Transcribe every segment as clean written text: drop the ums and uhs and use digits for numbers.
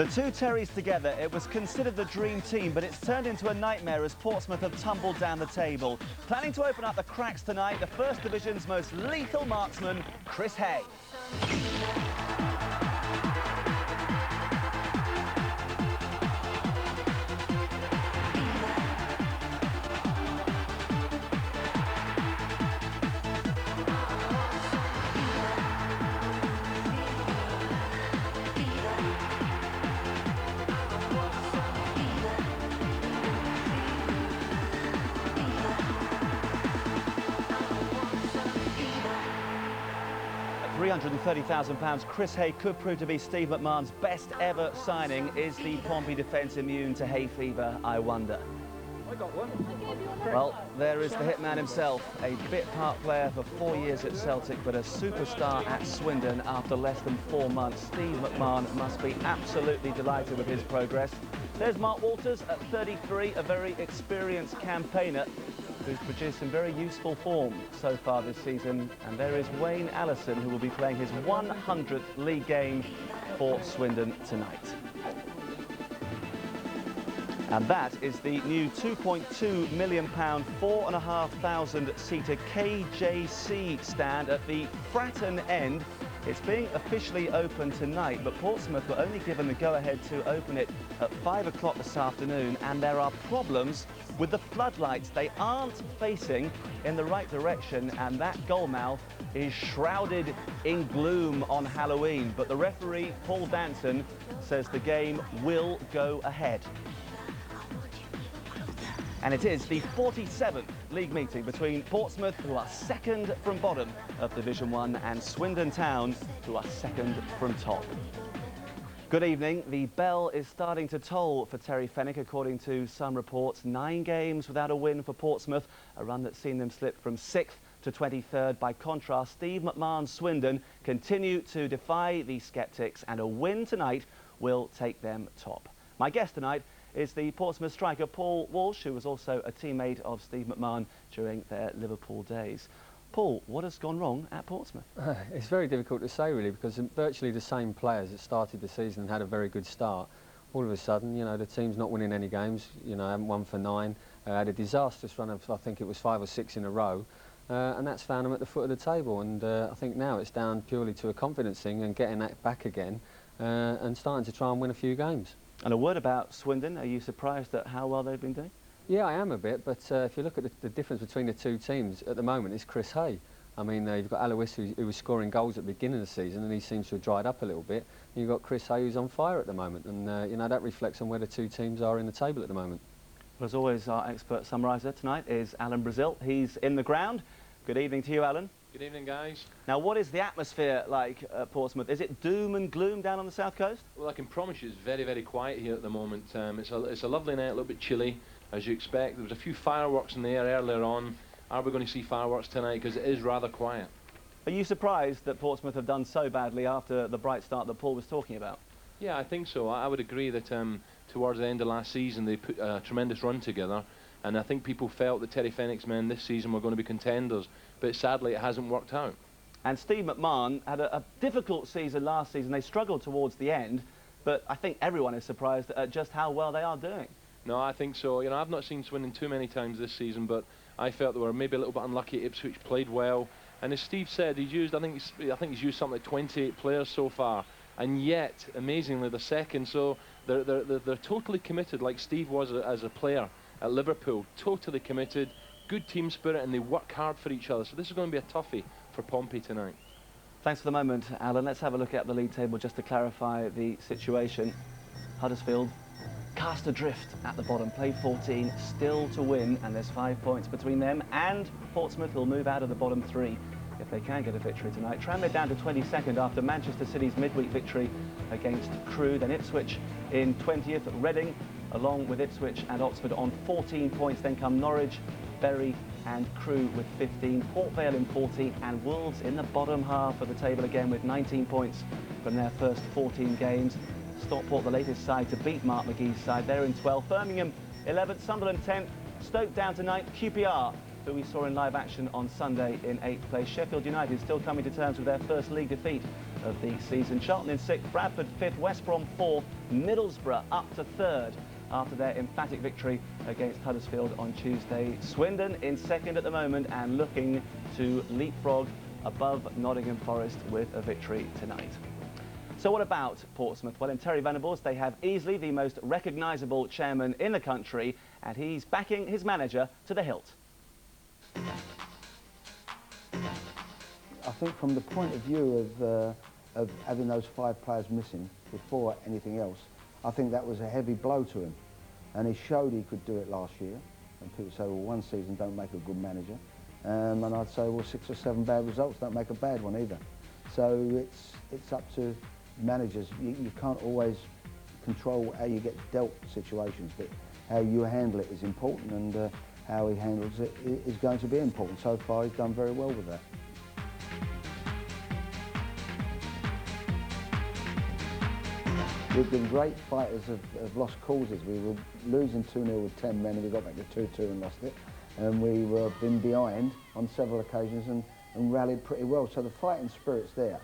The two Terrys together, it was considered the dream team, but it's turned into a nightmare as Portsmouth have tumbled down the table. Planning to open up the cracks tonight, the First Division's most lethal marksman, Chris Hay. 330,000 £330,000, Chris Hay could prove to be Steve McMahon's best ever signing. Is the Pompey defence immune to hay fever, I wonder? I got one. Well, there is the hitman himself, a bit part player for 4 years at Celtic, but a superstar at Swindon after less than 4 months. Steve McMahon must be absolutely delighted with his progress. There's Mark Walters at 33, a very experienced campaigner who's produced some very useful form so far this season. And there is Wayne Allison, who will be playing his 100th league game for Swindon tonight. And that is the new £2.2 million, 4,500-seater KJC stand at the Fratton end. It's being officially opened tonight, but Portsmouth were only given the go-ahead to open it at 5 o'clock this afternoon, and there are problems with the floodlights. They aren't facing in the right direction, and that goal mouth is shrouded in gloom on Halloween. But the referee, Paul Danson, says the game will go ahead. And it is the 47th league meeting between Portsmouth, who are second from bottom of Division 1, and Swindon Town, who are second from top. Good evening. The bell is starting to toll for Terry Fenwick, according to some reports. 9 games without a win for Portsmouth, a run that's seen them slip from 6th to 23rd. By contrast, Steve McMahon's Swindon continue to defy the sceptics, and a win tonight will take them top. My guest tonight is the Portsmouth striker Paul Walsh, who was also a teammate of Steve McMahon during their Liverpool days. Paul, what has gone wrong at Portsmouth? It's very difficult to say, really, because virtually the same players that started the season and had a very good start. All of a sudden, you know, the team's not winning any games, you know, haven't won for 9, had a disastrous run of, I think it was 5 or 6 in a row, and that's found them at the foot of the table. And I think now it's down purely to a confidence thing and getting that back again and starting to try and win a few games. And a word about Swindon. Are you surprised at how well they've been doing? Yeah, I am a bit, but if you look at the difference between the two teams at the moment, it's Chris Hay. I mean, you've got Alois, who was scoring goals at the beginning of the season, and he seems to have dried up a little bit. And you've got Chris Hay, who's on fire at the moment, and you know, that reflects on where the two teams are in the table at the moment. Well, as always, our expert summariser tonight is Alan Brazil. He's in the ground. Good evening to you, Alan. Good evening, guys. Now, what is the atmosphere like at Portsmouth? Is it doom and gloom down on the south coast? Well, I can promise you it's very, very quiet here at the moment. It's a lovely night, a little bit chilly, as you expect. There was a few fireworks in the air earlier on. Are we going to see fireworks tonight? Because it is rather quiet. Are you surprised that Portsmouth have done so badly after the bright start that Paul was talking about? Yeah, I think so. I would agree that towards the end of last season they put a tremendous run together, and I think people felt that Terry Fenwick's men this season were going to be contenders, but sadly it hasn't worked out. And Steve McMahon had a difficult season last season. They struggled towards the end, but I think everyone is surprised at just how well they are doing. No, I think so. You know, I've not seen Swindon too many times this season, but I felt they were maybe a little bit unlucky. Ipswich played well, and as Steve said, he's used, I think he's used something like 28 players so far, and yet, amazingly, they're second. So they're totally committed, like Steve was as a player at Liverpool. Totally committed, good team spirit, and they work hard for each other. So this is going to be a toughie for Pompey tonight. Thanks for the moment, Alan. Let's have a look at the league table just to clarify the situation. Huddersfield cast adrift at the bottom, played 14, still to win, and there's 5 points between them and Portsmouth, will move out of the bottom 3 if they can get a victory tonight. Tranmere down to 22nd after Manchester City's midweek victory against Crewe. Then Ipswich in 20th, Reading along with Ipswich and Oxford on 14 points. Then come Norwich, Bury and Crewe with 15, Port Vale in 14, and Wolves in the bottom half of the table again with 19 points from their first 14 games. Stockport, the latest side to beat Mark McGee's side, they're in 12th. Birmingham 11th, Sunderland 10th, Stoke down to 9th, QPR, who we saw in live action on Sunday, in 8th place. Sheffield United still coming to terms with their first league defeat of the season. Charlton in 6th, Bradford 5th, West Brom 4th, Middlesbrough up to 3rd after their emphatic victory against Huddersfield on Tuesday. Swindon in 2nd at the moment and looking to leapfrog above Nottingham Forest with a victory tonight. So what about Portsmouth? Well, in Terry Venables, they have easily the most recognisable chairman in the country, and he's backing his manager to the hilt. I think from the point of view of having those 5 players missing before anything else, I think that was a heavy blow to him. And he showed he could do it last year. And people say, well, one season don't make a good manager. And I'd say, well, 6 or 7 bad results don't make a bad one either. So it's up to managers. You can't always control how you get dealt situations, but how you handle it is important, and how he handles it is going to be important. So far, he's done very well with that. We've been great fighters of lost causes. We were losing 2-0 with 10 men, and we got back to 2-2 and lost it. And we were been behind on several occasions and rallied pretty well. So the fighting spirit's there.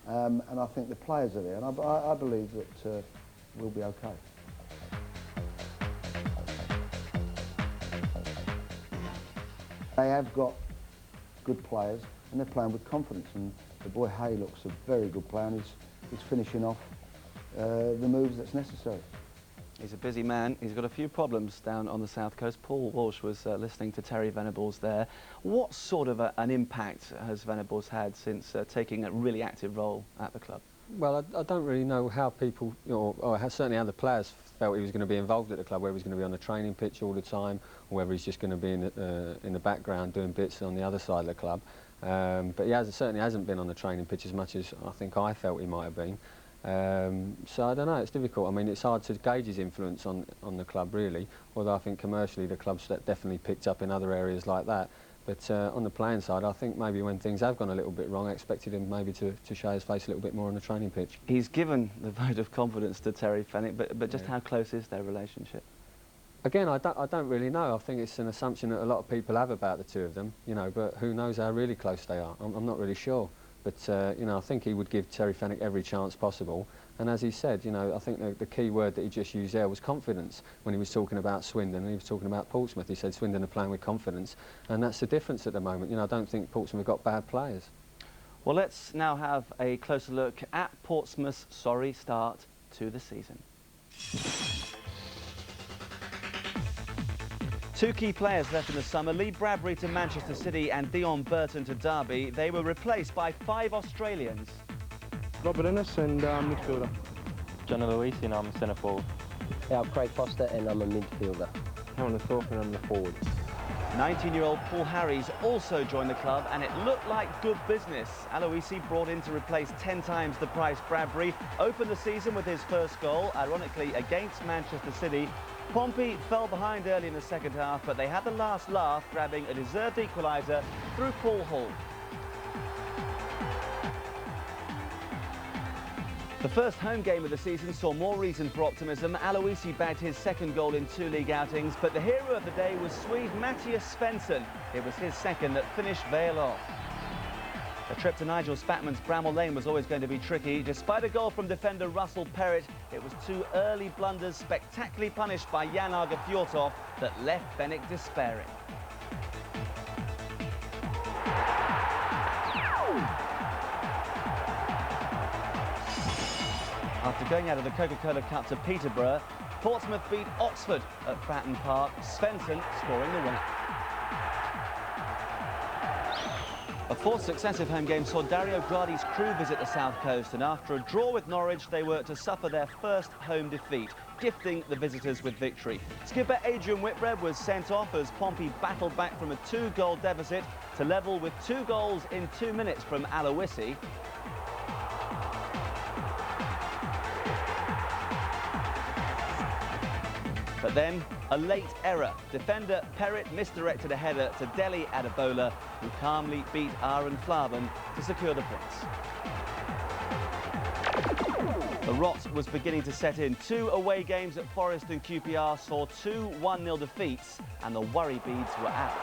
And I think the players are there, and I believe that we'll be okay. They have got good players, and they're playing with confidence, and the boy Hay looks a very good player, and he's finishing off the moves that's necessary. He's a busy man. He's got a few problems down on the south coast. Paul Walsh was listening to Terry Venables there. What sort of an impact has Venables had since taking a really active role at the club? Well, I don't really know how people, or certainly how the players felt he was going to be involved at the club, whether he's going to be on the training pitch all the time, or whether he's just going to be in the background doing bits on the other side of the club. But he certainly hasn't been on the training pitch as much as I think I felt he might have been. So I don't know, it's difficult. I mean, it's hard to gauge his influence on the club, really, although I think commercially the club's definitely picked up in other areas like that. But on the playing side, I think maybe when things have gone a little bit wrong, I expected him maybe to show his face a little bit more on the training pitch. He's given the vote of confidence to Terry Fenwick, but just how close is their relationship? Again, I don't really know. I think it's an assumption that a lot of people have about the two of them, but who knows how really close they are. I'm not really sure. But, I think he would give Terry Fenwick every chance possible. And as he said, I think the key word that he just used there was confidence when he was talking about Swindon and he was talking about Portsmouth. He said Swindon are playing with confidence, and that's the difference at the moment. I don't think Portsmouth have got bad players. Well, let's now have a closer look at Portsmouth's sorry start to the season. 2 key players left in the summer, Lee Bradbury to Manchester City and Dion Burton to Derby. They were replaced by 5 Australians. Robert Ennis and midfielder. John Louise and I'm centre forward. Yeah, I'm Craig Foster and I'm a midfielder. Cameron Thorpe and I'm the forward. 19-year-old Paul Harries also joined the club, and it looked like good business. Aloisi, brought in to replace 10 times the price Bradbury, opened the season with his first goal, ironically against Manchester City. Pompey fell behind early in the second half, but they had the last laugh, grabbing a deserved equaliser through Paul Hall. The first home game of the season saw more reason for optimism. Aloisi bagged his second goal in 2 league outings, but the hero of the day was Swede Matthias Svensson. It was his second that finished Vale off. The trip to Nigel Spatman's Bramall Lane was always going to be tricky. Despite a goal from defender Russell Perrett, it was 2 early blunders spectacularly punished by Jan Arge Fjortov that left Fenwick despairing. After going out of the Coca-Cola Cup to Peterborough, Portsmouth beat Oxford at Fratton Park, Svensson scoring the winner. A 4th successive home game saw Dario Gradi's crew visit the south coast, and after a draw with Norwich, they were to suffer their first home defeat, gifting the visitors with victory. Skipper Adrian Whitbread was sent off as Pompey battled back from a 2-goal deficit to level with 2 goals in 2 minutes from Aloisi. But then, a late error. Defender Perrett misdirected a header to Dele Adebola, who calmly beat Aaron Flaven to secure the points. The rot was beginning to set in. 2 away games at Forest and QPR saw 2 1-0 defeats, and the worry beads were out.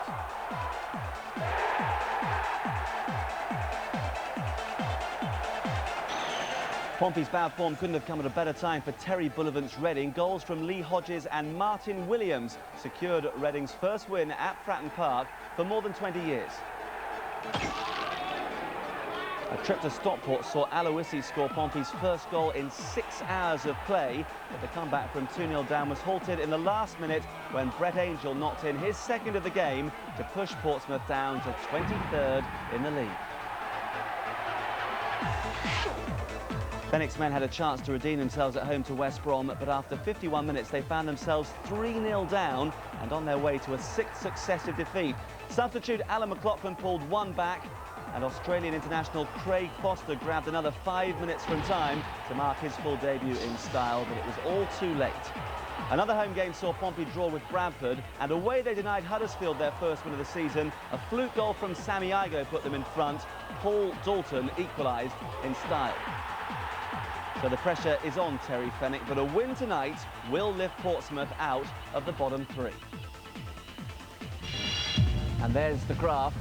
Pompey's bad form couldn't have come at a better time for Terry Bullivant's Reading. Goals from Lee Hodges and Martin Williams secured Reading's first win at Fratton Park for more than 20 years. A trip to Stockport saw Aloisi score Pompey's first goal in 6 hours of play, but the comeback from 2-0 down was halted in the last minute when Brett Angel knocked in his second of the game to push Portsmouth down to 23rd in the league. Fenwick's men had a chance to redeem themselves at home to West Brom, but after 51 minutes they found themselves 3-0 down and on their way to a 6th successive defeat. Substitute Alan McLaughlin pulled one back, and Australian international Craig Foster grabbed another 5 minutes from time to mark his full debut in style, but it was all too late. Another home game saw Pompey draw with Bradford, and away they denied Huddersfield their first win of the season. A fluke goal from Sammy Igo put them in front. Paul Dalton equalised in style. So the pressure is on Terry Fenwick, but a win tonight will lift Portsmouth out of the bottom 3. And there's the graph,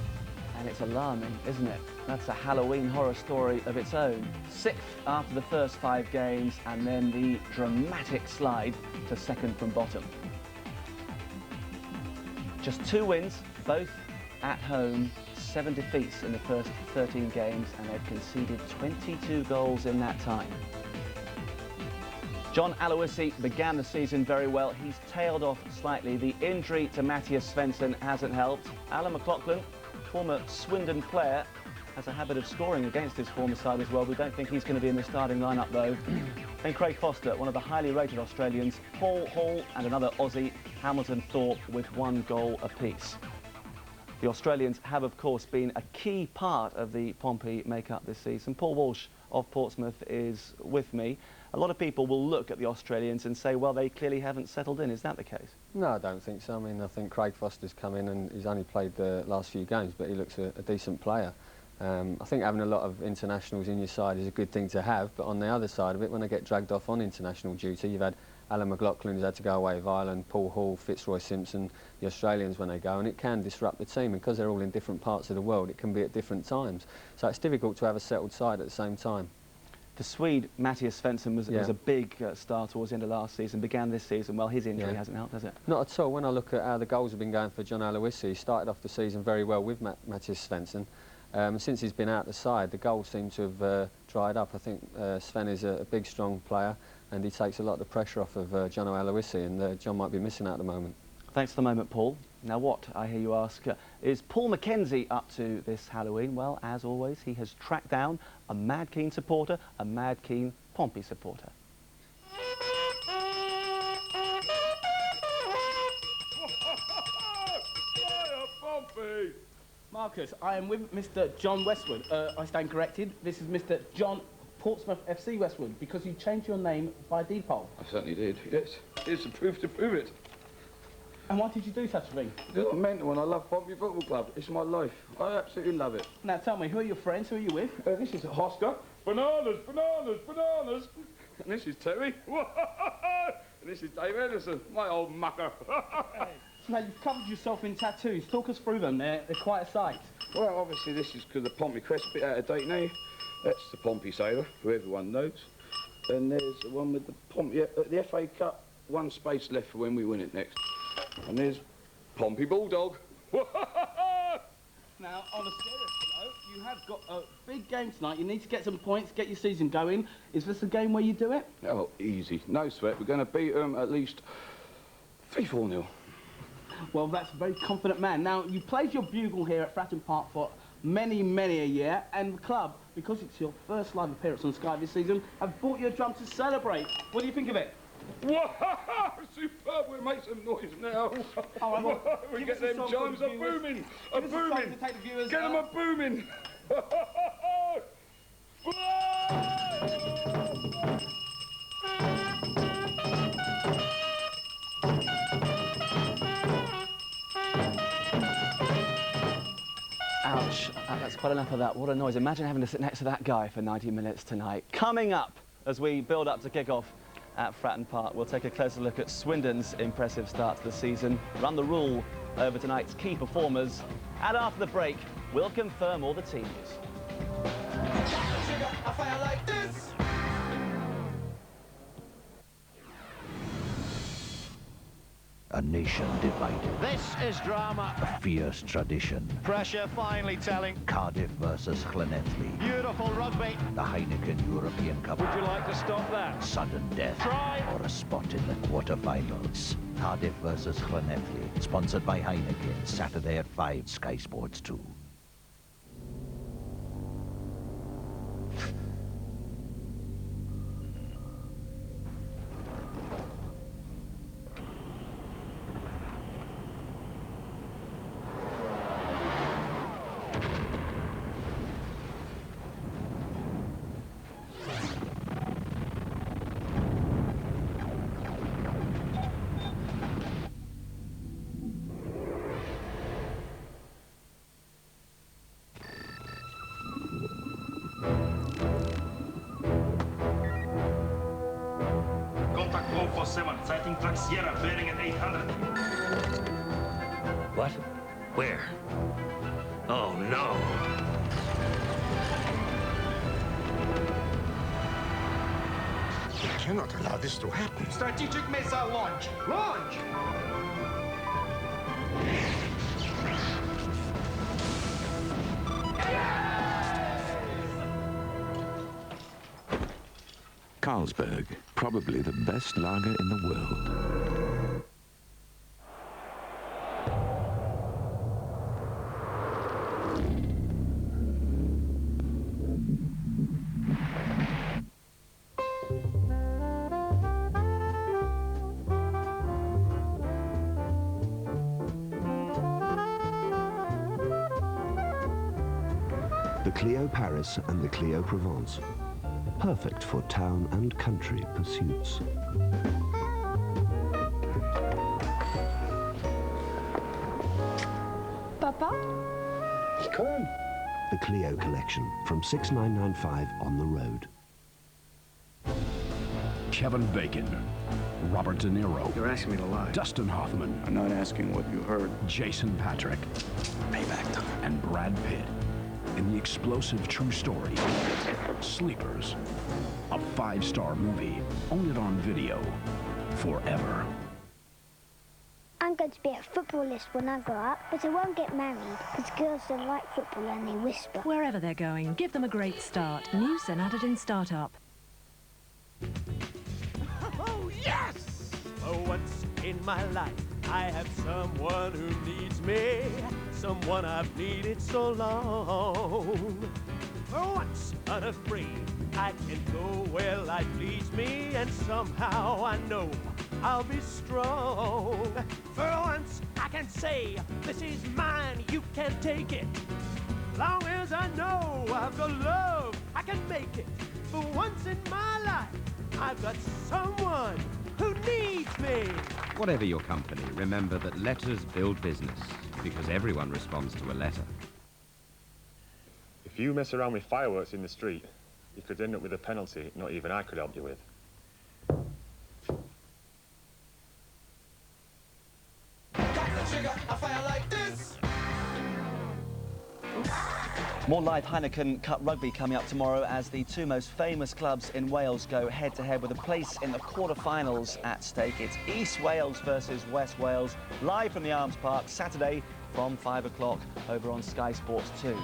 and it's alarming, isn't it? That's a Halloween horror story of its own. 6th after the first 5 games, and then the dramatic slide to 2nd from bottom. Just 2 wins, both at home, 7 defeats in the first 13 games, and they've conceded 22 goals in that time. John Aloisi began the season very well. He's tailed off slightly. The injury to Matthias Svensson hasn't helped. Alan McLaughlin, former Swindon player, has a habit of scoring against his former side as well. We don't think he's going to be in the starting lineup though. And Craig Foster, one of the highly rated Australians, Paul Hall and another Aussie, Hamilton Thorpe, with 1 goal apiece. The Australians have of course been a key part of the Pompey make-up this season. Paul Walsh of Portsmouth is with me. A lot of people will look at the Australians and say, well, they clearly haven't settled in. Is that the case? No, I don't think so. I mean, I think Craig Foster's come in and he's only played the last few games, but he looks a decent player. I think having a lot of internationals in your side is a good thing to have, but on the other side of it, when they get dragged off on international duty, you've had Alan McLaughlin who's had to go away with Ireland, Paul Hall, Fitzroy Simpson, the Australians when they go, and it can disrupt the team, and because they're all in different parts of the world, it can be at different times. So it's difficult to have a settled side at the same time. The Swede, Matthias Svensson, was a big star towards the end of last season, began this season. Well, his injury hasn't helped, has it? Not at all. When I look at how the goals have been going for John Aloisi, he started off the season very well with Matthias Svensson. Since he's been out the side, the goals seem to have dried up. I think Sven is a big, strong player, and he takes a lot of the pressure off of John Aloisi, and John might be missing out at the moment. Thanks for the moment, Paul. Now what, I hear you ask, is Paul Mackenzie up to this Halloween? Well, as always, he has tracked down a mad keen supporter, a mad keen Pompey supporter. Pompey! Marcus, I am with Mr. John Westwood. I stand corrected. This is Mr. John Portsmouth FC Westwood, because you changed your name by default. I certainly did, yes. Here's the proof to prove it. And why did you do such a thing? It's not mental, and I love Pompey Football Club. It's my life. I absolutely love it. Now tell me, who are your friends? Who are you with? This is Oscar. Bananas, bananas, bananas. And this is Terry. And this is Dave Ellison, my old mucker. Now you've covered yourself in tattoos. Talk us through them. They're quite a sight. Well, obviously this is because the Pompey crest a bit out of date now. That's the Pompey sailor, who everyone knows. And there's the one with the Pompey, the FA Cup, 1 space left for when we win it next. And there's Pompey Bulldog. Now, on a serious note, you have got a big game tonight. You need to get some points, get your season going. Is this a game where you do it? Oh, easy. No sweat. We're going to beat them at least 3-4-0. Well, that's a very confident man. Now, you played your bugle here at Fratton Park for many, many a year, and the club, because it's your first live appearance on Sky this season, have bought you a drum to celebrate. What do you think of it? Wow, superb! We'll make some noise now. All right, well, we get them chimes a booming, a booming. Get them a booming. Ouch, that's quite enough of that. What a noise. Imagine having to sit next to that guy for 90 minutes tonight. Coming up, as we build up to kick-off at Fratton Park, we'll take a closer look at Swindon's impressive start to the season, run the rule over tonight's key performers, and after the break, we'll confirm all the team news. A nation divided. This is drama. A fierce tradition. Pressure finally telling. Cardiff versus Llanelli. Beautiful rugby. The Heineken European Cup. Would you like to stop that? Sudden death. Try. Or a spot in the quarterfinals. Cardiff versus Llanelli. Sponsored by Heineken. Saturday at 5, Sky Sports 2. Contact 047, sighting truck Sierra, bearing at 800. What? Where? Oh, no. We cannot allow this to happen. Strategic missile launch! Launch! Carlsberg, probably the best lager in the world. The Clio Paris and the Clio Provence. Perfect for town and country pursuits. Papa? Come on. The Clio Collection from $6,995 on the road. Kevin Bacon, Robert De Niro. You're asking me to lie. Dustin Hoffman. I'm not asking what you heard. Jason Patrick. Payback time. And Brad Pitt in the explosive true story, Sleepers. A 5-star movie, own it on video, forever. I'm going to be a footballist when I grow up, but I won't get married because girls don't like football and they whisper. Wherever they're going, give them a great start. New Senadadin Startup. Oh, yes! For once in my life, I have someone who needs me, someone I've needed so long. For once, unafraid, I can go where life leads me, and somehow I know I'll be strong. For once, I can say, this is mine, you can't take it. Long as I know I've got love, I can make it. For once in my life, I've got someone who needs me. Whatever your company, remember that letters build business, because everyone responds to a letter. If you mess around with fireworks in the street, you could end up with a penalty not even I could help you with. More live Heineken Cup rugby coming up tomorrow as the two most famous clubs in Wales go head-to-head with a place in the quarter-finals at stake. It's East Wales versus West Wales, live from the Arms Park, Saturday from 5 o'clock over on Sky Sports 2.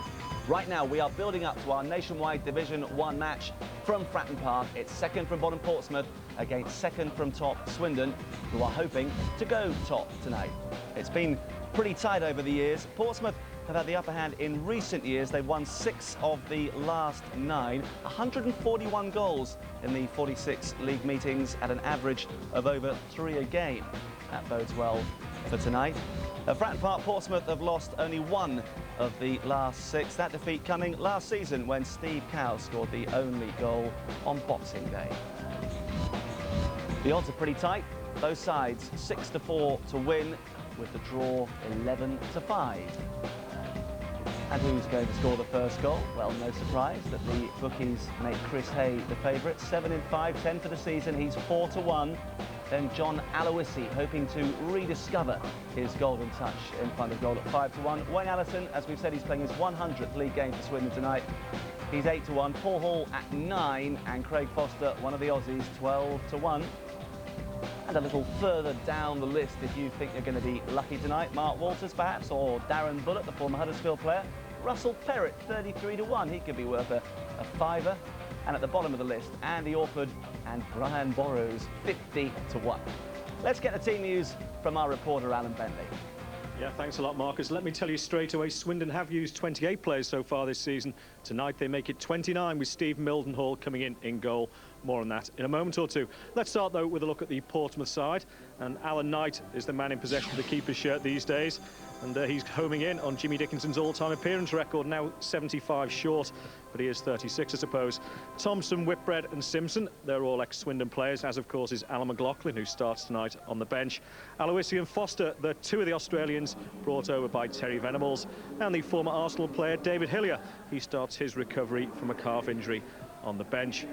Right now, we are building up to our nationwide Division 1 match from Fratton Park. It's second from bottom Portsmouth against second from top Swindon, who are hoping to go top tonight. It's been pretty tight over the years. Portsmouth have had the upper hand in recent years. They've won 6 of the last 9, 141 goals in the 46 league meetings at an average of over 3 a game. That bodes well for tonight. At Fratton Park, Portsmouth have lost only 1 of the last 6. That defeat coming last season when Steve Cowell scored the only goal on Boxing Day. The odds are pretty tight. Both sides 6-4 to win, with the draw 11-5. And who's going to score the first goal? Well, no surprise that the bookies make Chris Hay the favourite. 7 in 5, 10 for the season. He's 4-1. Then John Aloisi hoping to rediscover his golden touch in front of goal at 5-1. Wayne Allison, as we've said, he's playing his 100th league game for Swindon tonight. He's 8-1. Paul Hall at 9, and Craig Foster, one of the Aussies, 12-1. And a little further down the list, if you think you're going to be lucky tonight, Mark Walters perhaps, or Darren Bullock, the former Huddersfield player. Russell Perrett, 33 to 1. He could be worth a fiver. And at the bottom of the list, Andy Orford and Brian Borrows, 50 to 1. Let's get the team news from our reporter, Alan Bentley. Yeah, thanks a lot, Marcus. Let me tell you straight away, Swindon have used 28 players so far this season. Tonight they make it 29 with Steve Mildenhall coming in goal. More on that in a moment or two. Let's start, though, with a look at the Portsmouth side. And Alan Knight is the man in possession of the keeper's shirt these days. And he's homing in on Jimmy Dickinson's all-time appearance record, now 75 short, but he is 36, I suppose. Thompson, Whitbread and Simpson, they're all ex-Swindon players, as of course is Alan McLaughlin, who starts tonight on the bench. Aloisi and Foster, they're two of the Australians brought over by Terry Venables. And the former Arsenal player David Hillier, he starts his recovery from a calf injury on the bench.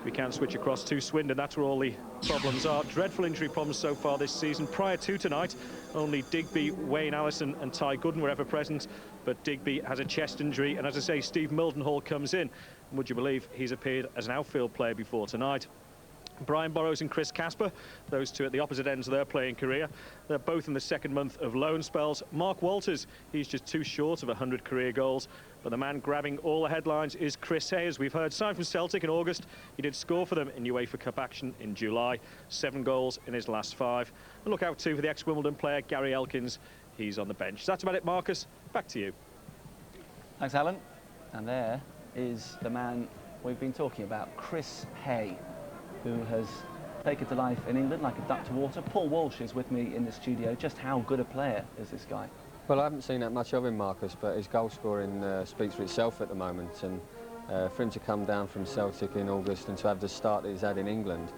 We can switch across to Swindon. That's where all the problems are. Dreadful injury problems so far this season. Prior to tonight, only Digby, Wayne Allison and Ty Gooden were ever present, but Digby has a chest injury, and as I say, Steve Mildenhall comes in. And would you believe he's appeared as an outfield player before tonight? Brian Borrows and Chris Casper, those two at the opposite ends of their playing career. They're both in the second month of loan spells. Mark Walters, he's just too short of 100 career goals. But the man grabbing all the headlines is Chris Hayes. We've heard, signed from Celtic in August. He did score for them in UEFA Cup action in July. 7 goals in his last 5. And look out too for the ex-Wimbledon player, Gary Elkins. He's on the bench. That's about it, Marcus. Back to you. Thanks, Alan. And there is the man we've been talking about, Chris Hay, who has taken to life in England like a duck to water. Paul Walsh is with me in the studio. Just how good a player is this guy? Well, I haven't seen that much of him, Marcus, but his goal scoring speaks for itself at the moment. And for him to come down from Celtic in August and to have the start that he's had in England,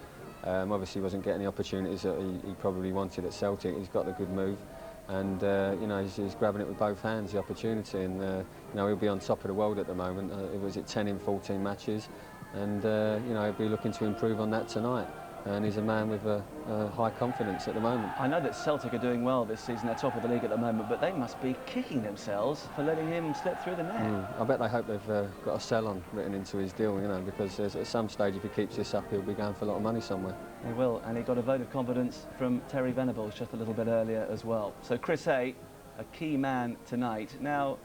obviously wasn't getting the opportunities that he probably wanted at Celtic. He's got a good move, and you know, he's grabbing it with both hands, the opportunity. And you know, he'll be on top of the world at the moment. It was at 10 in 14 matches, and you know, he'll be looking to improve on that tonight. And he's a man with a high confidence at the moment. I know that Celtic are doing well this season. They're top of the league at the moment, but they must be kicking themselves for letting him slip through the net. I bet they hope they've got a sell-on written into his deal, you know, because at some stage, if he keeps this up, he'll be going for a lot of money somewhere. He will, and he got a vote of confidence from Terry Venables just a little bit earlier as well. So Chris Hay, a key man tonight. Now,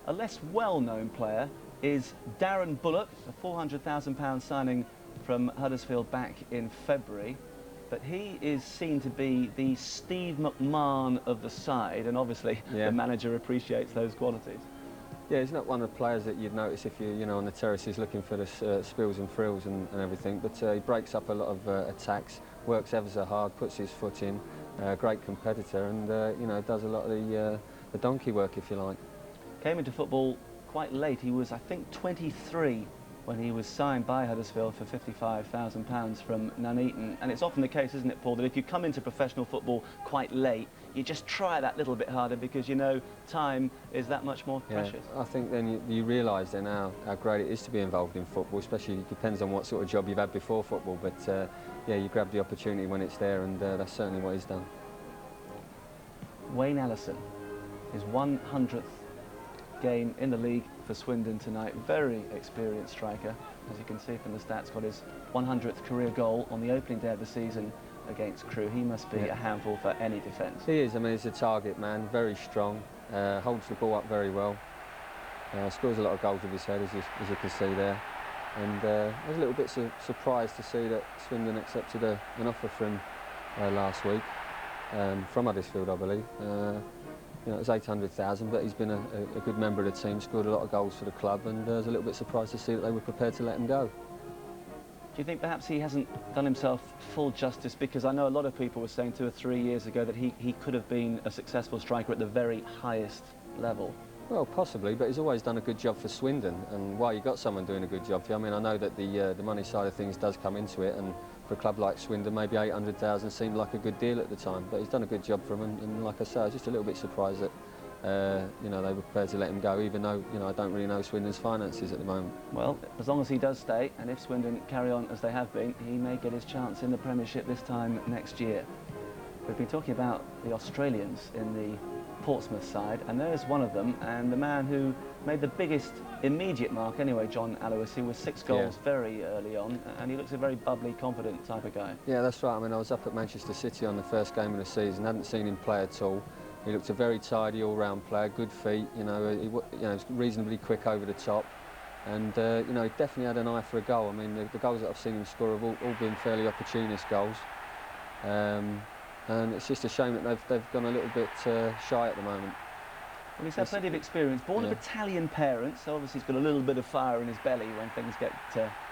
a less well-known player is Darren Bullock, a £400,000 signing from Huddersfield back in February, but he is seen to be the Steve McMahon of the side, and obviously the manager appreciates those qualities. Yeah, he's not one of the players that you'd notice if you're, you know, on the terraces looking for the spills and frills and everything, but he breaks up a lot of attacks, works ever so hard, puts his foot in, great competitor, and you know, does a lot of the donkey work, if you like. Came into football quite late. He was, I think, 23 when he was signed by Huddersfield for £55,000 from Nuneaton. And it's often the case, isn't it, Paul, that if you come into professional football quite late, you just try that little bit harder because you know time is that much more precious. I think then you realise then how great it is to be involved in football, especially it depends on what sort of job you've had before football, but yeah, you grab the opportunity when it's there, and that's certainly what he's done. Wayne Allison, his 100th game in the league for Swindon tonight. Very experienced striker, as you can see from the stats. Got his 100th career goal on the opening day of the season against Crewe. He must be a handful for any defence. He is. I mean, he's a target man, very strong, holds the ball up very well, scores a lot of goals with his head, as you can see there. And I was a little bit surprised to see that Swindon accepted an offer from last week from Huddersfield, I believe. You know, it was 800,000, but he's been a good member of the team, scored a lot of goals for the club, and I was a little bit surprised to see that they were prepared to let him go. Do you think perhaps he hasn't done himself full justice? Because I know a lot of people were saying 2 or 3 years ago that he could have been a successful striker at the very highest level. Well, possibly, but he's always done a good job for Swindon, and while you've got someone doing a good job for you, I mean, I know that the money side of things does come into it, and for a club like Swindon, maybe 800,000 seemed like a good deal at the time, but he's done a good job for him, and like I say, I was just a little bit surprised that you know, they were prepared to let him go, even though, you know, I don't really know Swindon's finances at the moment. Well, as long as he does stay, and if Swindon carry on as they have been, he may get his chance in the Premiership this time next year. We've been talking about the Australians in the Portsmouth side, and there's one of them, and the man who made the biggest immediate mark anyway, John Aloisi, with 6 goals very early on, and he looks a very bubbly, confident type of guy. Yeah, that's right. I mean, I was up at Manchester City on the first game of the season, hadn't seen him play at all. He looked a very tidy all-round player, good feet, you know, he's reasonably quick over the top, and you know, he definitely had an eye for a goal. I mean, the goals that I've seen him score have all been fairly opportunist goals. And it's just a shame that they've gone a little bit shy at the moment. Well, he's had plenty of experience. Born of Italian parents, so obviously he's got a little bit of fire in his belly when things get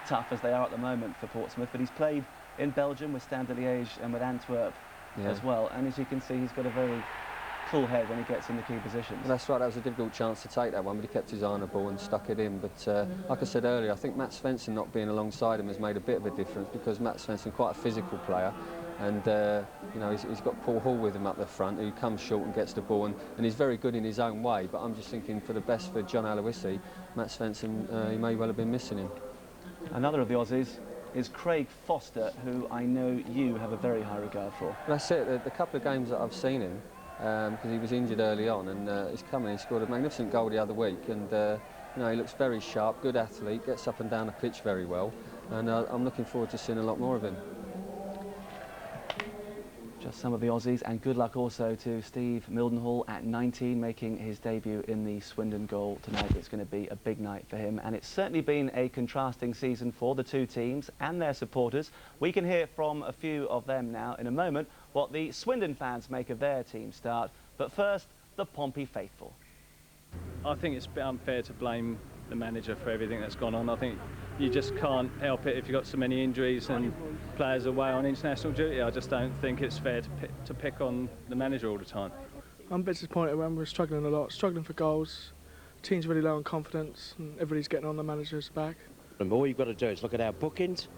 tough, as they are at the moment for Portsmouth. But he's played in Belgium with Stade de Liège and with Antwerp as well. And as you can see, he's got a very cool head when he gets in the key positions. Well, that's right, that was a difficult chance to take that one, but he kept his eye on the ball and stuck it in. But like I said earlier, I think Matt Svensson not being alongside him has made a bit of a difference, because Matt Svensson quite a physical player, and you know, he's got Paul Hall with him up the front, who comes short and gets the ball, and he's very good in his own way. But I'm just thinking, for the best for John Aloisi, Matt Svensson, he may well have been missing him. Another of the Aussies is Craig Foster, who I know you have a very high regard for. That's it. The couple of games that I've seen him, because he was injured early on, and he's come and he scored a magnificent goal the other week, and you know, he looks very sharp, good athlete, gets up and down the pitch very well, and I'm looking forward to seeing a lot more of him. Just some of the Aussies, and good luck also to Steve Mildenhall at 19, making his debut in the Swindon goal tonight. It's going to be a big night for him, and it's certainly been a contrasting season for the two teams and their supporters. We can hear from a few of them now in a moment what the Swindon fans make of their team start. But first, the Pompey faithful. I think it's a bit unfair to blame the manager for everything that's gone on. I think you just can't help it if you've got so many injuries and players away on international duty. I just don't think it's fair to pick on the manager all the time. I'm a bit disappointed when we're struggling a lot, struggling for goals. The team's really low on confidence, and everybody's getting on the manager's back. And all you've got to do is look at our bookings,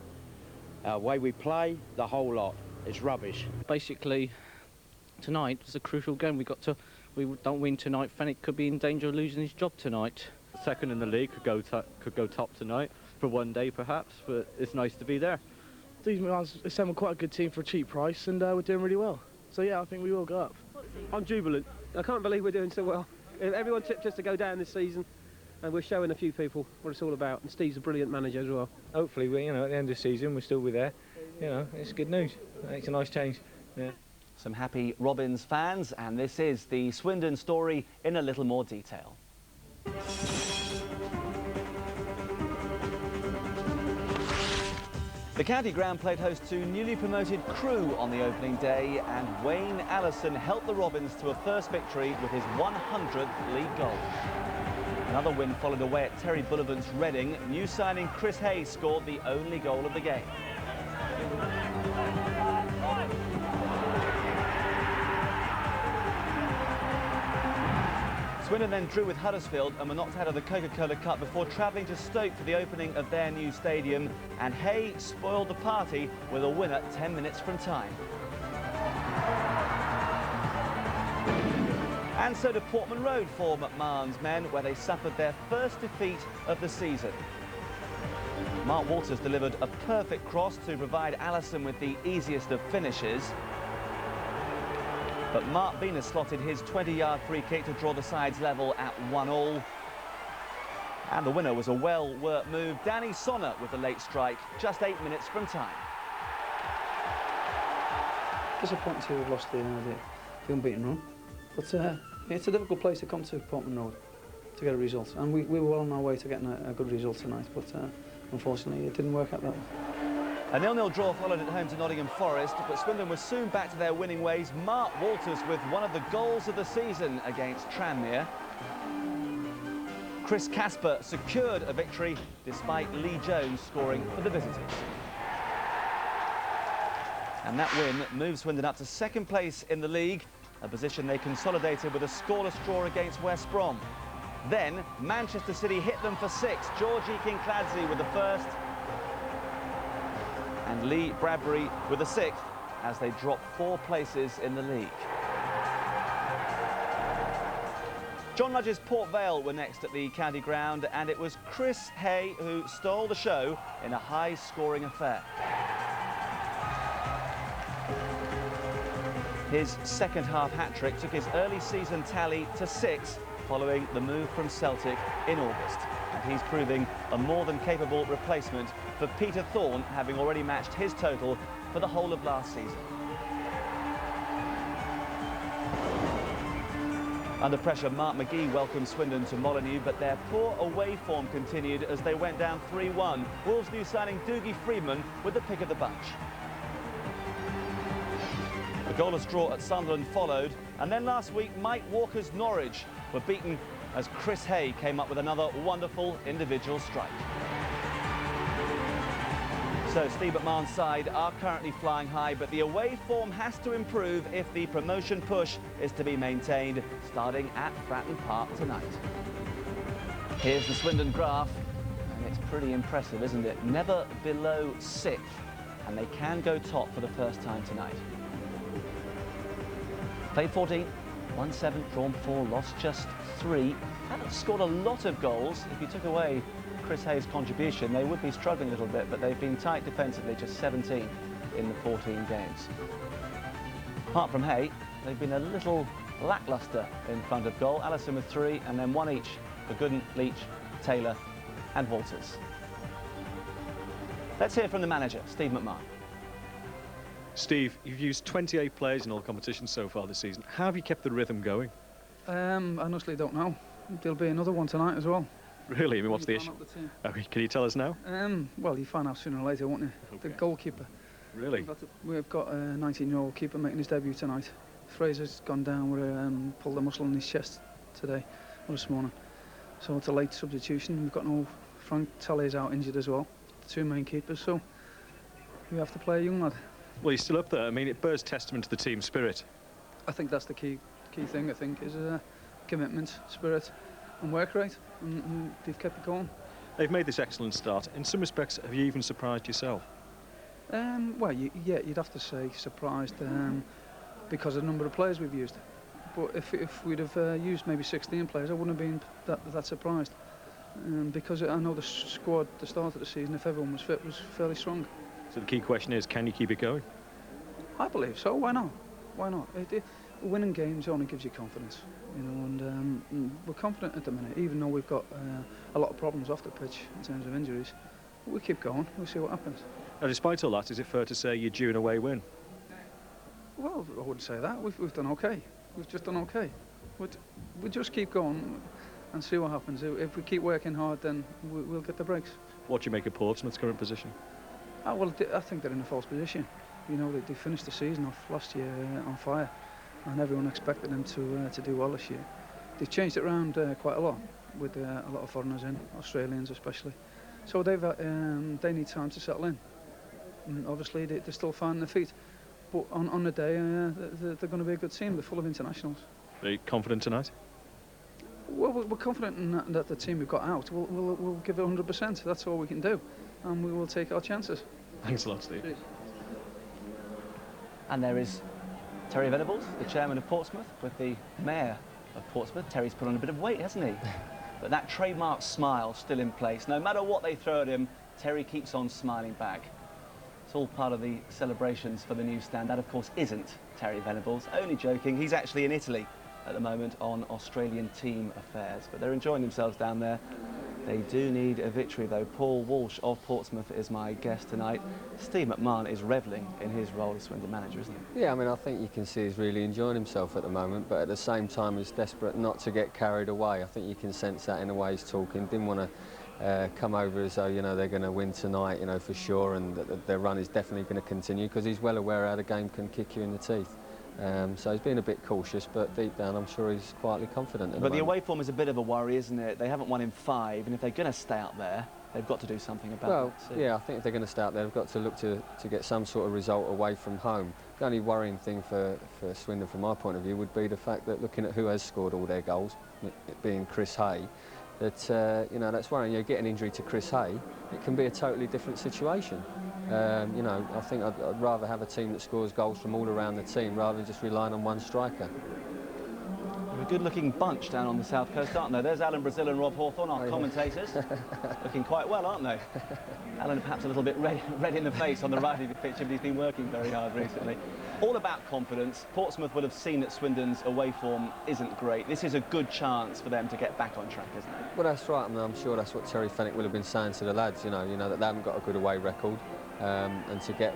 our way we play, the whole lot. It's rubbish. Basically, tonight was a crucial game. We don't win tonight, Fennec could be in danger of losing his job tonight. Second in the league, could go top tonight for one day perhaps, but it's nice to be there. These guys assembled quite a good team for a cheap price, and we're doing really well. So yeah, I think we will go up. I'm jubilant. I can't believe we're doing so well. Everyone tipped us to go down this season, and we're showing a few people what it's all about. And Steve's a brilliant manager as well. Hopefully, you know, at the end of the season, we'll still be there. You know, it's good news. It's a nice change. Yeah. Some happy Robins fans, and this is the Swindon story in a little more detail. The county ground played host to newly promoted Crewe on the opening day, and Wayne Allison helped the Robins to a first victory with his 100th league goal. Another win followed away at Terry Bullivant's Reading. New signing Chris Hay scored the only goal of the game. Swindon then drew with Huddersfield and were knocked out of the Coca-Cola Cup before travelling to Stoke for the opening of their new stadium, and Hay spoiled the party with a winner 10 minutes from time. And so to Portman Road for McMahon's men, where they suffered their first defeat of the season. Mark Walters delivered a perfect cross to provide Allison with the easiest of finishes. But Mark Venus slotted his 20-yard free kick to draw the sides level at 1-1. And the winner was a well-worked move. Danny Sonner with the late strike, just 8 minutes from time. Disappointing to have lost the unbeaten run. But it's a difficult place to come to, Portman Road, to get a result. And we were well on our way to getting a good result tonight, but unfortunately it didn't work out that way. A 0-0 draw followed at home to Nottingham Forest, but Swindon was soon back to their winning ways. Mark Walters with one of the goals of the season against Tranmere. Chris Casper secured a victory despite Lee Jones scoring for the visitors. And that win moves Swindon up to second place in the league, a position they consolidated with a scoreless draw against West Brom. Then Manchester City hit them for 6. Georgie Kinkladze with the first, and Lee Bradbury with the 6th as they drop 4 places in the league. John Mudge's Port Vale were next at the county ground, and it was Chris Hay who stole the show in a high-scoring affair. His second half hat-trick took his early season tally to 6 following the move from Celtic in August. And he's proving a more than capable replacement for Peter Thorne, having already matched his total for the whole of last season. Under pressure, Mark McGee welcomed Swindon to Molineux, but their poor away form continued as they went down 3-1. Wolves' new signing Dougie Freedman with the pick of the bunch. A goalless draw at Sunderland followed, and then last week Mike Walker's Norwich were beaten as Chris Hay came up with another wonderful individual strike. So Steve McMahon's side are currently flying high, but the away form has to improve if the promotion push is to be maintained, starting at Fratton Park tonight. Here's the Swindon graph, and it's pretty impressive, isn't it? Never below 6th, and they can go top for the first time tonight. Played 14, won 7, drawn 4, lost just 3. Haven't scored a lot of goals. If you took away Chris Hay's contribution, they would be struggling a little bit, but they've been tight defensively, just 17 in the 14 games. Apart from Hay, they've been a little lacklustre in front of goal. Allison with 3, and then 1 each for Gooden, Leach, Taylor and Walters. Let's hear from the manager, Steve McMahon. Steve, you've used 28 players in all competitions so far this season. How have you kept the rhythm going? I honestly don't know. There'll be another one tonight as well. Really? I mean, what's the issue? Okay, can you tell us now? Well, you find out sooner or later, won't you? Okay. The goalkeeper. Really? We've got a 19-year-old keeper making his debut tonight. Fraser's gone down with pulled a muscle in his chest today, or this morning. So it's a late substitution. We've got no Frank Tellez out injured as well, the 2 main keepers. So we have to play a young lad. Well, he's still up there. I mean, it bears testament to the team spirit. I think that's the key thing. I think is commitment, spirit, and work rate, and they've kept it going. They've made this excellent start. In some respects, have you even surprised yourself? Well, yeah, you'd have to say surprised because of the number of players we've used. But if we'd have used maybe 16 players, I wouldn't have been that surprised. Because I know the squad at the start of the season, if everyone was fit, was fairly strong. So the key question is, can you keep it going? I believe so. Why not? Why not? Winning games only gives you confidence, you know, and we're confident at the minute, even though we've got a lot of problems off the pitch in terms of injuries. We keep going. We'll see what happens. Now, despite all that, is it fair to say you're due an away win? Well, I wouldn't say that. We've done okay. We've just done okay. We just keep going and see what happens. If we keep working hard, then we'll get the breaks. What do you make of Portsmouth's current position? Well, I think they're in a false position. You know, they finished the season off last year on fire, and everyone expected them to do well this year. They've changed it around quite a lot, with a lot of foreigners in, Australians especially. So they need time to settle in. And obviously, they're still finding their feet. But on the day, they're going to be a good team. They're full of internationals. Are you confident tonight? Well, we're confident in that the team we've got out. We'll give it 100%. That's all we can do, and we will take our chances. Thanks a lot, Steve. Cheers. And there is Terry Venables, the chairman of Portsmouth, with the mayor of Portsmouth. Terry's put on a bit of weight, hasn't he? But that trademark smile still in place. No matter what they throw at him, Terry keeps on smiling back. It's all part of the celebrations for the new stand. That, of course, isn't Terry Venables. Only joking. He's actually in Italy at the moment on Australian team affairs. But they're enjoying themselves down there. They do need a victory, though. Paul Walsh of Portsmouth is my guest tonight. Steve McMahon is revelling in his role as Swindon manager, isn't he? Yeah, I mean, I think you can see he's really enjoying himself at the moment, but at the same time he's desperate not to get carried away. I think you can sense that in the way he's talking. Didn't want to come over as though, you know, they're going to win tonight, you know, for sure, and that their run is definitely going to continue, because he's well aware how the game can kick you in the teeth. So he's been a bit cautious, but deep down I'm sure he's quietly confident. But the away form is a bit of a worry, isn't it? They haven't won in 5, and if they're going to stay up there, they've got to do something about it. Yeah, I think if they're going to stay up there, they've got to look to get some sort of result away from home. The only worrying thing for Swindon, from my point of view, would be the fact that, looking at who has scored all their goals, it being Chris Hay, that you know, that's worrying. You get an injury to Chris Hay, it can be a totally different situation. You know, I think I'd rather have a team that scores goals from all around the team rather than just relying on one striker. They're a good-looking bunch down on the south coast, aren't they? There's Alan Brazil and Rob Hawthorne, our commentators. Looking quite well, aren't they? Alan, perhaps a little bit red in the face on the right of the picture, but he's been working very hard recently. All about confidence. Portsmouth would have seen that Swindon's away form isn't great. This is a good chance for them to get back on track, isn't it? Well, that's right. I mean, I'm sure that's what Terry Fenwick will have been saying to the lads. You know that they haven't got a good away record, and to get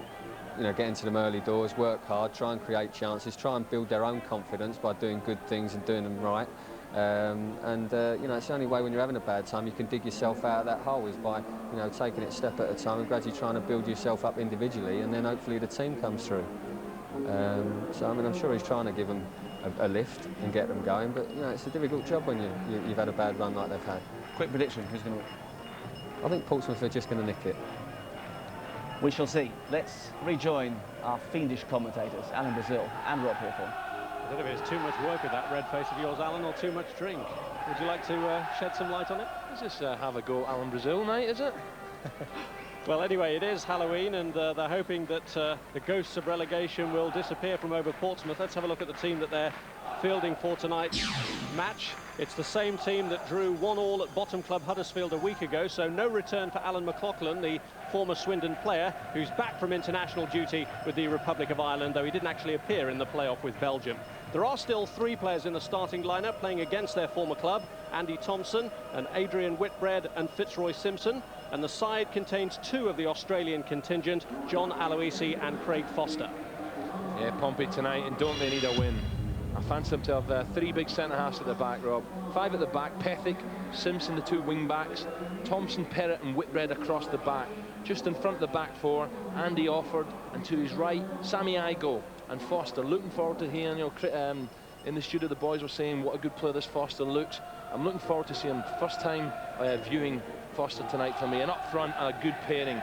into them early doors, work hard, try and create chances, try and build their own confidence by doing good things and doing them right. It's the only way when you're having a bad time you can dig yourself out of that hole is by taking it step at a time and gradually trying to build yourself up individually, and then hopefully the team comes through. So I mean, I'm sure he's trying to give them a lift and get them going, but it's a difficult job when you've had a bad run like they've had. Quick prediction, who's going to win? I think Portsmouth are just going to nick it. We shall see. Let's rejoin our fiendish commentators, Alan Brazil and Rob Hawthorne. I don't know if it's too much work with that red face of yours, Alan, or too much drink. Would you like to shed some light on it? Let's just have a go Alan Brazil night, is it? Well, anyway, it is Halloween, and they're hoping that the ghosts of relegation will disappear from over Portsmouth. Let's have a look at the team that they're fielding for tonight's match. It's the same team that drew 1-1 at Bottom Club Huddersfield a week ago, so no return for Alan McLaughlin, the former Swindon player, who's back from international duty with the Republic of Ireland, though he didn't actually appear in the playoff with Belgium. There are still 3 players in the starting lineup playing against their former club, Andy Thompson and Adrian Whitbread and Fitzroy Simpson, and the side contains 2 of the Australian contingent, John Aloisi and Craig Foster. Yeah, Pompey tonight, and don't they need a win? I fancy them to have 3 big centre-halves at the back, Rob. 5 at the back, Pethick, Simpson, the 2 wing-backs, Thompson, Perrott and Whitbread across the back. Just in front of the back 4, Andy Offord, and to his right, Sammy Igo and Foster. Looking forward to hearing, in the studio the boys were saying what a good player this Foster looks. I'm looking forward to seeing him. First time viewing Foster tonight for me. And up front, a good pairing.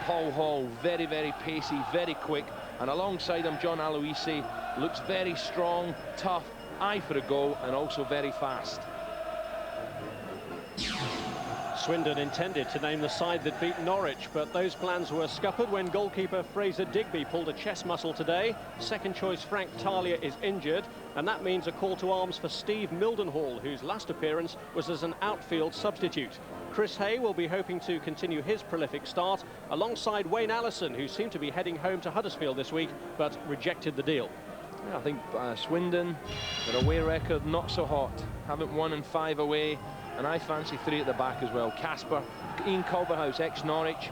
Paul Hall, very, very pacey, very quick. And alongside him, John Aloisi looks very strong, tough, eye for a goal, and also very fast. Swindon intended to name the side that beat Norwich, but those plans were scuppered when goalkeeper Fraser Digby pulled a chest muscle today. Second choice Frank Talia is injured, and that means a call to arms for Steve Mildenhall, whose last appearance was as an outfield substitute. Chris Hay will be hoping to continue his prolific start alongside Wayne Allison, who seemed to be heading home to Huddersfield this week, but rejected the deal. Yeah, I think Swindon, their away record not so hot. Haven't won in 5 away. And I fancy 3 at the back as well. Casper, Ian Culverhouse, ex-Norwich,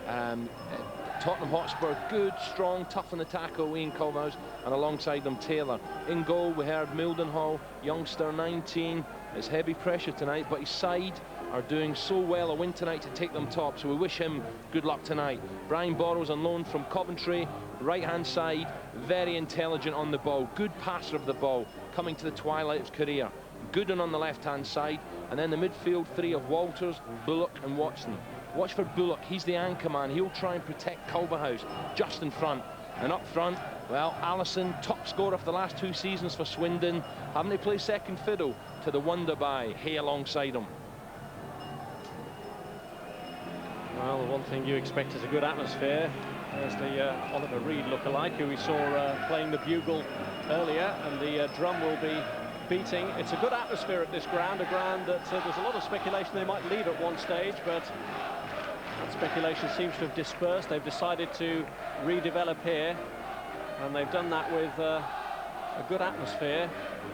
Tottenham Hotspur, good, strong, tough on the tackle, Ian Culverhouse, and alongside them Taylor. In goal we heard Mildenhall, youngster, 19. It's heavy pressure tonight, but his side are doing so well a win tonight to take them top, so we wish him good luck tonight. Brian Borrows on loan from Coventry, right-hand side, very intelligent on the ball, good passer of the ball, coming to the twilight of his career. Gooden on the left-hand side, and then the midfield 3 of Walters, Bullock and Watson. Watch for Bullock, he's the anchor man. He'll try and protect Culverhouse just in front. And up front, well, Allison, top scorer for the last 2 seasons for Swindon, having to play second fiddle to the wonder by Hay alongside him. Well, the one thing you expect is a good atmosphere. There's the Oliver Reed lookalike, who we saw playing the bugle earlier, and the drum will be beating. It's a good atmosphere at this ground, a ground that there's a lot of speculation they might leave at one stage, but that speculation seems to have dispersed. They've decided to redevelop here, and they've done that with a good atmosphere,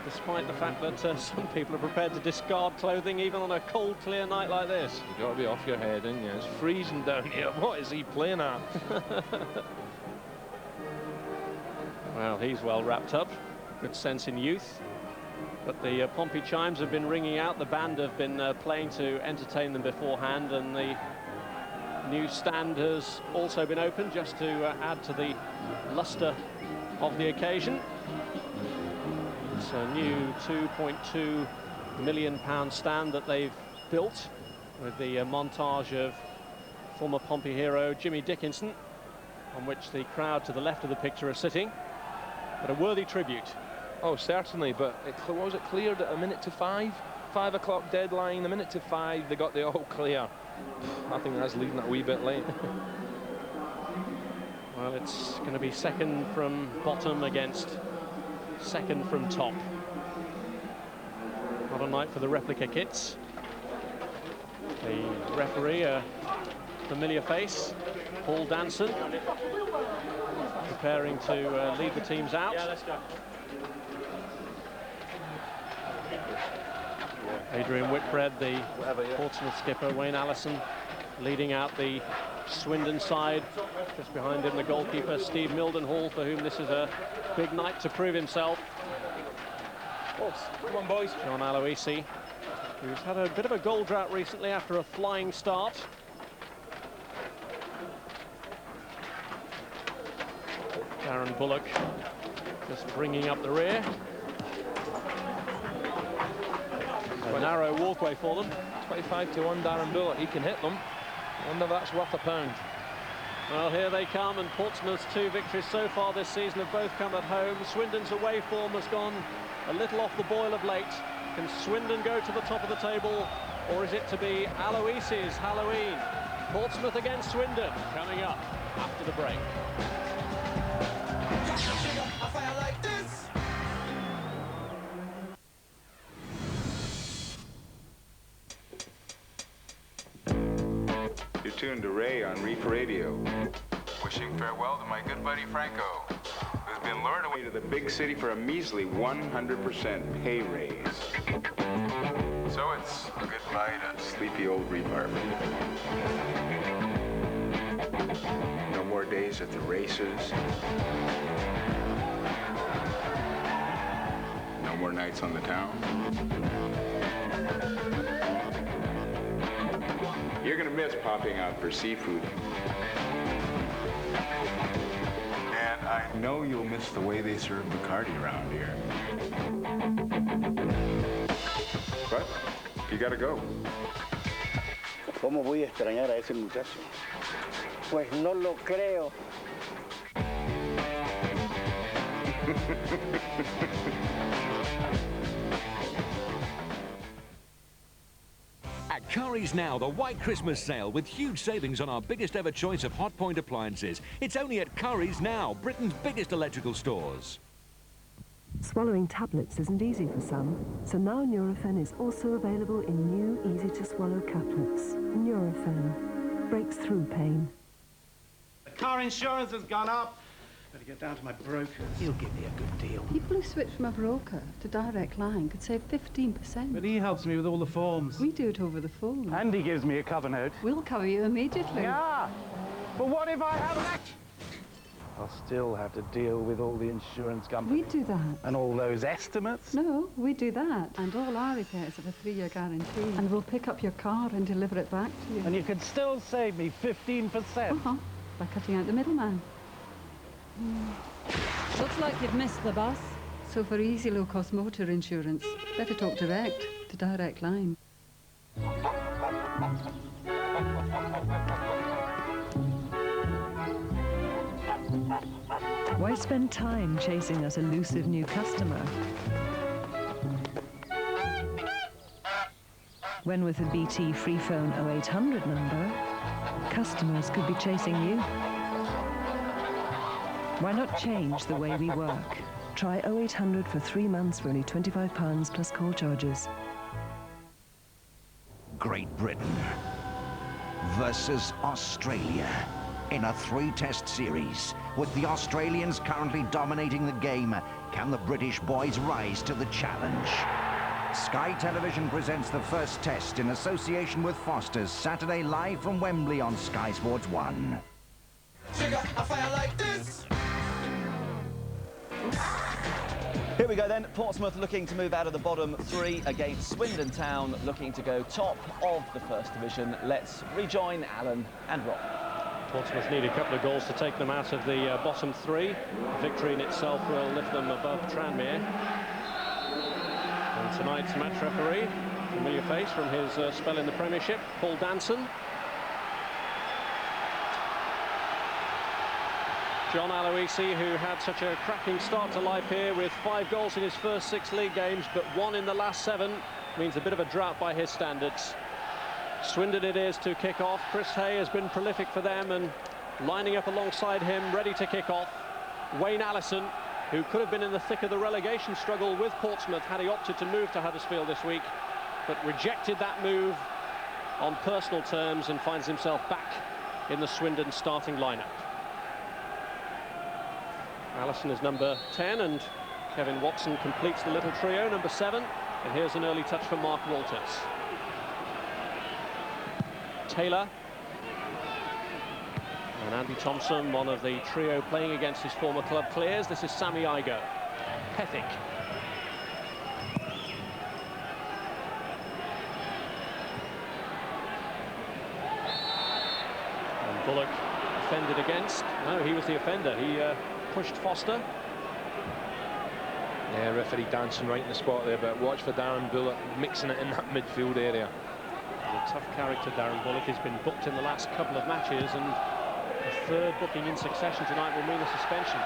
despite the fact that some people are prepared to discard clothing even on a cold, clear night like this. You've got to be off your head, haven't you? It's freezing down here. What is he playing at? Well, he's well wrapped up. Good sense in youth. But the Pompey chimes have been ringing out. The band have been playing to entertain them beforehand, and the new stand has also been opened just to add to the lustre of the occasion. It's a new £2.2 million stand that they've built with the montage of former Pompey hero Jimmy Dickinson, on which the crowd to the left of the picture are sitting. But a worthy tribute. Oh, certainly, but was it cleared at 5:55? 5 o'clock deadline, 5:55, they got the all clear. I think that's leaving it a wee bit late. Well, it's going to be second from bottom against second from top. What a night for the replica kits. The referee, familiar face, Paul Danson, preparing to lead the teams out. Yeah, let's go. Adrian Whitbread, the Portsmouth skipper, Wayne Allison leading out the Swindon side. Just behind him, the goalkeeper, Steve Mildenhall, for whom this is a big night to prove himself. Come on, boys. John Aloisi, who's had a bit of a goal drought recently after a flying start. Darren Bullock just bringing up the rear. A narrow walkway for them. 25-1 Darren Bullock, he can hit them. I wonder if that's worth £1. Well, here they come, and Portsmouth's 2 victories so far this season have both come at home. Swindon's away form has gone a little off the boil of late. Can Swindon go to the top of the table, or is it to be Aloisi's Halloween? Portsmouth against Swindon coming up after the break. You're tuned to Ray on Reef Radio. Wishing farewell to my good buddy Franco, who's been lured away to the big city for a measly 100% pay raise. So it's goodbye to sleepy old Reef Harbor. No more days at the races. No more nights on the town. You're gonna miss popping out for seafood. And I know you'll miss the way they serve Bacardi around here. But you gotta go. ¿Cómo voy a extrañar a ese muchacho? Pues no lo creo. At Curry's now, the White Christmas sale with huge savings on our biggest ever choice of hot point appliances. It's only at Curry's now, Britain's biggest electrical stores. Swallowing tablets isn't easy for some, so now Nurofen is also available in new, easy-to-swallow caplets. Nurofen breaks through pain. The car insurance has gone up. Better get down to my broker. He'll give me a good deal. People who switch from a broker to Direct Line could save 15%. But he helps me with all the forms. We do it over the phone. And he gives me a cover note. We'll cover you immediately. Yeah, but what if I have an accident? I'll still have to deal with all the insurance companies. We do that. And all those estimates? No, we do that. And all our repairs have a 3-year guarantee. And we'll pick up your car and deliver it back to you. And you can still save me 15%? Uh-huh, by cutting out the middleman. Looks like you've missed the bus. So for easy low-cost motor insurance, better talk direct to Direct Line. Why spend time chasing that elusive new customer when with a BT free phone 0800 number, customers could be chasing you? Why not change the way we work? Try 0800 for 3 months for only £25 plus call charges. Great Britain versus Australia in a 3-test series. With the Australians currently dominating the game, can the British boys rise to the challenge? Sky Television presents the first test in association with Foster's, Saturday live from Wembley on Sky Sports 1. Here we go then. Portsmouth looking to move out of the bottom 3 against Swindon Town, looking to go top of the First Division. Let's rejoin Alan and Rob. Portsmouth need a couple of goals to take them out of the bottom 3. Victory in itself will lift them above Tranmere. And tonight's match referee, familiar face from his spell in the Premiership, Paul Danson. John Aloisi, who had such a cracking start to life here with 5 goals in his first 6 league games, but 1 in the last 7, means a bit of a drought by his standards. Swindon it is to kick off. Chris Hay has been prolific for them, and lining up alongside him, ready to kick off, Wayne Allison, who could have been in the thick of the relegation struggle with Portsmouth had he opted to move to Huddersfield this week, but rejected that move on personal terms and finds himself back in the Swindon starting lineup. Allison is number 10 and Kevin Watson completes the little trio, number 7. And here's an early touch from Mark Walters. Taylor. And Andy Thompson, one of the trio playing against his former club, clears. This is Sammy Igo. Pethick. And Bullock offended against. No, he was the offender. He pushed Foster. Yeah, referee dancing right in the spot there, but watch for Darren Bullock mixing it in that midfield area. A tough character, Darren Bullock. He's been booked in the last couple of matches, and the third booking in succession tonight will mean a suspension.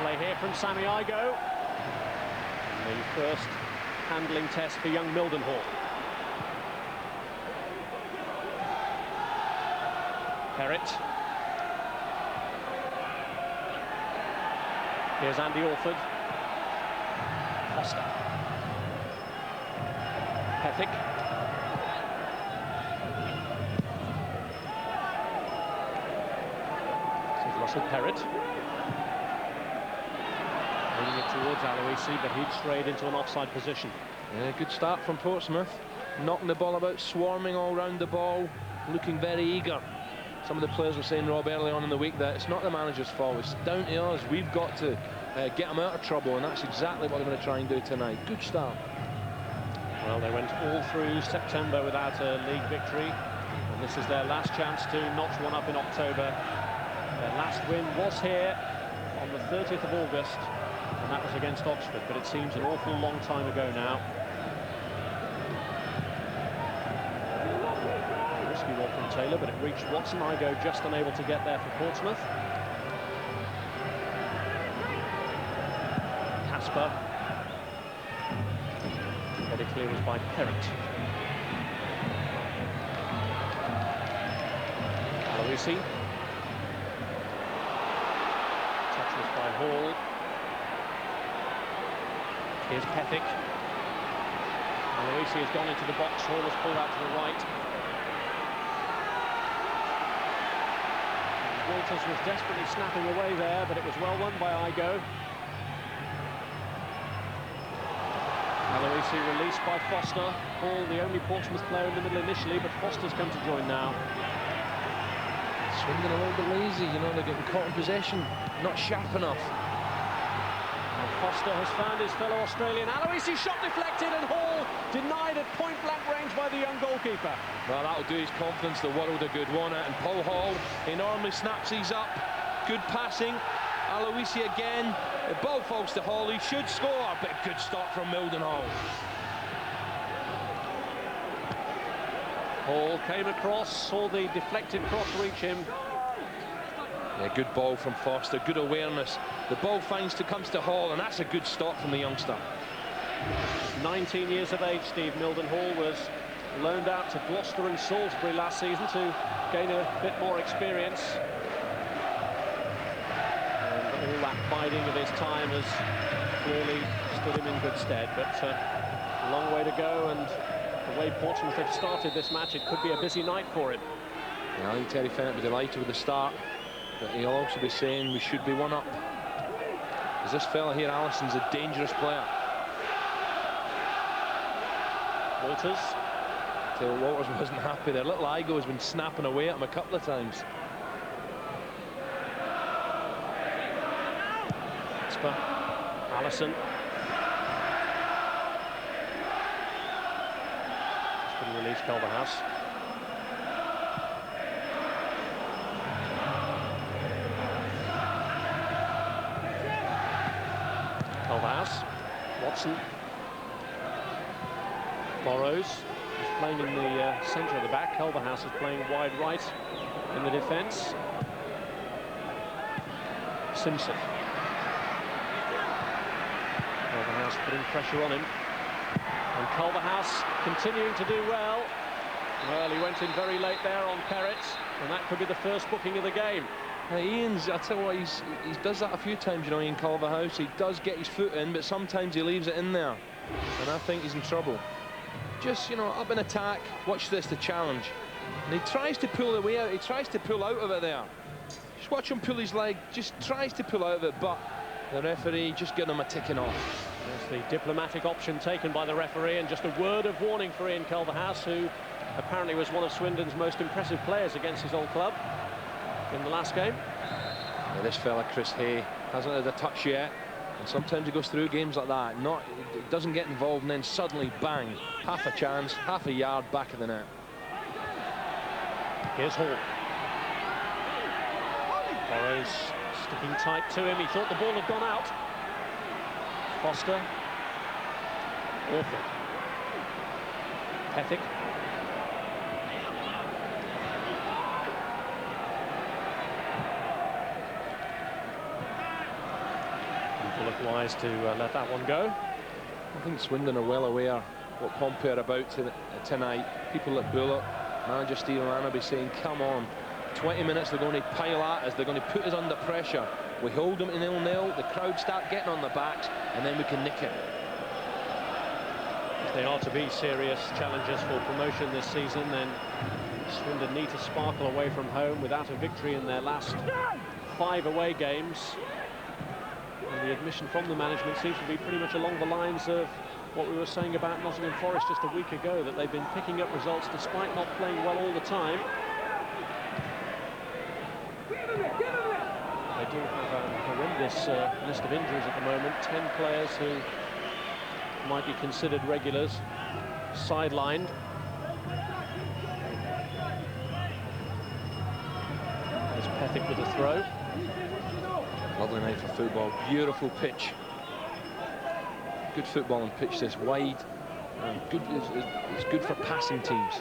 Play here from Sammy Igo. And the first handling test for young Mildenhall. Perrett. Here's Andy Orford. Foster. Pethick. This is Russell Perrett. Bringing it towards Aloisi, but he'd strayed into an offside position. Yeah, good start from Portsmouth. Knocking the ball about, swarming all round the ball, looking very eager. Some of the players were saying, Rob, early on in the week that it's not the manager's fault, it's down to us. We've got to get them out of trouble, and that's exactly what they're going to try and do tonight. Good start. Well, they went all through September without a league victory, and this is their last chance to notch one up in October. Their last win was here on the 30th of August, and that was against Oxford, but it seems an awful long time ago now. Risky ball from Taylor, but it reached Watson. Igo just unable to get there for Portsmouth. Casper. Headed clearance by Perrett. Aloisi. Touches by Hall. Here's Pethick. Aloisi has gone into the box. Hall has pulled out to the right. Walters was desperately snapping away there, but it was well won by Igo. Aloisi released by Foster. Hall, the only Portsmouth player in the middle initially, but Foster's come to join now. Swindon a little bit lazy, you know, they're getting caught in possession, not sharp enough. And Foster has found his fellow Australian. Aloisi shot deflected, and Hall denied at point-blank range by the young goalkeeper. Well, that'll do his confidence the world a good, won't it? And Paul Hall, he normally snaps these up. Good passing. Aloisi again. The ball falls to Hall. He should score, but good stop from Mildenhall. Hall came across, saw the deflected cross reach him. Yeah, good ball from Foster, good awareness. The ball comes to Hall, and that's a good stop from the youngster. 19 years of age, Steve Mildenhall was loaned out to Gloucester and Salisbury last season to gain a bit more experience. And all that biding of his time has clearly stood him in good stead, but a long way to go, and the way Portsmouth have started this match, it could be a busy night for him. Yeah, I think Terry Fennett will be delighted with the start, but he'll also be saying we should be one up. Because this fella here, Allison's a dangerous player. Walters. Till Walters wasn't happy there. Little Igo has been snapping away at him a couple of times. Casper. Allison. Just going to release Culverhouse. Culverhouse. Watson. Borrows. He's playing in the centre of the back. Culverhouse is playing wide right in the defence. Simpson. Culverhouse putting pressure on him. And Culverhouse continuing to do well. Well, he went in very late there on Perrett, and that could be the first booking of the game. Ian's, I tell you what, he does that a few times, you know, Ian Culverhouse. He does get his foot in, but sometimes he leaves it in there. And I think he's in trouble. Just, you know, up in attack. Watch this, the challenge. And he tries to pull the way out. He tries to pull out of it there. Just watch him pull his leg. Just tries to pull out of it, but the referee just getting him a ticking off. There's the diplomatic option taken by the referee, and just a word of warning for Ian Culverhouse, who apparently was one of Swindon's most impressive players against his old club in the last game. Now this fella, Chris Hay, hasn't had a touch yet. And sometimes he goes through games like that. It doesn't get involved, and then suddenly, bang, half a chance, half a yard back of the net. Here's Hall. Burrows sticking tight to him. He thought the ball had gone out. Foster. Orford. Pethick. Look wise to let that one go. I think Swindon are well aware what Pompey are about tonight. People at Bullock, manager Steve Mildenhall will be saying, come on, 20 minutes they're going to pile at us, they're going to put us under pressure. We hold them to 0-0, the crowd start getting on the backs, and then we can nick it. If they are to be serious challengers for promotion this season, then Swindon need to sparkle away from home without a victory in their last 5 away games. And the admission from the management seems to be pretty much along the lines of what we were saying about Nottingham Forest just a week ago, that they've been picking up results despite not playing well all the time. They do have a horrendous list of injuries at the moment. 10 players who might be considered regulars sidelined. There's Pethick with a throw. Lovely night for football, beautiful pitch. Good footballing pitch, this wide. It's good for passing teams.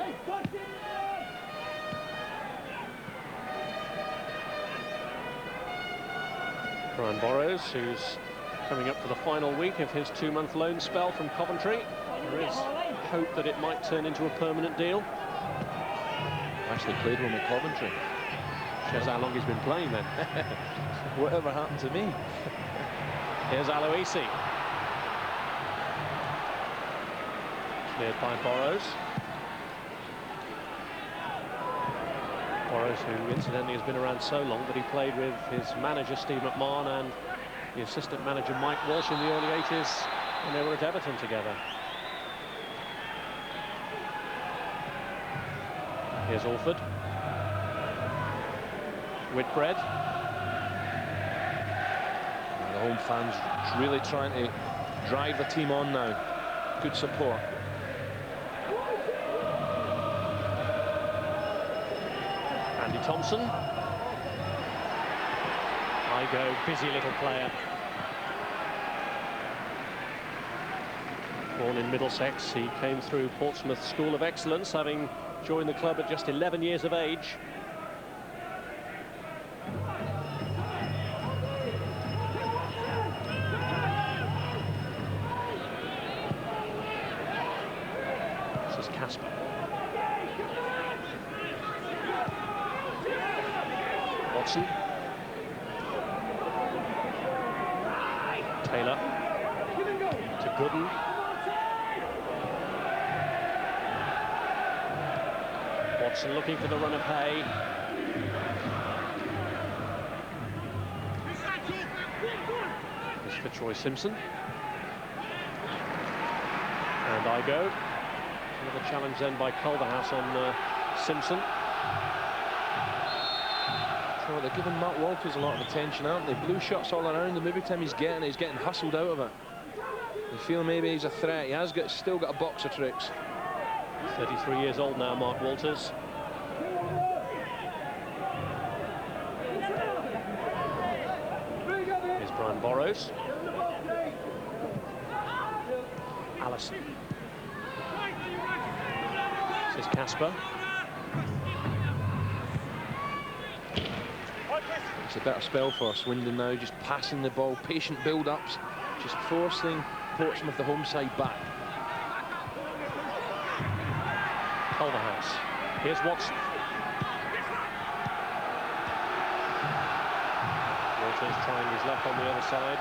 Brian Burrows, who's coming up for the final week of his 2-month loan spell from Coventry. There is hope that it might turn into a permanent deal. Actually played one with Coventry. Shows how long he's been playing then. Whatever happened to me? Here's Aloisi. Cleared by Burrows. Burrows, who incidentally has been around so long that he played with his manager Steve McMahon and the assistant manager Mike Walsh in the early 80s when they were at Everton together. Here's Orford. Whitbread. The home fans really trying to drive the team on now. Good support. Andy Thompson. Igo, busy little player. Born in Middlesex, he came through Portsmouth School of Excellence, having joined the club at just 11 years of age. Casper. Watson. Taylor. To Gooden. Watson looking for the run of hay. This for Troy Simpson. And Igo. Another challenge then by Culverhouse on Simpson. So they're giving Mark Walters a lot of attention, aren't they? Blue shots all around him. Every time he's getting hustled out of it. They feel maybe he's a threat. He has still got a box of tricks. 33 years old now, Mark Walters. Here's Brian Burrows. Allison. This is Casper. It's a better spell for Swindon now, just passing the ball, patient build-ups, just forcing Portsmouth, the home side, back. Culverhouse. Here's Watson. Walters trying his luck on the other side.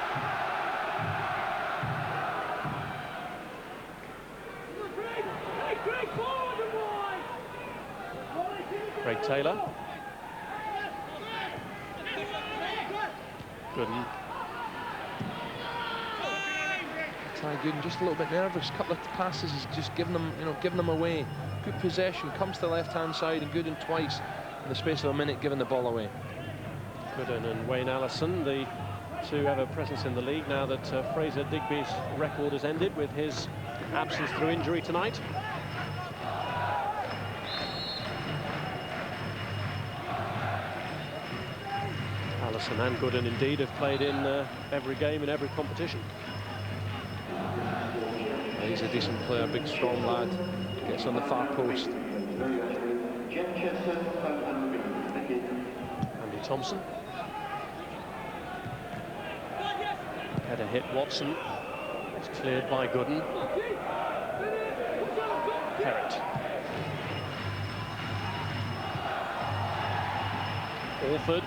Craig Taylor. Gooden. Ty Gooden just a little bit nervous. Couple of passes is just giving them, giving them away. Good possession, comes to the left-hand side, and Gooden twice in the space of a minute, giving the ball away. Gooden and Wayne Allison, the two ever presence in the league now that Fraser Digby's record has ended with his absence through injury tonight. Allison and Gooden indeed have played in every game in every competition. He's a decent player, big strong lad, gets on the far post. Andy Thompson. Header hit Watson. It's cleared by Gooden. Perrott. Orford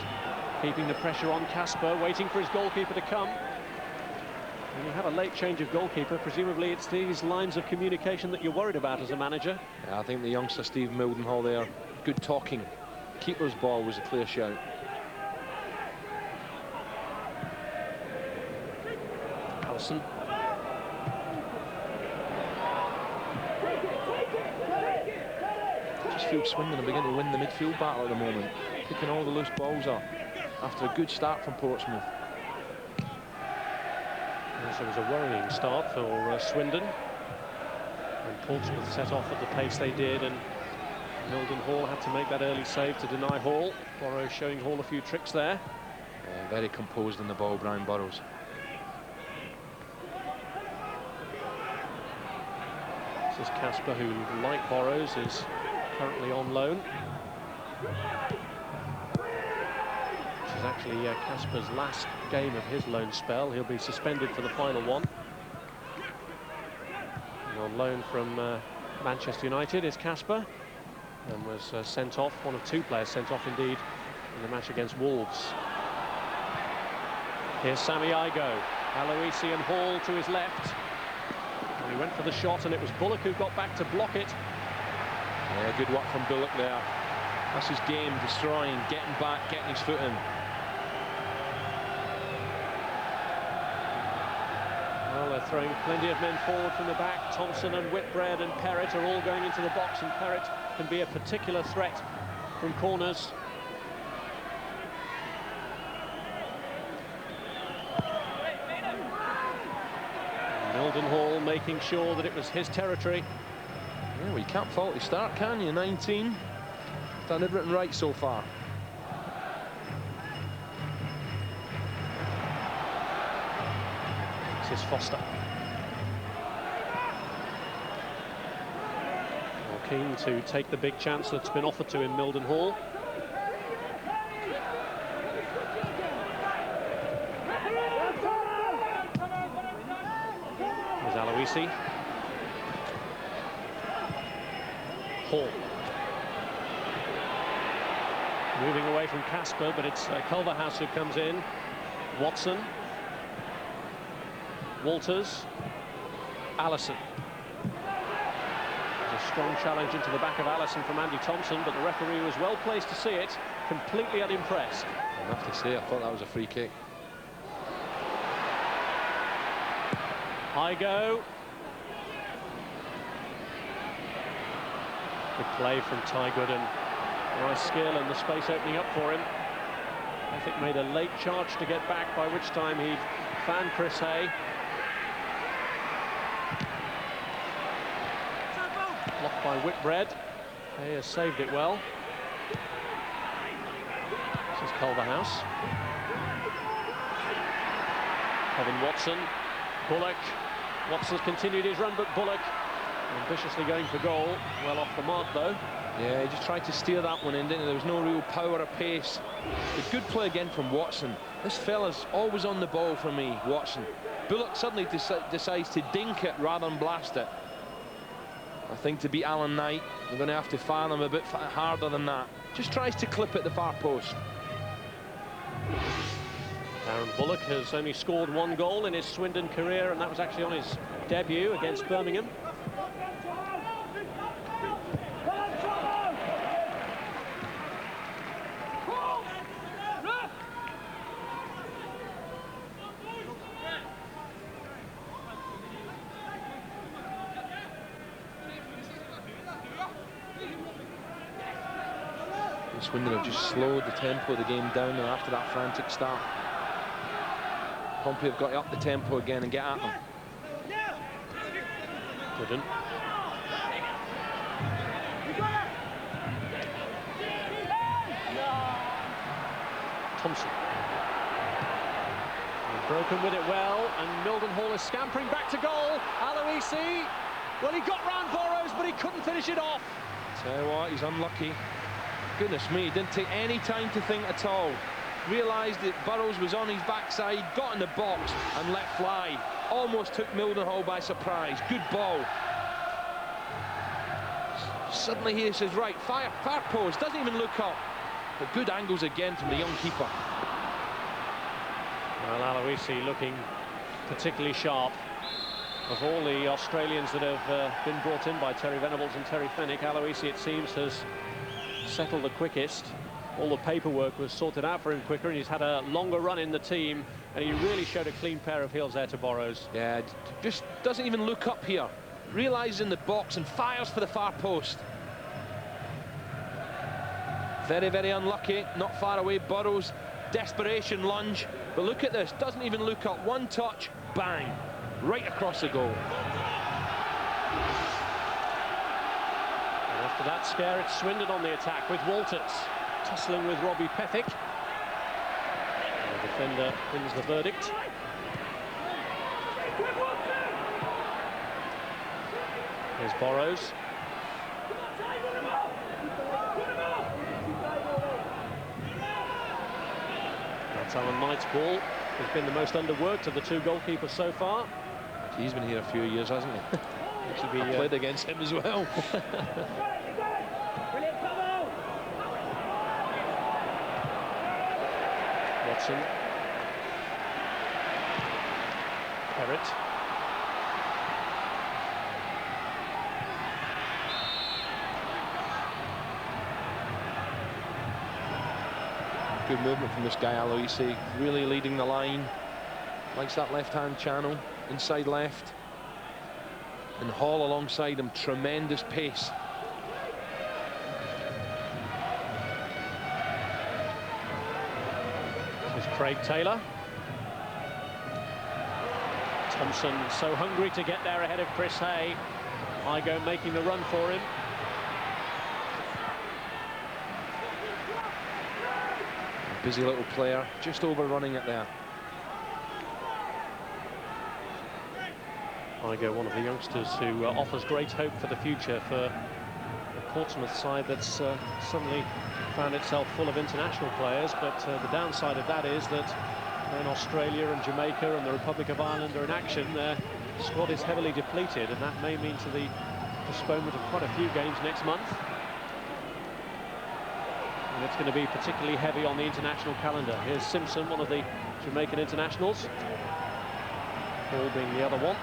keeping the pressure on Casper, waiting for his goalkeeper to come. When you have a late change of goalkeeper, presumably it's these lines of communication that you're worried about as a manager. Yeah, I think the youngster Steve Mildenhall there, good talking. Keeper's ball was a clear shout. Allison. Just feel Swindon are beginning to win the midfield battle at the moment, picking all the loose balls up after a good start from Portsmouth. Yes, it was a worrying start for Swindon. And Portsmouth set off at the pace they did, and Mildenhall had to make that early save to deny Hall. Burrows showing Hall a few tricks there. Very composed in the ball, Brian Burrows. This is Casper, who, like Burrows, is currently on loan. This is actually Casper's last game of his loan spell. He'll be suspended for the final one. And on loan from Manchester United is Casper, and was sent off, one of two players sent off indeed, in the match against Wolves. Here's Sammy Igo. Aloisi and Hall to his left. And he went for the shot, and it was Bullock who got back to block it. Yeah, good work from Bullock there. That's his game, destroying, getting back, getting his foot in. Well, they're throwing plenty of men forward from the back. Thompson and Whitbread and Perrott are all going into the box, and Perrott can be a particular threat from corners. Mildenhall making sure that it was his territory. Yeah, well, you can't fault his start, can you? 19. Done everything right so far. This is Foster. Well, keen to take the big chance that's been offered to him, Mildenhall. There's Aloisi. Hall. Moving away from Casper, but it's Culverhouse who comes in. Watson. Walters. Allison. There's a strong challenge into the back of Allison from Andy Thompson, but the referee was well placed to see it, completely unimpressed. I have to say, I thought that was a free kick. Igo. Good play from Ty Gooden. Nice skill and the space opening up for him. Pethick made a late charge to get back, by which time he found Chris Hay. Blocked by Whitbread. Hay has saved it well. This is Culverhouse. Kevin Watson. Bullock. Watson's continued his run, but Bullock ambitiously going for goal. Well off the mark, though. Yeah, he just tried to steer that one in, didn't he? There was no real power or pace. But good play again from Watson. This fella's always on the ball for me, Watson. Bullock suddenly decides to dink it rather than blast it. I think to beat Alan Knight, we're going to have to fire them a bit harder than that. Just tries to clip at the far post. Aaron Bullock has only scored one goal in his Swindon career, and that was actually on his debut against Birmingham. And Swindon have just slowed the tempo of the game down and after that frantic start. Pompey have got to up the tempo again and get at them. Couldn't. Thompson. Broken with it well, and Mildenhall is scampering back to goal. Aloisi, well, he got round Burrows, but he couldn't finish it off. Tell you what, he's unlucky. Goodness me, he didn't take any time to think at all. Realised that Burrows was on his backside, got in the box and let fly. Almost took Mildenhall by surprise. Good ball. Suddenly he says, right, far post, doesn't even look up. But good angles again from the young keeper. Well, Aloisi looking particularly sharp. Of all the Australians that have been brought in by Terry Venables and Terry Fenwick, Aloisi, it seems, has settled the quickest. All the paperwork was sorted out for him quicker, and he's had a longer run in the team, and he really showed a clean pair of heels there to Burrows. Yeah, just doesn't even look up here. Realises in the box and fires for the far post. Very, very unlucky, not far away. Burrows, desperation lunge, but look at this, doesn't even look up. One touch, bang, right across the goal. And after that scare, it's Swindon on the attack with Walters tussling with Robbie Pethick. The defender wins the verdict. Here's Burrows. That's Alan Knight's ball. Has been the most underworked of the two goalkeepers so far. He's been here a few years, hasn't he? I played against him as well. Watson. Perrott. Good movement from this guy, Aloisi, really leading the line. Likes that left-hand channel, inside left. And Hall alongside him, tremendous pace. This is Craig Taylor. Thompson so hungry to get there ahead of Chris Hay. Igo making the run for him. Busy little player, just overrunning it there. Igo, one of the youngsters who offers great hope for the future for the Portsmouth side that's suddenly found itself full of international players, but the downside of that is that when Australia and Jamaica and the Republic of Ireland are in action, their squad is heavily depleted, and that may mean to the postponement of quite a few games next month. And it's going to be particularly heavy on the international calendar. Here's Simpson, one of the Jamaican internationals. Paul being the other one.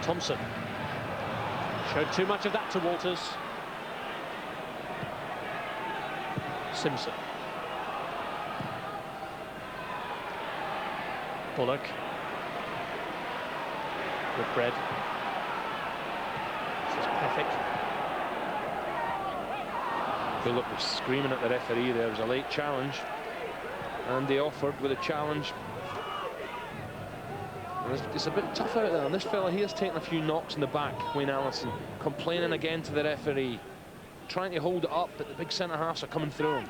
Thompson. Showed too much of that to Walters. Simpson. Bullock. Whitbread. This is Pethick. Bullock was screaming at the referee. There was a late challenge, and they offered with a challenge. And it's a bit tough out there, and this fella here's taking a few knocks in the back. Wayne Allison complaining again to the referee, trying to hold it up, but the big centre halves are coming through him.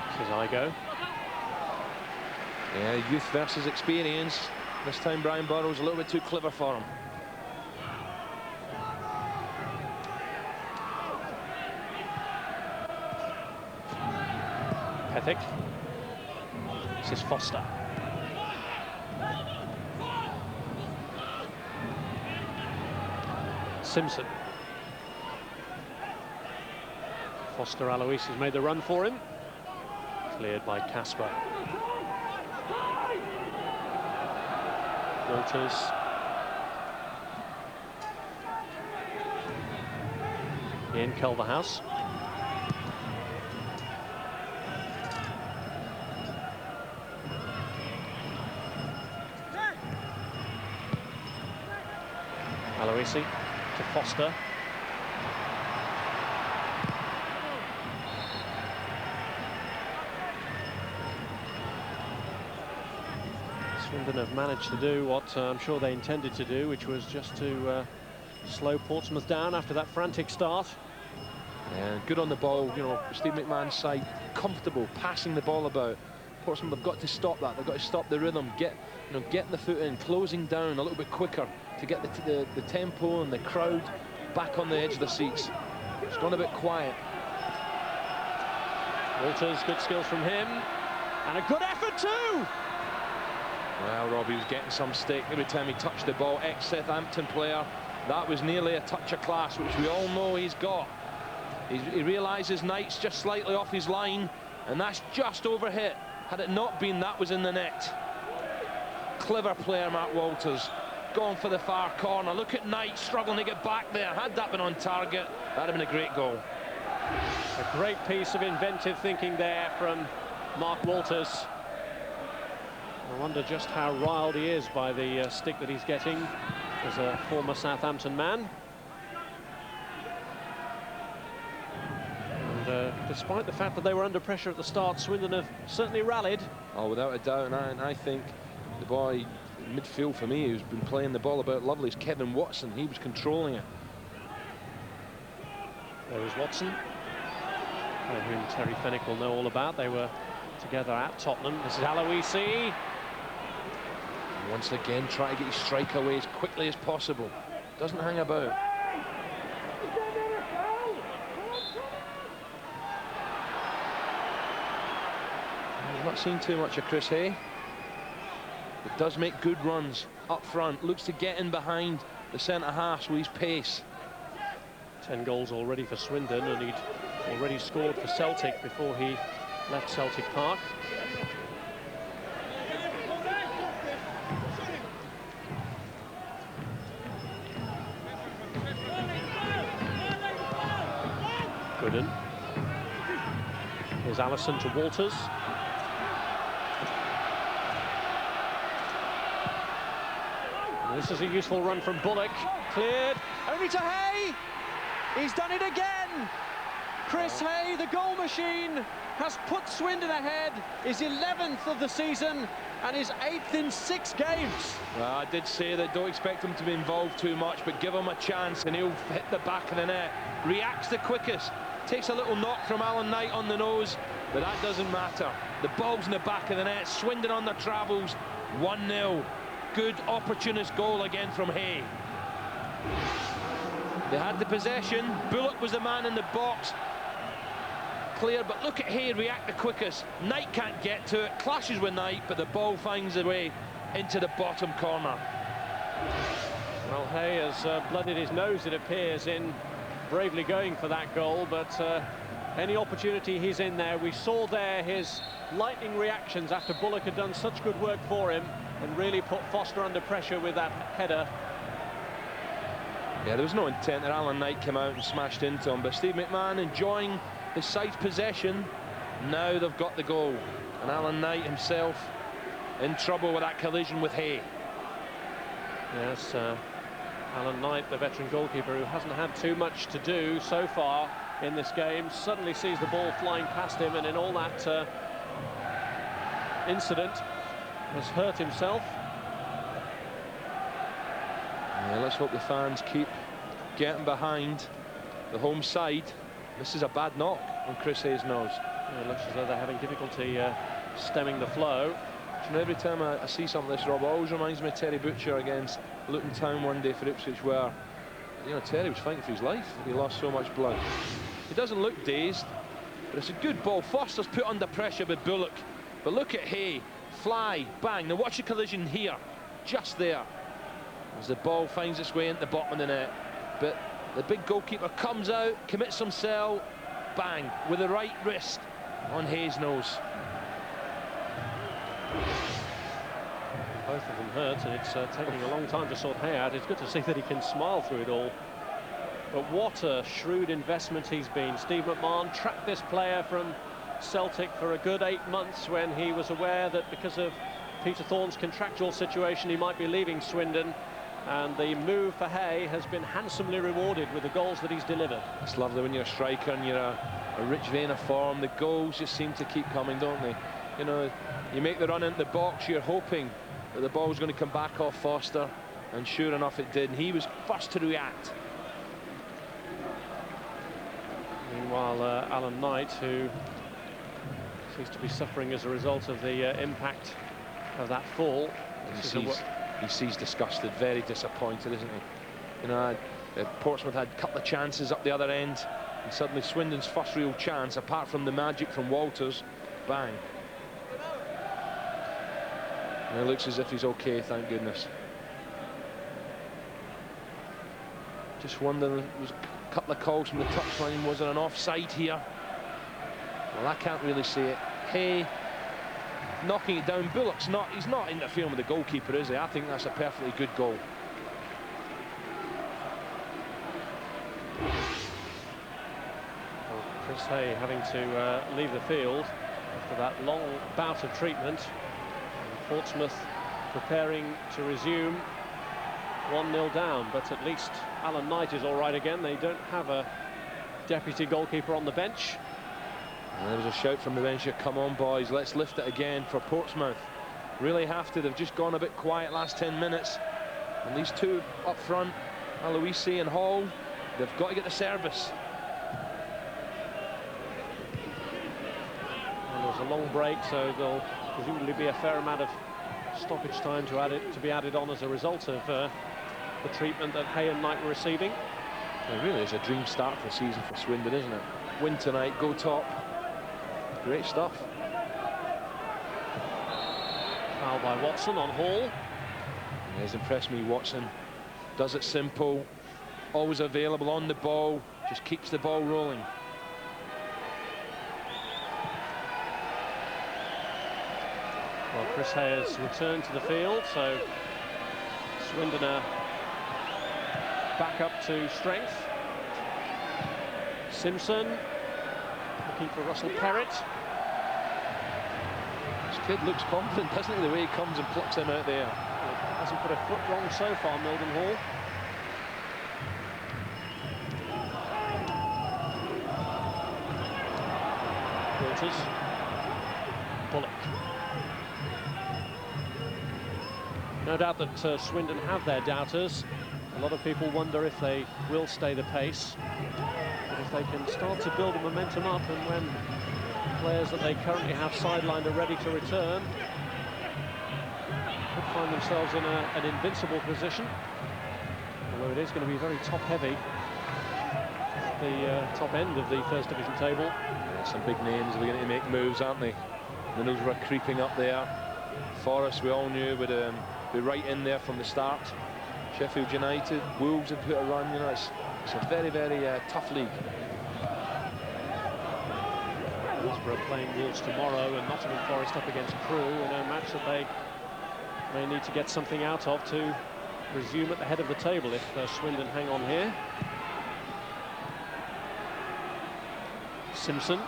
This is Igo. Yeah, youth versus experience. This time Brian Burrows a little bit too clever for him. Pethick. This is Foster. Simpson. Foster Aloisi has made the run for him. Cleared by Casper. Walters. in Culverhouse. Aloisi to Foster. Swindon have managed to do what I'm sure they intended to do, which was just to slow Portsmouth down after that frantic start. Yeah, good on the ball, you know, Steve McMahon's side, comfortable, passing the ball about. Portsmouth have got to stop that. They've got to stop the rhythm, getting the foot in, closing down a little bit quicker to get the tempo and the crowd back on the edge of the seats. It's gone a bit quiet. Walters, good skills from him, and a good effort too. Well, Robbie was getting some stick every time he touched the ball. Ex-Southampton player. That was nearly a touch of class, which we all know he's got. He realises Knight's just slightly off his line, and that's just overhit. Had it not been, that was in the net. Clever player, Mark Walters. Going for the far corner. Look at Knight struggling to get back there. Had that been on target, that'd have been a great goal. A great piece of inventive thinking there from Mark Walters. I wonder just how riled he is by the stick that he's getting as a former Southampton man. And despite the fact that they were under pressure at the start, Swindon have certainly rallied. Oh, without a doubt, and I think the boy in midfield for me who's been playing the ball about lovely is Kevin Watson. He was controlling it. There is Watson, whom Terry Fenwick will know all about. They were together at Tottenham. This is Aloisi. Once again, try to get his strike away as quickly as possible. Doesn't hang about. I've not seen too much of Chris Hay, but does make good runs up front. Looks to get in behind the centre half with his pace. 10 goals already for Swindon, and he'd already scored for Celtic before he left Celtic Park. Gooden. Here's Allison to Walters. And this is a useful run from Bullock. Cleared. Only to Hay. He's done it again. Chris Hay, the goal machine, has put Swindon ahead. His 11th of the season and his 8th in 6 games. Well, I did say that don't expect him to be involved too much, but give him a chance and he'll hit the back of the net. Reacts the quickest. Takes a little knock from Alan Knight on the nose, but that doesn't matter. The ball's in the back of the net. Swindon on their travels. 1-0. Good opportunist goal again from Hay. They had the possession. Bullock was the man in the box. Clear, but look at Hay react the quickest. Knight can't get to it. Clashes with Knight, but the ball finds a way into the bottom corner. Well, Hay has blooded his nose, it appears, in bravely going for that goal, but any opportunity he's in there. We saw there his lightning reactions after Bullock had done such good work for him and really put Foster under pressure with that header. Yeah, there was no intent that Alan Knight came out and smashed into him, but Steve McMahon enjoying his side's possession. Now they've got the goal, and Alan Knight himself in trouble with that collision with Hay. Yes, Alan Knight, the veteran goalkeeper who hasn't had too much to do so far in this game, suddenly sees the ball flying past him, and in all that incident has hurt himself. Yeah, let's hope the fans keep getting behind the home side. This is a bad knock on Chris Hay's nose. Yeah, it looks as though they're having difficulty stemming the flow. And every time I see something like this, Rob, it always reminds me of Terry Butcher against Luton Town one day for Ipswich, where, you know, Terry was fighting for his life. He lost so much blood. He doesn't look dazed, but it's a good ball. Foster's put under pressure with Bullock, but look at Hay. Fly, bang. Now watch the collision here, just there, as the ball finds its way into the bottom of the net. But the big goalkeeper comes out, commits himself, bang, with the right wrist on Hay's nose. Both of them hurt, and it's taking a long time to sort Hay out. It's good to see that he can smile through it all. But what a shrewd investment he's been. Steve McMahon tracked this player from Celtic for a good 8 months when he was aware that because of Peter Thorne's contractual situation he might be leaving Swindon, and the move for Hay has been handsomely rewarded with the goals that he's delivered. It's lovely when you're a striker and you're a rich vein of form. The goals just seem to keep coming, don't they? You know, you make the run into the box, you're hoping that the ball's going to come back off Foster, and sure enough it did, and he was first to react. Meanwhile, Alan Knight, who seems to be suffering as a result of the impact of that fall. He sees disgusted, very disappointed, isn't he? You know, Portsmouth had a couple of chances up the other end, and suddenly Swindon's first real chance, apart from the magic from Walters, bang. And it looks as if he's okay, thank goodness. Just wondering, there was a couple of calls from the touchline. Was there an offside here? Well, I can't really see it. Hay knocking it down. Bullock's not, he's not interfering with the goalkeeper, is he? I think that's a perfectly good goal. Well, Chris Hay having to leave the field after that long bout of treatment. And Portsmouth preparing to resume 1-0 down, but at least Alan Knight is all right again. They don't have a deputy goalkeeper on the bench. And there was a shout from the bench here, come on boys, let's lift it again for Portsmouth. Really have to, they've just gone a bit quiet last 10 minutes. And these two up front, Aloisi and Hall, they've got to get the service. And there's a long break, so there'll presumably be a fair amount of stoppage time to be added on as a result of the treatment that Hay and Knight were receiving. It really is a dream start for the season for Swindon, isn't it? Win tonight, go top. Great stuff. Foul by Watson on Hall. He has impressed me, Watson. Does it simple, always available on the ball, just keeps the ball rolling. Well, Chris Hay has returned to the field, so Swindon are back up to strength. Simpson looking for Russell Perrott. This kid looks confident, doesn't he, the way he comes and plucks him out there. Hasn't put a foot wrong so far, Mildenhall. Walters. Bullock. No doubt that Swindon have their doubters. A lot of people wonder if they will stay the pace. But if they can start to build a momentum up, and when players that they currently have sidelined are ready to return, could find themselves in an invincible position. Although it is going to be very top-heavy at the top end of the First Division table. Yeah, some big names are beginning to make moves, aren't they? Middlesbrough creeping up there. Forest, we all knew, would be right in there from the start. Sheffield United, Wolves have put a run. You know, it's a very, very tough league. Middlesbrough playing Wolves tomorrow, and Nottingham Forest up against Crewe in a match that they may need to get something out of to resume at the head of the table if Swindon hang on here. Simpson.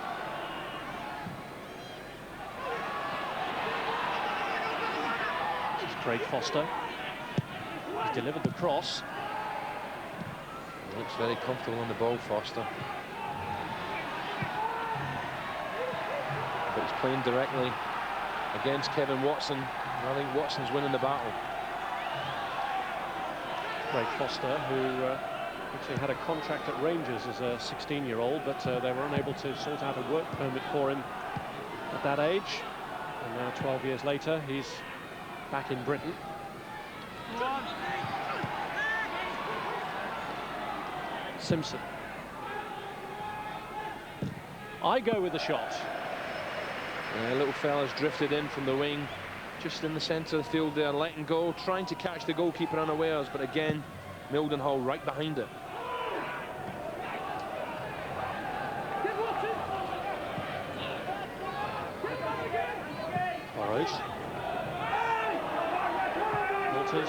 This is Craig Foster. He's delivered the cross. He looks very comfortable on the ball, Foster. But he's playing directly against Kevin Watson. And I think Watson's winning the battle. Craig Foster, who actually had a contract at Rangers as a 16-year-old, but they were unable to sort out a work permit for him at that age. And now, 12 years later, he's back in Britain. Simpson. I go with the shot. Little fella's drifted in from the wing, just in the centre of the field there, letting go, trying to catch the goalkeeper unawares, but again, Mildenhall right behind it. Burrows. Walters.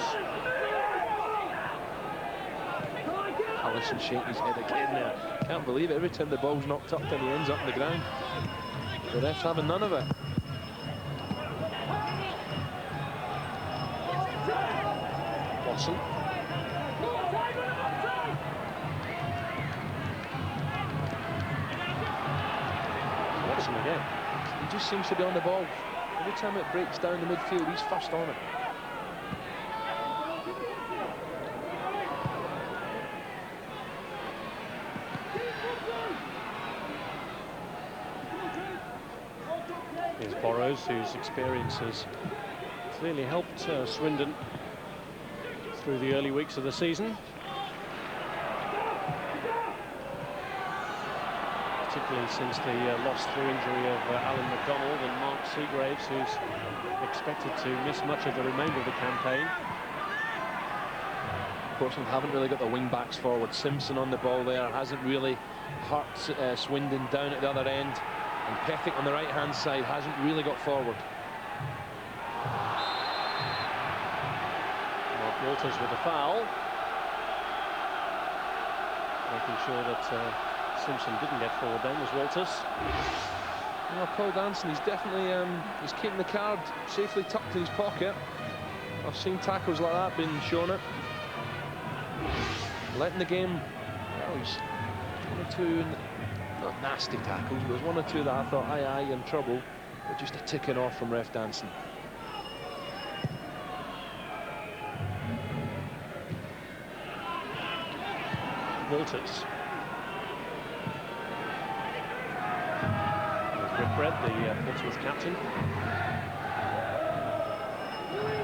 Allison shaking his head again there. Can't believe it. Every time the ball's knocked up, then he ends up on the ground. The ref's having none of it. Watson. Watson again. He just seems to be on the ball. Every time it breaks down the midfield, he's first on it. Here's Burrows, whose experience has clearly helped Swindon through the early weeks of the season. Particularly since the loss through injury of Alan McDonald and Mark Seagraves, who's expected to miss much of the remainder of the campaign. Portsmouth haven't really got the wing backs forward. Simpson on the ball there hasn't really hurt Swindon down at the other end. And Pethick on the right-hand side hasn't really got forward. Mark Walters with the foul. Making sure that Simpson didn't get forward then was Walters. Well, Paul Danson, he's definitely he's keeping the card safely tucked in his pocket. I've seen tackles like that being shown it. Letting the game, well, he's 1 or 2, not nasty tackles, but there's 1 or 2 that I thought, aye, you're in trouble, but just a ticking off from ref Danson. Walters. Whitbread, the Portsmouth captain.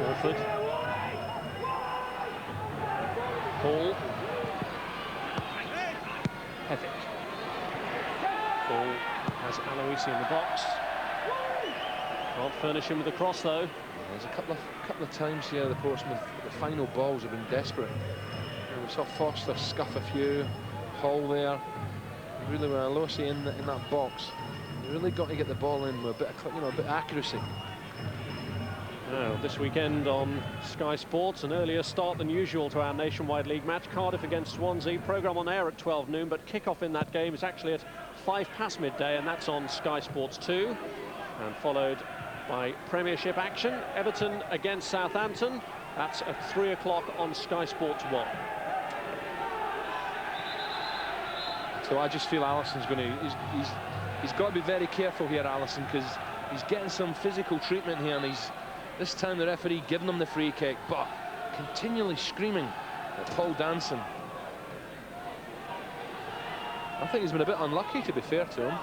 Orford. Hall. Pethick. Hall has Aloisi in the box. Can't furnish him with a cross though. There's a couple of times here the Portsmouth, the final balls have been desperate. And we saw Foster scuff a few. Hall there. Really were Aloisi in that box. You really got to get the ball in with a bit of, a bit of accuracy. Now, this weekend on Sky Sports, an earlier start than usual to our Nationwide League match. Cardiff against Swansea. Programme on air at 12 noon, but kick-off in that game is actually at 5 past midday, and that's on Sky Sports 2. And followed by Premiership action. Everton against Southampton. That's at 3 o'clock on Sky Sports 1. So I just feel Allison's going to... He's got to be very careful here, Allison, because he's getting some physical treatment here, and this time the referee giving him the free kick, but continually screaming at Paul Danson. I think he's been a bit unlucky, to be fair to him.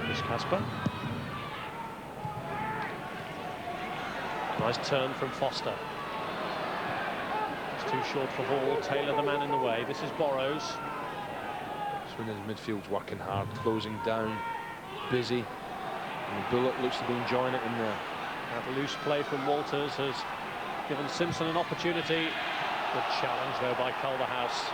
Chris Casper. Nice turn from Foster. It's too short for Hall. Taylor the man in the way. This is Burrows. Swindon's midfield's working hard, closing down, busy. And Bullock looks to be enjoying it in there. That loose play from Walters has given Simpson an opportunity. Good challenge though by Culverhouse.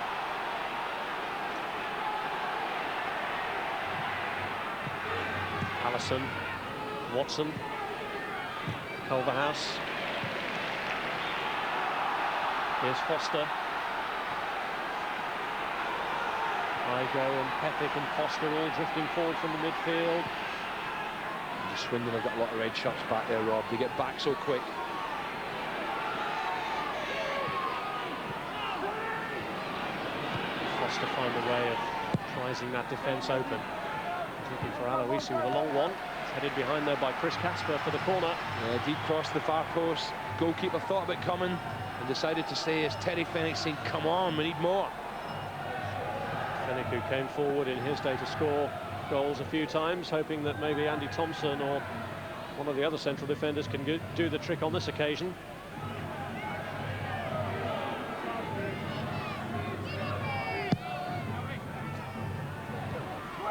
Allison, Watson, Culverhouse. Here's Foster. Igo and Pethick and Foster all drifting forward from the midfield. Swindon have got a lot of red shirts back there, Rob. They get back so quick. Foster find a way of prizing that defence open. He's looking for Aloisi with a long one. Headed behind there by Chris Casper for the corner. Yeah, deep cross to the far post. Goalkeeper thought of it coming and decided to say, as Terry Fenwick said, come on, we need more. Fenwick, who came forward in his day to score goals a few times, hoping that maybe Andy Thompson or one of the other central defenders can do the trick on this occasion.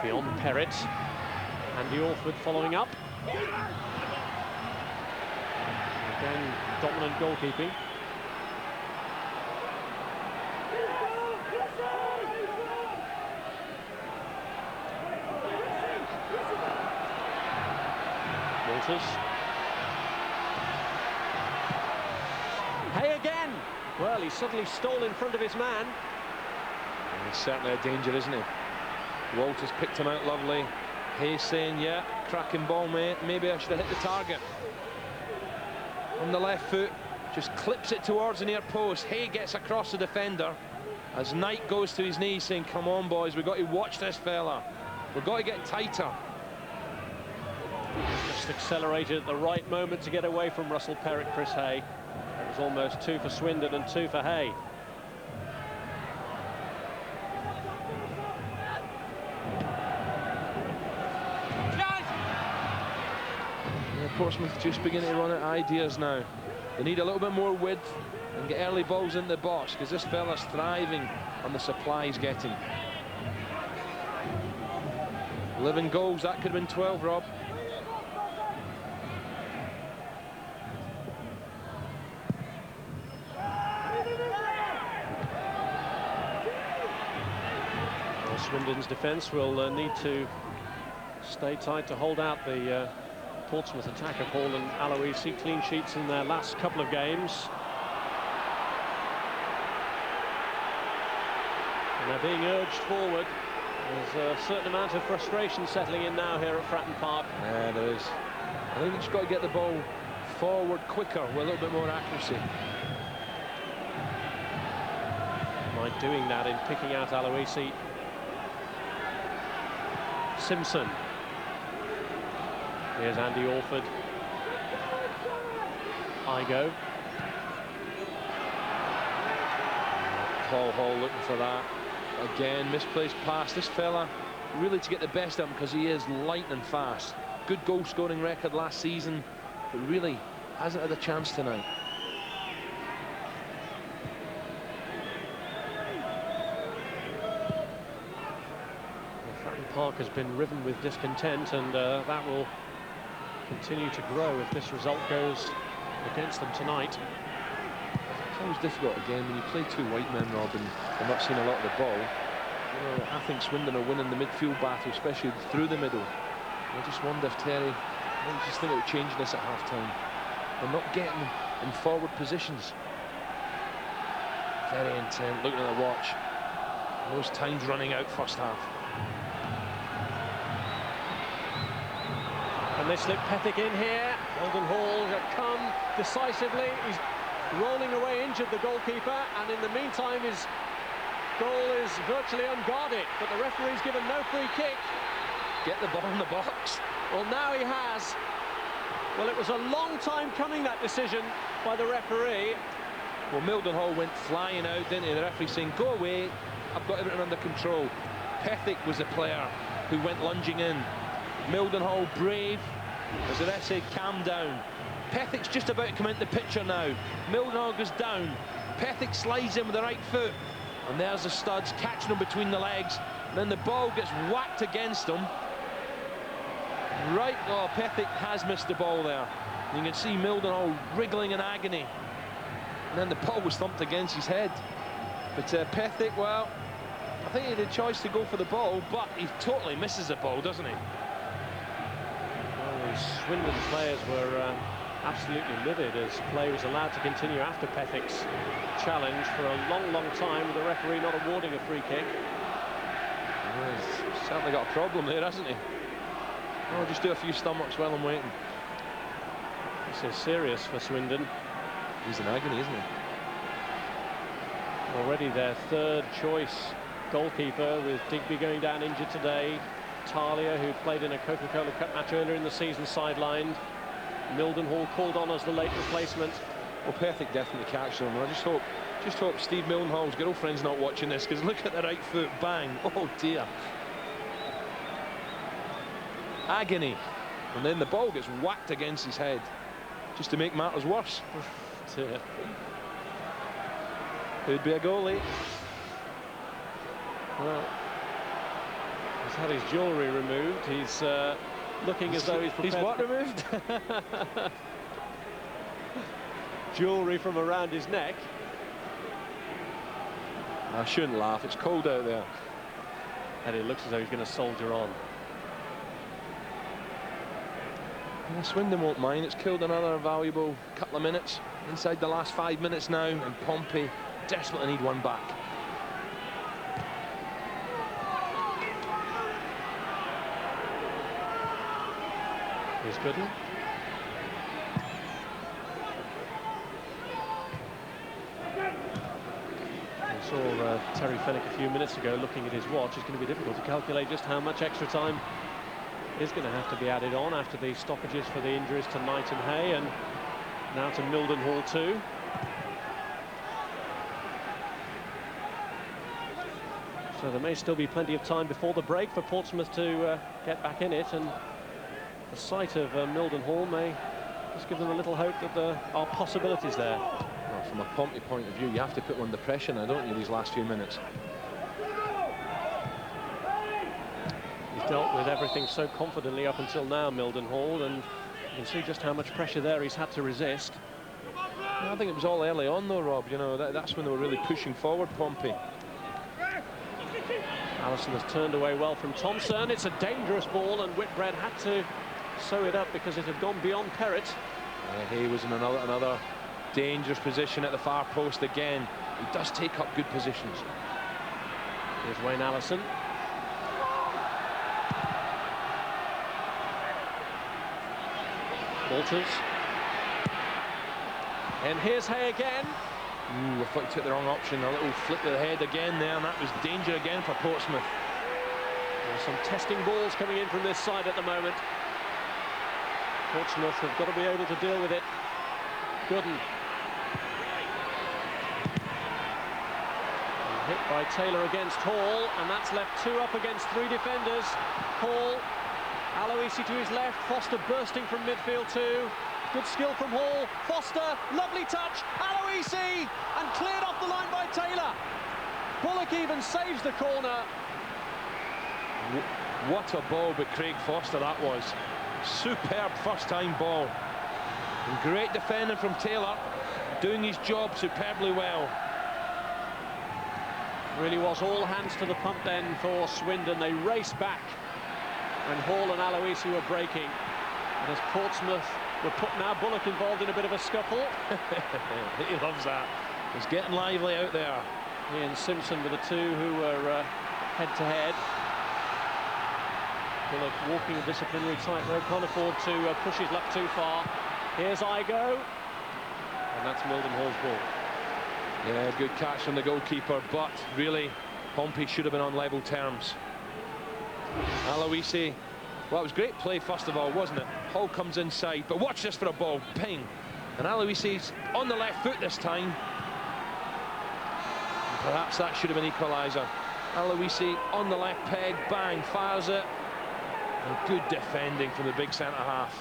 Beyond Perrett. Andy Orford following up. Again, dominant goalkeeping. supporters. Hay again! Well, he suddenly stole in front of his man. And he's certainly a danger, isn't he? Walters picked him out lovely. Hayes saying, yeah, cracking ball, mate. Maybe I should have hit the target. On the left foot, just clips it towards the near post. Hay gets across the defender as Knight goes to his knees saying, come on, boys, we've got to watch this fella. We've got to get tighter. Just accelerated at the right moment to get away from Russell Perrick, Chris Hay. It was almost 2 for Swindon and 2 for Hay. Portsmouth just beginning to run out of ideas now. They need a little bit more width and get early balls in the box, because this fella's thriving on the supply he's getting. 11 goals, that could have been 12, Rob. Well, Swindon's defence will need to stay tight to hold out the Portsmouth attack of Hall and Aloisi. Clean sheets in their last couple of games. And they're being urged forward. There's a certain amount of frustration settling in now here at Fratton Park. Yeah, there is. I think he's got to get the ball forward quicker with a little bit more accuracy. By doing that in picking out Aloisi. Simpson. Here's Andy Orford. Igo. Paul Hall looking for that. Again, misplaced pass. This fella, really to get the best of him, because he is lightning fast. Good goal scoring record last season, but really hasn't had a chance tonight. Fratton Park has been riven with discontent, and that will continue to grow if this result goes against them tonight. It's always difficult again when you play 2 white men, Rob, and they're not seeing a lot of the ball. You know, I think Swindon are winning the midfield battle, especially through the middle. I just wonder if Terry, I just think it would change this at half-time. They're not getting in forward positions. Very intent, looking at the watch. Those times running out first half. And they slip Pethick in here. Mildenhall come decisively. He's rolling away, injured the goalkeeper, and in the meantime his goal is virtually unguarded, but the referee's given no free kick. Get the ball in the box. Well, now he has. Well, it was a long time coming, that decision by the referee. Well, Mildenhall went flying out, didn't he? The referee saying, go away, I've got everything under control. Pethick was the player who went lunging in. Mildenhall brave, as the ref said, calm down. Pethick's just about to come into the picture now. Mildenhall goes down. Pethick slides in with the right foot. And there's the studs catching him between the legs. And then the ball gets whacked against him. Right, oh, Pethick has missed the ball there. You can see Mildenhall wriggling in agony. And then the ball was thumped against his head. But Pethick, well, I think he had a choice to go for the ball, but he totally misses the ball, doesn't he? Well, the Swindon players were absolutely livid as play was allowed to continue after Pethick's challenge for a long, long time, with the referee not awarding a free kick. Well, he's certainly got a problem there, hasn't he? Oh, just do a few stomachs while I'm waiting. This is serious for Swindon. He's in agony, isn't he? Already their third choice goalkeeper, with Digby going down injured today. Talia, who played in a Coca-Cola Cup match earlier in the season, sidelined. Mildenhall called on as the late replacement. Well, Pethick definitely catched him. I just hope Steve Mildenhall's girlfriend's not watching this, because look at the right foot, bang, oh dear. Agony. And then the ball gets whacked against his head, just to make matters worse. Who'd be a goalie? Well, he's had his jewellery removed. He's looking as though he's prepared. He's what removed? Jewellery from around his neck. I shouldn't laugh, it's cold out there. And it looks as though he's going to soldier on. Swindon won't mind. It's killed another valuable couple of minutes inside the last 5 minutes now, and Pompey desperately need one back. Here's Gooden. We saw Terry Fenwick a few minutes ago looking at his watch. It's going to be difficult to calculate just how much extra time is going to have to be added on after the stoppages for the injuries to Knight and Hay, and now to Mildenhall too. So there may still be plenty of time before the break for Portsmouth to get back in it, and the sight of Mildenhall may just give them a little hope that there are possibilities there. Well, from a Pompey point of view, you have to put them under pressure now, don't you, these last few minutes? He's dealt with everything so confidently up until now, Mildenhall, and you can see just how much pressure there he's had to resist. I think it was all early on though, Rob. You know, that's when they were really pushing forward, Pompey. Allison has turned away well from Thompson. It's a dangerous ball, and Whitbread had to sew it up because it had gone beyond Perrott. He was in another dangerous position at the far post again. He does take up good positions. Here's Wayne Allison. Walters. And here's Hay again. I thought he took the wrong option. A little flick to the head again there, and that was danger again for Portsmouth. There's some testing balls coming in from this side at the moment. Portsmouth have got to be able to deal with it. Gooden. Hit by Taylor against Hall, and that's left 2 up against 3 defenders. Hall, Aloisi to his left, Foster bursting from midfield too. Good skill from Hall. Foster, lovely touch, Aloisi, and cleared off the line by Taylor. Bullock even saves the corner. What a ball by Craig Foster that was. Superb first-time ball. And great defending from Taylor, doing his job superbly well. Really was all hands to the pump then for Swindon. They raced back when Hall and Aloisi were breaking. And as Portsmouth were putting now Bullock involved in a bit of a scuffle. He loves that. He's getting lively out there. He and Simpson were the two who were head-to-head. Bullock walking a disciplinary tightrope, can't afford to push his luck too far. Here's Igo, and that's Mildenhall's ball. Yeah, good catch from the goalkeeper, but really, Pompey should have been on level terms. Aloisi, well, it was great play first of all, wasn't it? Hall comes inside, but watch this for a ball, ping. And Aloisi's on the left foot this time. And perhaps that should have been equaliser. Aloisi on the left peg, bang, fires it. And good defending from the big centre-half.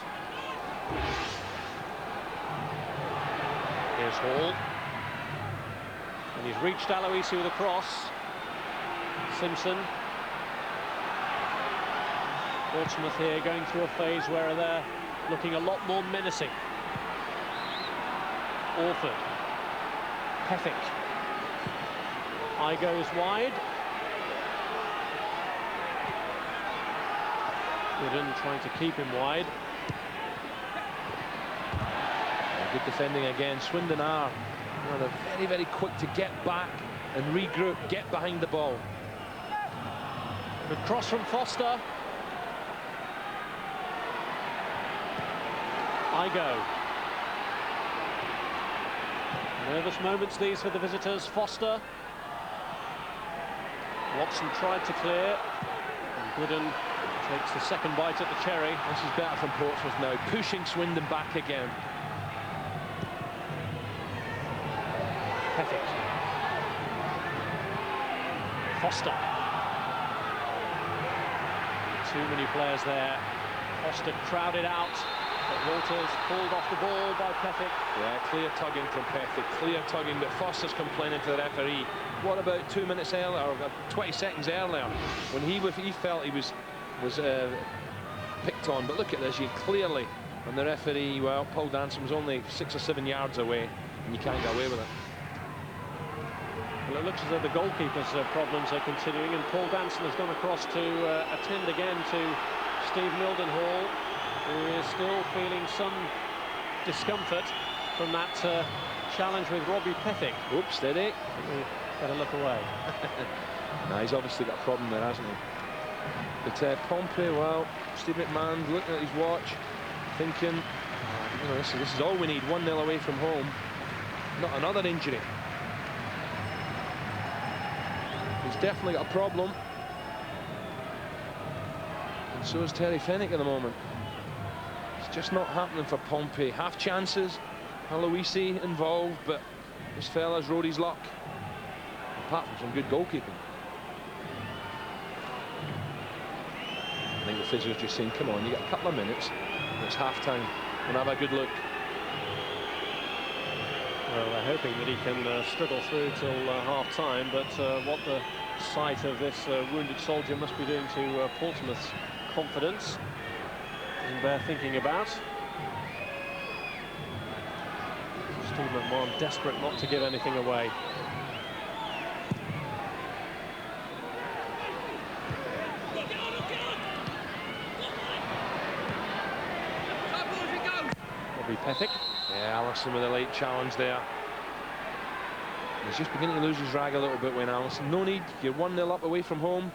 Here's Hall. And he's reached Aloisi with a cross. Simpson. Portsmouth here going through a phase where they're looking a lot more menacing. Orford. Pethick. Igo is wide. Gooden trying to keep him wide. Good defending again. Swindon are very, very quick to get back and regroup, get behind the ball. Good cross from Foster. Igo. Nervous moments these for the visitors. Foster. Watson tried to clear. And Gooden takes the second bite at the cherry. This is better from Portsmouth now, pushing Swindon back again. Pethick. Foster. Too many players there. Foster crowded out, but Walters pulled off the ball by Pethick. Yeah, clear tugging from Pethick, clear tugging, but Foster's complaining to the referee. What about 2 minutes earlier, or 20 seconds earlier, when he felt he was picked on? But look at this, you clearly, and the referee, well, Paul Danson was only 6 or 7 yards away, and you can't get away with it. Well, it looks as though the goalkeeper's problems are continuing, and Paul Danson has gone across to attend again to Steve Mildenhall. who is still feeling some discomfort from that challenge with Robbie Pethick. Oops, steady. We better look away. Nah, he's obviously got a problem there, hasn't he? But Pompey, well, Steve McMahon looking at his watch, thinking, you know, this is all we need, 1-0 away from home. Not another injury. He's definitely got a problem. And so is Terry Fenwick at the moment. It's just not happening for Pompey. Half chances, Aloisi involved, but this fella's rode his luck. Apart from some good goalkeeping. I think the physio's just saying, come on, you get a couple of minutes, it's half-time, and have a good look. Well, they're hoping that he can struggle through till half-time, but what the sight of this wounded soldier must be doing to Portsmouth's confidence isn't bear thinking about. Steve McMahon desperate not to give anything away. Robbie Pethick. Yeah, Allison with a late challenge there. He's just beginning to lose his rag a little bit, Wayne Allison. No need, you're 1-0 up away from home.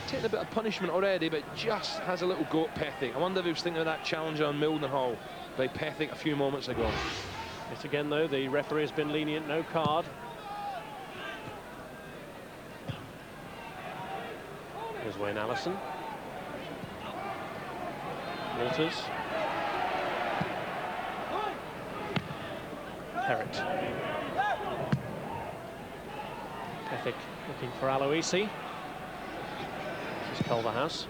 Taking a bit of punishment already, but just has a little go at Pethick. I wonder if he was thinking of that challenge on Mildenhall by Pethick a few moments ago. Yet again, though, the referee has been lenient, no card. Here's Wayne Allison. Walters. Perrott. Pethick looking for Aloisi. This is Culverhouse.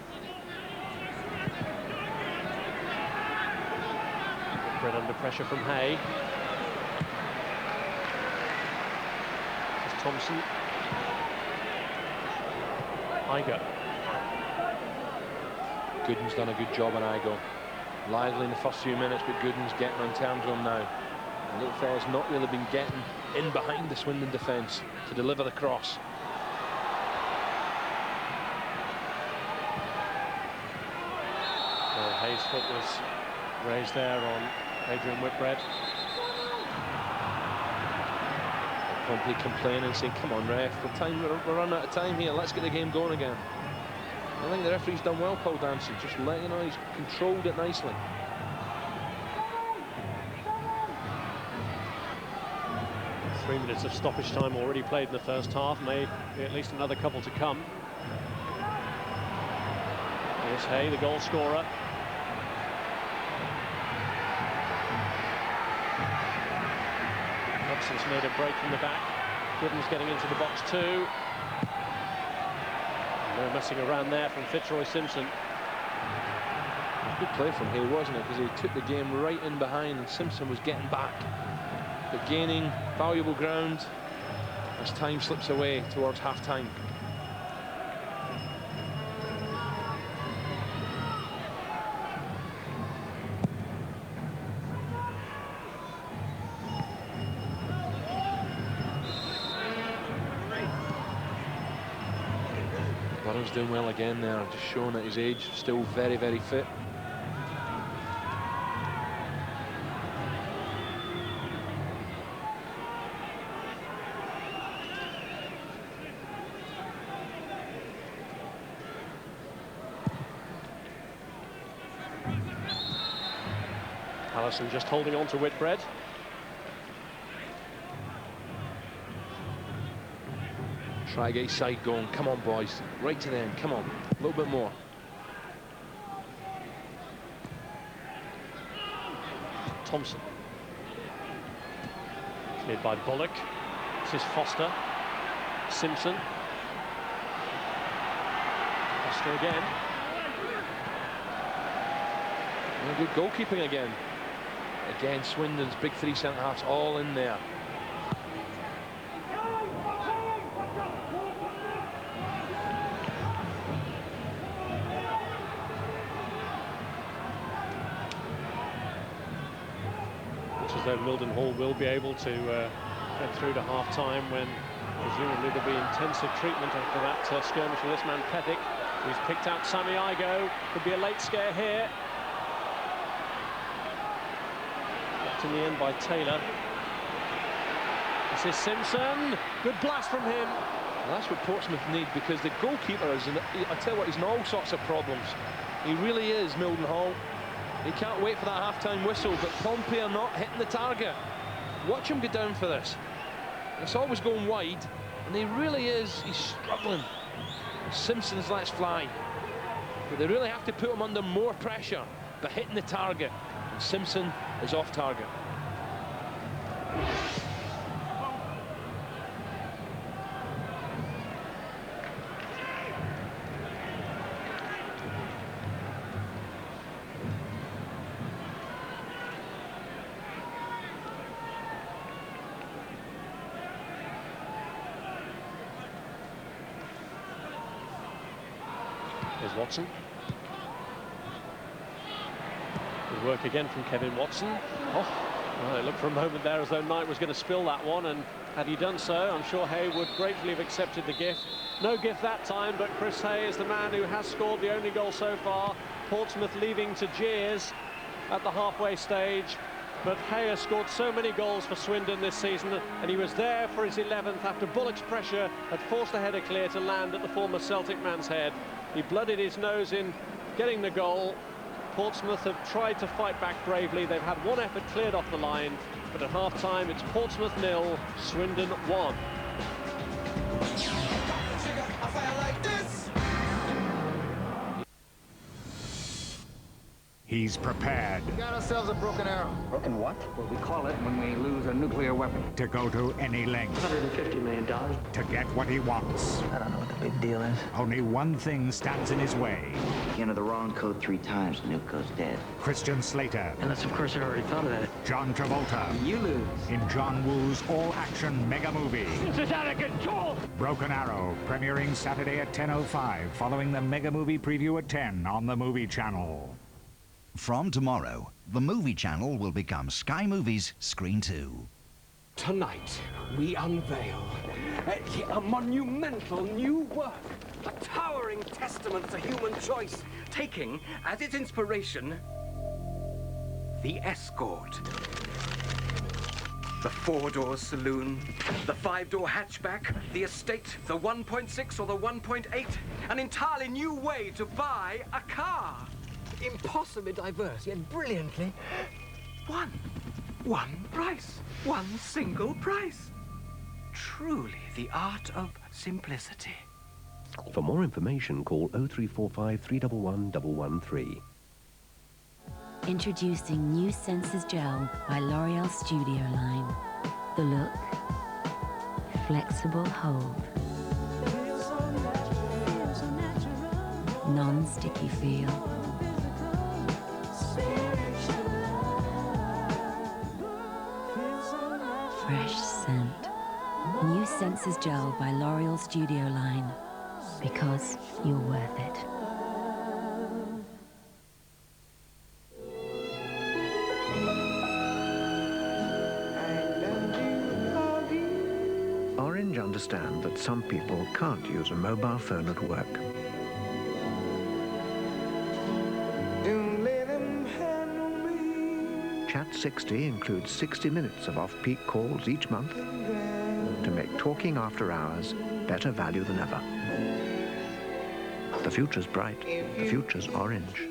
Fred under pressure from Hay. This is Thompson. Iger. Gooden's done a good job on Igo. Lively in the first few minutes, but Gooden's getting on terms with him now. The little fella's not really been getting in behind the Swindon defence to deliver the cross. Well, Hayes' foot was raised there on Adrian Whitbread. Pompey complaining, saying, come on ref, we're running out of time here, let's get the game going again. I think the referee's done well, Paul Danson, just letting you know he's controlled it nicely. Three minutes of stoppage time already played in the first half, may be at least another couple to come. Here's Hay, the goal scorer. Hobson's made a break from the back. Gooden's getting into the box too. No messing around there from Fitzroy Simpson. Good play from Hay, wasn't it? Because he took the game right in behind and Simpson was getting back. But gaining valuable ground as time slips away towards half-time. Burroughs doing well again there, just showing at his age, still very, very fit. Allison just holding on to Whitbread. Try to get his side going. Come on, boys. Right to the end. Come on. A little bit more. Thompson. Cleared by Bullock. This is Foster. Simpson. Foster again. And good goalkeeping again. Again, Swindon's big three centre-halves all in there. Though Mildenhall will be able to get through to half-time when presumably there'll be intensive treatment after that skirmish with this man Pethick. He's picked out Sammy Igo. Could be a late scare here. Blocked in the end by Taylor. This is Simpson. Good blast from him. And that's what Portsmouth need, because the goalkeeper is, I tell you what, he's in all sorts of problems. He really is, Mildenhall. He can't wait for that half-time whistle, but Pompey are not hitting the target. Watch him go down for this. It's always going wide, and he really is, he's struggling. Simpson's lets fly. But they really have to put him under more pressure, but hitting the target. And Simpson is off target. Here's Watson. Good work again from Kevin Watson. Oh, well, it looked for a moment there as though Knight was going to spill that one, and had he done so, I'm sure Hay would gratefully have accepted the gift. No gift that time, but Chris Hay is the man who has scored the only goal so far. Portsmouth leaving to jeers at the halfway stage. But Hay has scored so many goals for Swindon this season, and he was there for his 11th after Bullock's pressure had forced the header clear to land at the former Celtic man's head. He blooded his nose in getting the goal. Portsmouth have tried to fight back bravely. They've had one effort cleared off the line, but at half-time it's Portsmouth 0, Swindon 1. He's prepared. We got ourselves a broken arrow. Broken what? Well, we call it when we lose a nuclear weapon. To go to any length. $150 million. To get what he wants. I don't know what the big deal is. Only one thing stands in his way. You enter the wrong code 3 times, the nuke goes dead. Christian Slater. Unless, of course, I already thought of that. John Travolta. You lose. In John Woo's all-action mega movie. This is out of control! Broken Arrow, premiering Saturday at 10:05, following the mega movie preview at 10 on the Movie Channel. From tomorrow, the Movie Channel will become Sky Movies Screen 2. Tonight, we unveil a monumental new work, a towering testament to human choice, taking as its inspiration the Escort. The 4-door saloon, the 5-door hatchback, the estate, the 1.6 or the 1.8, an entirely new way to buy a car. Impossibly diverse, yet brilliantly one price, one single price. Truly the art of simplicity. For more information, call 0345 311 113. Introducing New Senses Gel by L'Oreal Studio Line. The look, flexible hold, non-sticky feel. Fresh scent. New Senses Gel by L'Oreal Studio Line. Because you're worth it. Orange understand that some people can't use a mobile phone at work. Chat 60 includes 60 minutes of off-peak calls each month to make talking after hours better value than ever. The future's bright. The future's orange.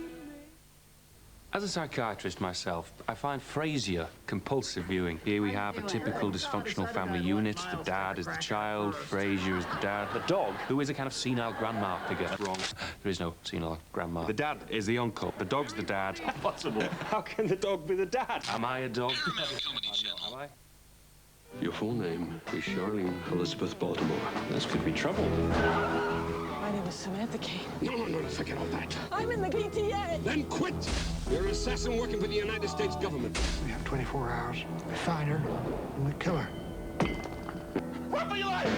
As a psychiatrist myself, I find Frasier compulsive viewing. Here we have a typical dysfunctional family unit. The dad is the child, Frasier is the dad. The dog, who is a kind of senile grandma figure. Wrong. There is no senile grandma. The dad is the uncle. The dog's the dad. Impossible. How can the dog be the dad? Am I a dog? Am I? Your full name is Charlene Elizabeth Baltimore. This could be trouble. My name is Samantha Kane. No, forget all that. I'm in the PTA. Then quit! You're an assassin working for the United States government. We have 24 hours. We find her, and we kill her. Run for your life!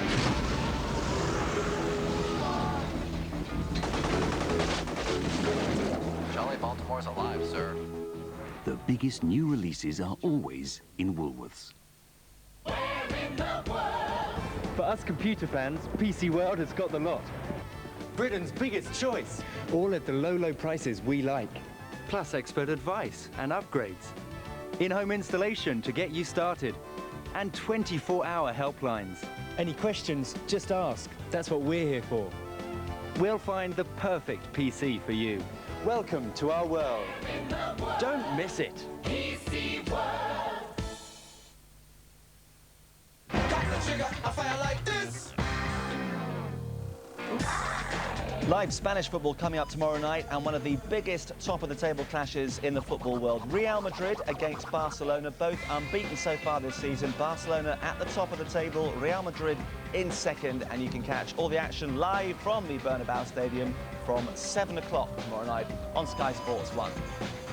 Charlie Baltimore's alive, sir. The biggest new releases are always in Woolworths. For us computer fans, PC World has got the lot. Britain's biggest choice. All at the low, low prices we like. Plus expert advice and upgrades. In-home installation to get you started. And 24-hour helplines. Any questions, just ask. That's what we're here for. We'll find the perfect PC for you. Welcome to our world. Don't miss it. PC World. Live Spanish football coming up tomorrow night, and one of the biggest top-of-the-table clashes in the football world. Real Madrid against Barcelona, both unbeaten so far this season. Barcelona at the top of the table, Real Madrid in second, and you can catch all the action live from the Bernabeu Stadium from 7 o'clock tomorrow night on Sky Sports 1.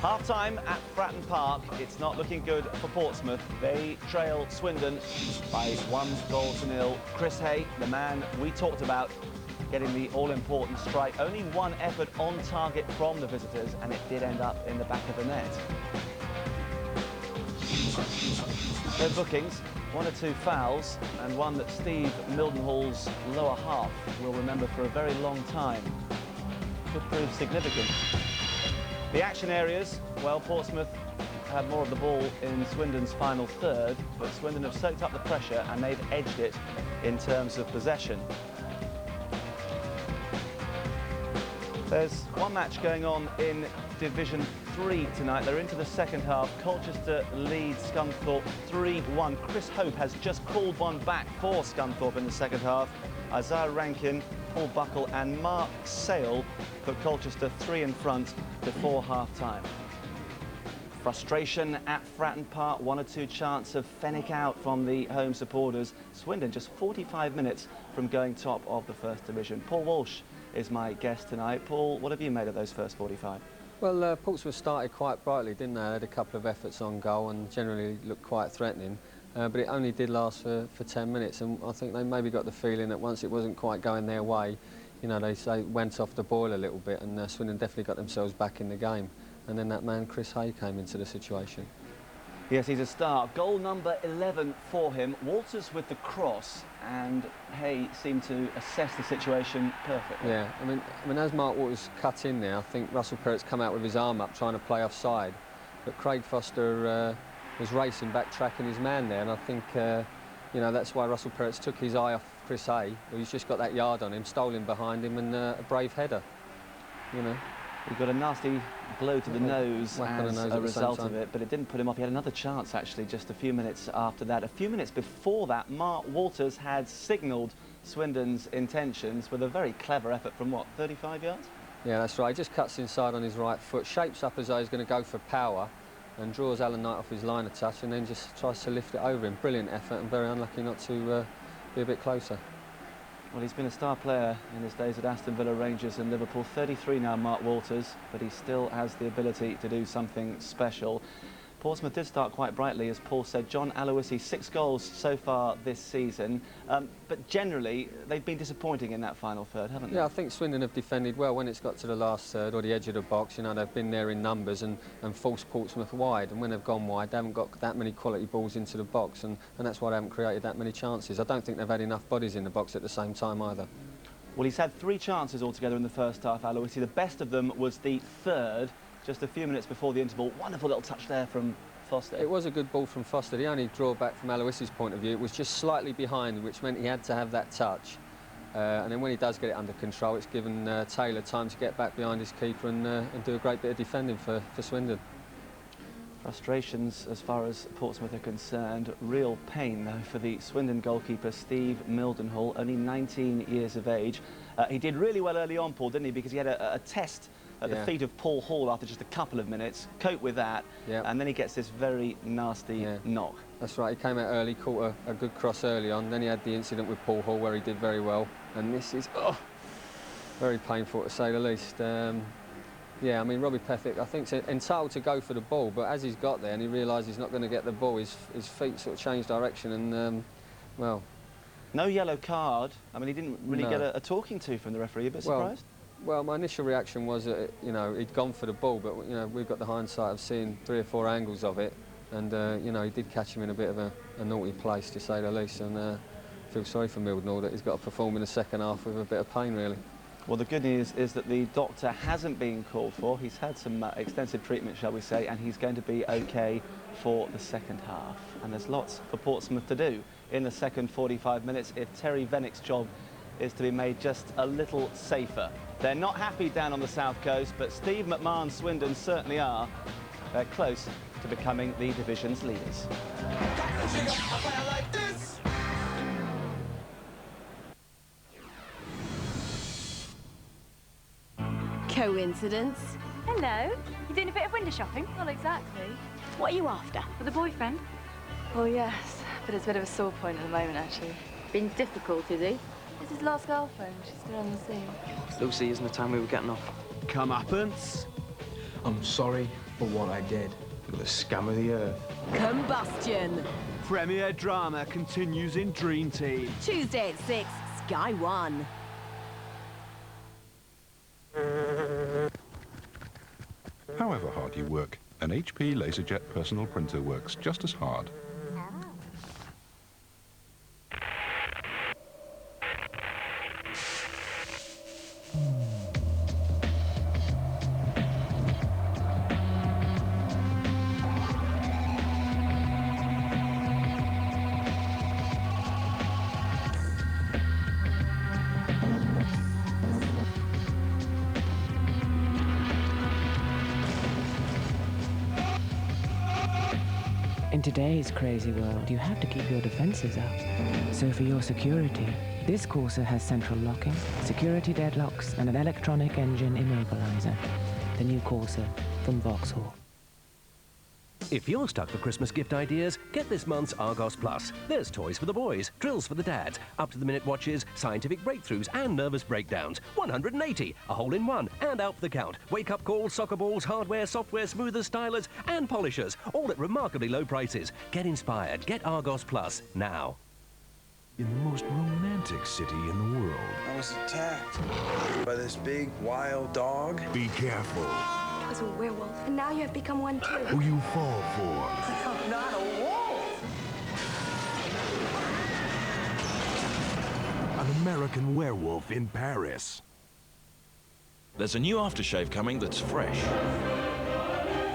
Half-time at Fratton Park. It's not looking good for Portsmouth. They trail Swindon by 1-0. Chris Hay, the man we talked about, getting the all-important strike. Only one effort on target from the visitors, and it did end up in the back of the net. No bookings, 1 or 2 fouls, and one that Steve Mildenhall's lower half will remember for a very long time. Could prove significant. The action areas, well, Portsmouth had more of the ball in Swindon's final third, but Swindon have soaked up the pressure and they've edged it in terms of possession. There's one match going on in Division 3 tonight. They're into the second half. Colchester leads Scunthorpe 3-1. Chris Hope has just called one back for Scunthorpe in the second half. Isaiah Rankin, Paul Buckle and Mark Sale put Colchester 3 in front before half-time. Frustration at Fratton Park, 1 or 2 chants of Fenwick out from the home supporters. Swindon just 45 minutes from going top of the First Division. Paul Walsh is my guest tonight. Paul, what have you made of those first 45? Well, Portsmouth started quite brightly, didn't they? They had a couple of efforts on goal and generally looked quite threatening. But it only did last for 10 minutes, and I think they maybe got the feeling that once it wasn't quite going their way, you know, they went off the boil a little bit, and Swindon definitely got themselves back in the game. And then that man, Chris Hay, came into the situation. Yes, he's a star. Goal number 11 for him. Walters with the cross, and Hay seemed to assess the situation perfectly. Yeah, I mean, as Mark Walters cut in there, I think Russell Perrett's come out with his arm up trying to play offside, but Craig Foster was racing back, tracking his man there, and I think, you know, that's why Russell Perrett's took his eye off Chris Hay, who's just got that yard on him, stole him behind him, and a brave header, you know. He got a nasty blow to the nose as a result of it, but it didn't put him off. He had another chance, actually, just a few minutes after that. A few minutes before that, Mark Walters had signalled Swindon's intentions with a very clever effort from, what, 35 yards? Yeah, that's right. He just cuts inside on his right foot, shapes up as though he's going to go for power, and draws Alan Knight off his line of touch, and then just tries to lift it over him. Brilliant effort, and very unlucky not to be a bit closer. Well, he's been a star player in his days at Aston Villa, Rangers and Liverpool. 33 now, Mark Walters, but he still has the ability to do something special. Portsmouth did start quite brightly, as Paul said. John Aloisi, 6 goals so far this season, but generally they've been disappointing in that final third, haven't they? Yeah, I think Swindon have defended well when it's got to the last third or the edge of the box. You know, they've been there in numbers and forced Portsmouth wide, and when they've gone wide, they haven't got that many quality balls into the box, and that's why they haven't created that many chances. I don't think they've had enough bodies in the box at the same time either. Well, he's had 3 chances altogether in the first half, Aloisi. The best of them was the third, just a few minutes before the interval. Wonderful little touch there from Foster. It was a good ball from Foster. The only drawback from Aloisi's point of view, it was just slightly behind, which meant he had to have that touch. And then when he does get it under control, it's given Taylor time to get back behind his keeper and do a great bit of defending for Swindon. Frustrations as far as Portsmouth are concerned. Real pain, though, for the Swindon goalkeeper, Steve Mildenhall, only 19 years of age. He did really well early on, Paul, didn't he? Because he had a test at the feet of Paul Hall after just a couple of minutes, coped with that, and then he gets this very nasty knock. That's right, he came out early, caught a good cross early on, then he had the incident with Paul Hall where he did very well, and this is very painful to say the least. Yeah, I mean, Robbie Pethick, I think, is entitled to go for the ball, but as he's got there and he realised he's not going to get the ball, his feet sort of changed direction and, well... No yellow card. I mean, he didn't really get a talking to from the referee. A bit surprised? Well, my initial reaction was that, you know, he'd gone for the ball, but, you know, we've got the hindsight of seeing 3 or 4 angles of it, and, you know, he did catch him in a bit of a naughty place, to say the least, and I feel sorry for Mildenhall that he's got to perform in the second half with a bit of pain, really. Well, the good news is that the doctor hasn't been called for. He's had some extensive treatment, shall we say, and he's going to be OK for the second half. And there's lots for Portsmouth to do in the second 45 minutes if Terry Vennick's job is to be made just a little safer. They're not happy down on the south coast, but Steve McMahon's Swindon certainly are. They're close to becoming the division's leaders. Coincidence? Hello. You doing a bit of window shopping? Not exactly. What are you after? For the boyfriend? Oh, yes. But it's a bit of a sore point at the moment, actually. Been difficult, is he? It's his last girlfriend. She's still on the scene. Lucy, isn't the time we were getting off? Comeuppance. I'm sorry for what I did. You're the scum of the earth. Combustion. Premiere drama continues in Dream Team. Tuesday at 6, Sky 1. However hard you work, an HP LaserJet personal printer works just as hard. In today's crazy world, you have to keep your defenses up. So for your security, this Corsa has central locking, security deadlocks, and an electronic engine immobilizer. The new Corsa from Vauxhall. If you're stuck for Christmas gift ideas, get this month's Argos Plus. There's toys for the boys, drills for the dads, up-to-the-minute watches, scientific breakthroughs and nervous breakdowns. 180, a hole-in-one, and out for the count. Wake-up calls, soccer balls, hardware, software, smoothers, stylers, and polishers, all at remarkably low prices. Get inspired. Get Argos Plus now. In the most romantic city in the world. I was attacked by this big, wild dog. Be careful I was a werewolf, and now you have become one too. who you fall for. I'm not a wolf. An American werewolf in Paris. There's a new aftershave coming that's fresh.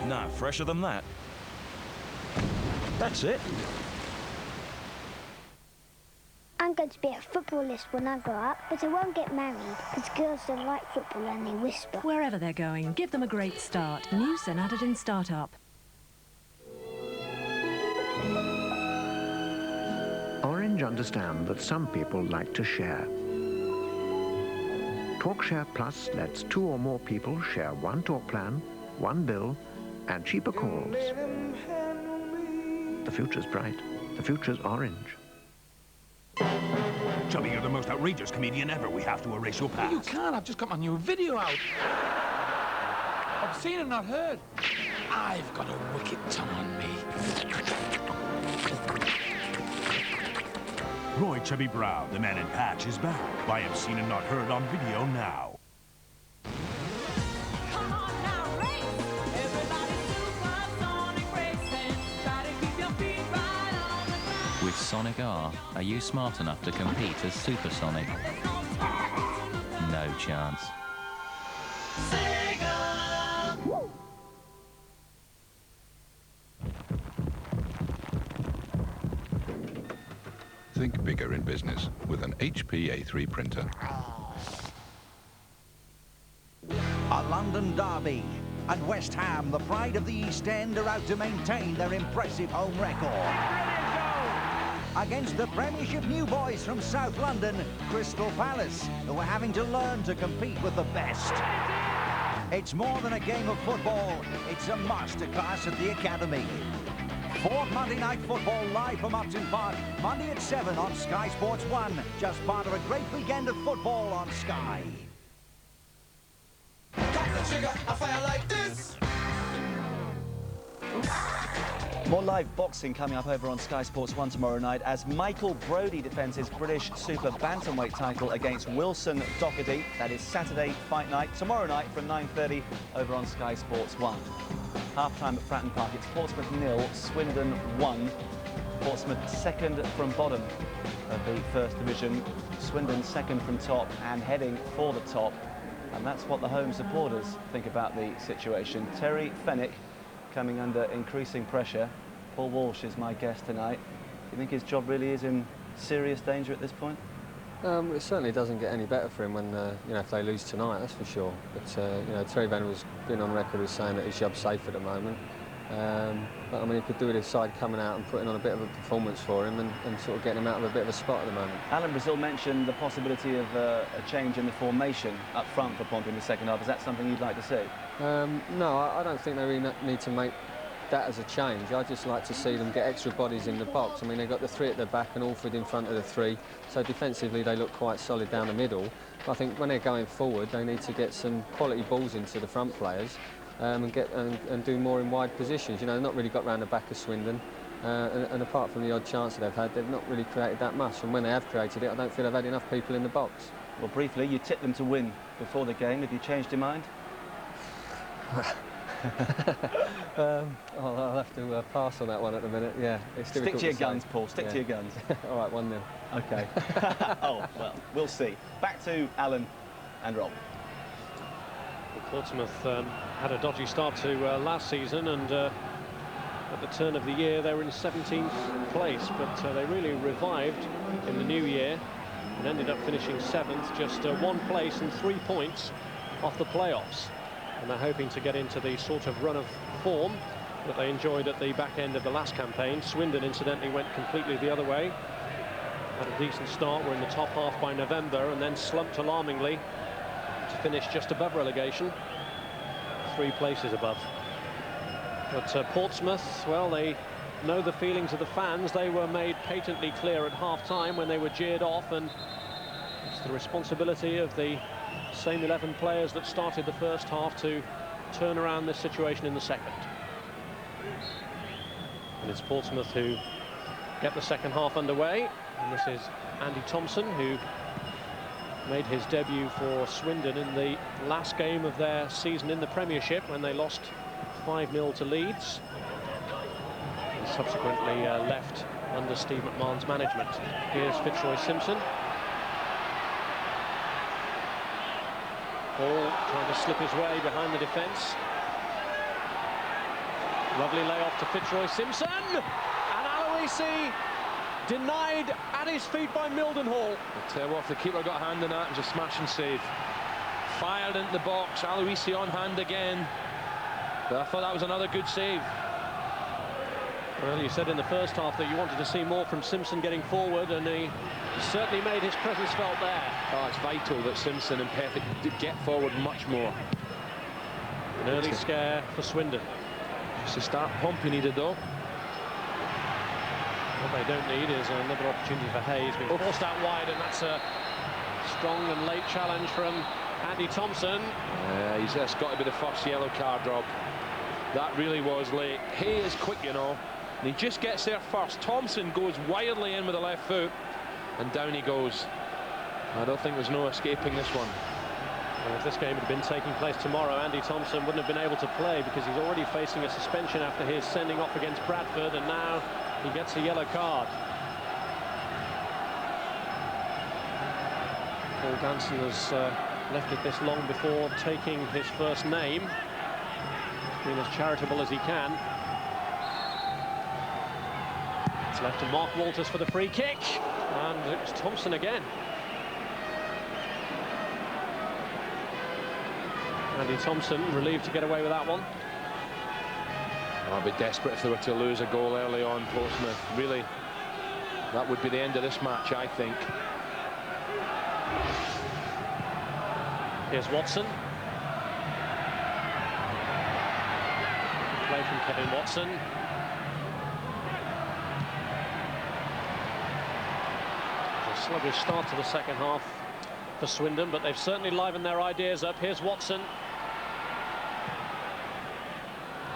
No, fresher than that. That's it. I'm going to be a footballist when I grow up, but I won't get married, because girls don't like football and they whisper. Wherever they're going, give them a great start. New Senadadin Startup. Orange understand that some people like to share. TalkShare Plus lets 2 or more people share one talk plan, one bill, and cheaper calls. The future's bright. The future's orange. Chubby, you're the most outrageous comedian ever. We have to erase your past. You can't. I've just got my new video out. I've seen and not heard. I've got a wicked tongue on me. Roy Chubby Brown, the man in patch, is back. By Obscene and Not Heard on video now. With Sonic R, are you smart enough to compete as Supersonic? No chance. Think bigger in business with an HP A3 printer. A London derby, and West Ham, the pride of the East End, are out to maintain their impressive home record. Against the Premiership new boys from South London, Crystal Palace, who are having to learn to compete with the best. It's more than a game of football, it's a masterclass at the Academy. 4th Monday Night Football live from Upton Park, Monday at 7 on Sky Sports 1, just part of a great weekend of football on Sky. More live boxing coming up over on Sky Sports 1 tomorrow night as Michael Brodie defends his British Super Bantamweight title against Wilson Doherty. That is Saturday fight night, tomorrow night from 9:30 over on Sky Sports 1. Half-time at Fratton Park, it's Portsmouth 0, Swindon 1. Portsmouth second from bottom of the First Division, Swindon second from top and heading for the top. And that's what the home supporters think about the situation. Terry Fenwick coming under increasing pressure. Paul Walsh is my guest tonight. Do you think his job really is in serious danger at this point? It certainly doesn't get any better for him when, you know, if they lose tonight, that's for sure. But, you know, Terry Fenwick's been on record as saying that his job's safe at the moment. But I mean, he could do with his side coming out and putting on a bit of a performance for him and sort of getting him out of a bit of a spot at the moment. Alan Brazil mentioned the possibility of a change in the formation up front for Pompey in the second half. Is that something you'd like to see? No, I don't think they really need to make that as a change. I'd just like to see them get extra bodies in the box. I mean, they've got the three at the back and Alfred in front of the three, so defensively they look quite solid down the middle. But I think when they're going forward, they need to get some quality balls into the front players. And do more in wide positions. You know, they've not really got round the back of Swindon, and apart from the odd chance that they've had, they've not really created that much. And when they have created it, I don't feel they've had enough people in the box. Well, briefly, you tipped them to win before the game. Have you changed your mind? I'll have to pass on that one at the minute. Yeah, it's difficult. Stick to your guns, Paul. Stick to your guns. All right, 1-0. Okay. Oh well, we'll see. Back to Alan and Rob. Portsmouth had a dodgy start to last season, and at the turn of the year they were in 17th place, but they really revived in the new year and ended up finishing 7th, just 1 place and 3 points off the playoffs. And they're hoping to get into the sort of run of form that they enjoyed at the back end of the last campaign. Swindon, incidentally, went completely the other way. Had a decent start, were in the top half by November, and then slumped alarmingly to finish just above relegation, 3 places above. But Portsmouth, well, they know the feelings of the fans. They were made patently clear at half-time when they were jeered off, and it's the responsibility of the same 11 players that started the first half to turn around this situation in the second. And it's Portsmouth who get the second half underway, and this is Andy Thompson, who made his debut for Swindon in the last game of their season in the Premiership when they lost 5-0 to Leeds. He subsequently left under Steve McMahon's management. Here's Fitzroy Simpson. Paul trying to slip his way behind the defence. Lovely layoff to Fitzroy Simpson, and Aloisi denied at his feet by Mildenhall. I'll tell you what, if the keeper got a hand in that, it was a smash and save. Fired into the box, Aloisi on hand again. But I thought that was another good save. Well, you said in the first half that you wanted to see more from Simpson getting forward, and he certainly made his presence felt there. Oh, it's vital that Simpson and Pethick get forward much more. An early scare for Swindon. Just a start Pompey needed, though. What they don't need is another opportunity for Hayes. Being forced out wide, and that's a strong and late challenge from Andy Thompson. He's just got to be the first yellow card, Rob. That really was late. Hay is quick, you know, and he just gets there first. Thompson goes wildly in with the left foot, and down he goes. I don't think there's no escaping this one. Well, if this game had been taking place tomorrow, Andy Thompson wouldn't have been able to play because he's already facing a suspension after his sending off against Bradford, and now he gets a yellow card. Paul Ganson has left it this long before taking his first name. He's been as charitable as he can. It's left to Mark Walters for the free kick, and it's Thompson again. Andy Thompson relieved to get away with that one. I'd be desperate if they were to lose a goal early on, Portsmouth. Really, that would be the end of this match, I think. Here's Watson. Play from Kevin Watson. A sluggish start to the second half for Swindon, but they've certainly livened their ideas up. Here's Watson.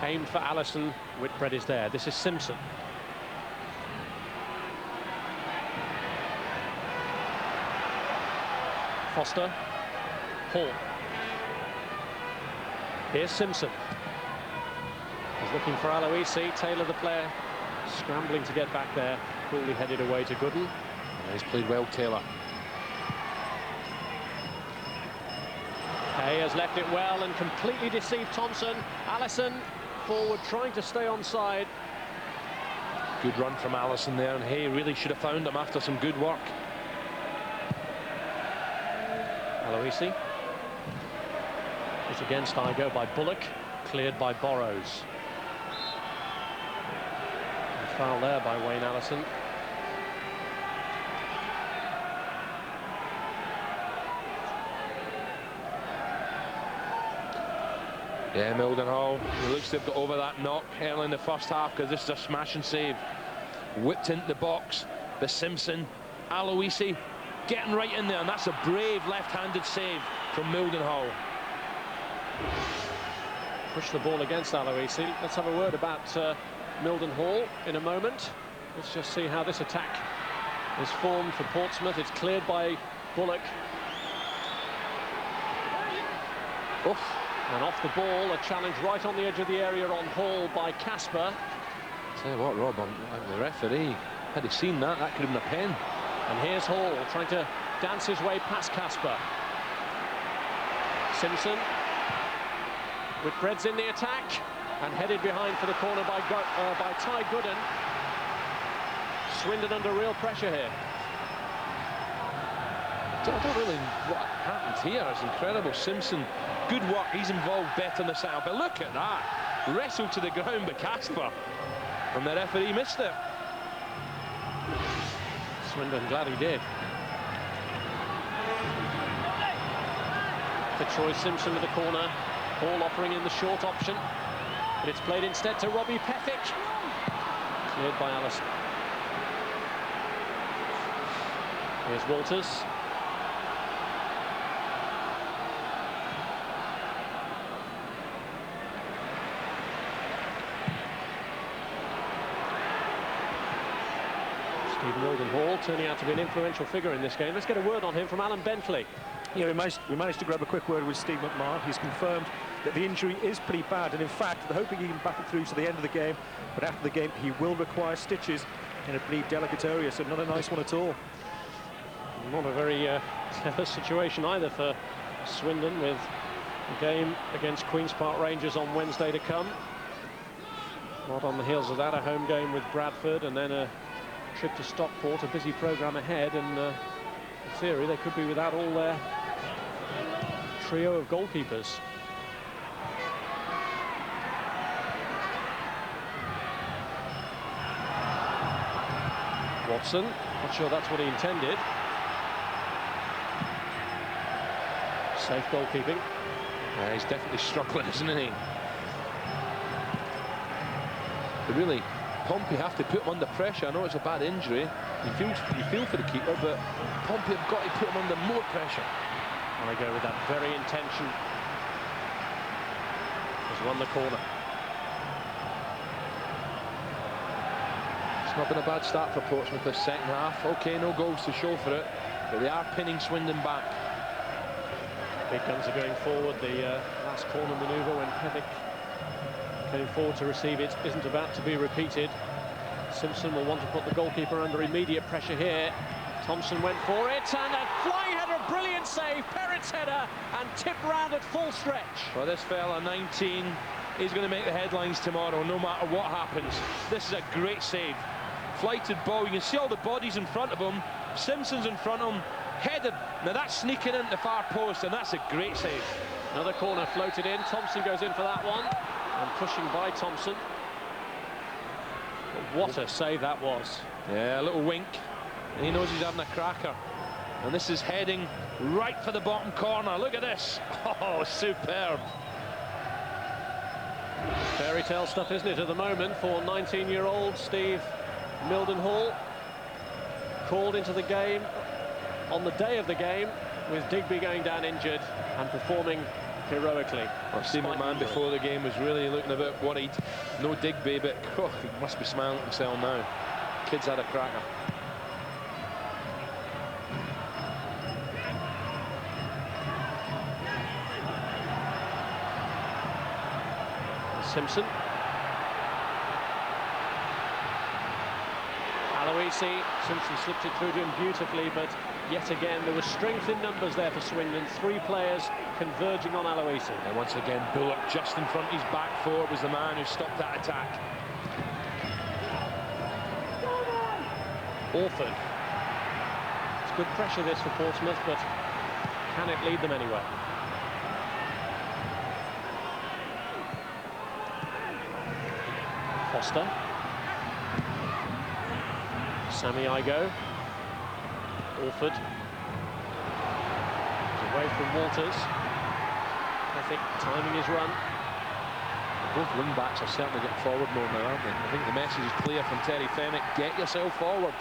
Aimed for Allison. Whitbread is there. This is Simpson. Foster. Hall. Here's Simpson. He's looking for Aloisi. Taylor, the player scrambling to get back there, coolly headed away to Gooden. He's played well, Taylor. Hay has left it well and completely deceived Thompson. Allison forward, trying to stay onside. Good run from Allison there, and Hay really should have found him after some good work. Aloisi. It's against Igo by Bullock, cleared by Burrows. A foul there by Wayne Allison. Yeah, Mildenhall. It looks to have got over that knock early in the first half, because this is a smashing save. Whipped into the box. The Simpson, Aloisi getting right in there, and that's a brave left-handed save from Mildenhall. Push the ball against Aloisi. Let's have a word about Mildenhall in a moment. Let's just see how this attack is formed for Portsmouth. It's cleared by Bullock. Oof. And off the ball, a challenge right on the edge of the area on Hall by Casper. Tell you what, Rob, the referee, had he seen that, that could have been a pen. And here's Hall trying to dance his way past Casper. Simpson. Whitbread's in the attack and headed behind for the corner by Ty Gooden. Swindon under real pressure here. I don't really what happened here. It's incredible. Simpson, good work. He's involved better in the setup. But look at that. Wrestled to the ground by Casper. And the referee missed it. Swindon glad he did. Fitzroy Simpson with the corner. Hall offering in the short option. But it's played instead to Robbie Pethick. Cleared by Allison. Here's Walters. Steve Mildenhall turning out to be an influential figure in this game. Let's get a word on him from Alan Bentley. Yeah, we managed to grab a quick word with Steve McMahon. He's confirmed that the injury is pretty bad, and in fact, they're hoping he can back it through to the end of the game. But after the game, he will require stitches in a pretty delicate area, so not a nice one at all. Not a very clever situation either for Swindon, with the game against Queen's Park Rangers on Wednesday to come. Not on the heels of that, a home game with Bradford, and then a trip to Stockport, a busy programme ahead, and in theory they could be without all their trio of goalkeepers. Watson, not sure that's what he intended. Safe goalkeeping. Yeah, he's definitely struggling, isn't he? But really, Pompey have to put him under pressure. I know it's a bad injury. You feel for the keeper, but Pompey have got to put him under more pressure. I go with that very intention. Has won the corner. It's not been a bad start for Portsmouth this second half. OK, no goals to show for it, but they are pinning Swindon back. Big guns are going forward. The last corner manoeuvre when Pethick came forward to receive it isn't about to be repeated. Simpson will want to put the goalkeeper under immediate pressure here. Thompson went for it, and a flying header, brilliant save, Perrett's header, and tipped round at full stretch. Well, this fella, 19, he's going to make the headlines tomorrow, no matter what happens. This is a great save. Flighted ball, you can see all the bodies in front of him. Simpson's in front of him, headed. Now that's sneaking into the far post, and that's a great save. Another corner floated in, Thompson goes in for that one, and pushing by Thompson. But what a save that was. Yeah, a little wink, and he knows he's having a cracker. And this is heading right for the bottom corner. Look at this. Oh, superb. Fairy tale stuff, isn't it, at the moment for 19-year-old Steve Mildenhall. Called into the game on the day of the game, with Digby going down injured and performing heroically. Well, Steve McMahon before the game was really looking a bit worried. No Digby, but oh, he must be smiling at himself now. Kid's had a cracker. Simpson. Aloisi. Simpson slipped it through to him beautifully, but yet again there was strength in numbers there for Swindon. 3 players converging on Aloisi. And once again, Bullock just in front of his back foot was the man who stopped that attack. Orford. It's good pressure this for Portsmouth, but can it lead them anywhere? Foster. Sammy Igo. Orford. Away from Walters. Pethick timing his run. Both wing-backs are certainly getting forward more now, aren't they? I think the message is clear from Terry Fenwick: get yourself forward.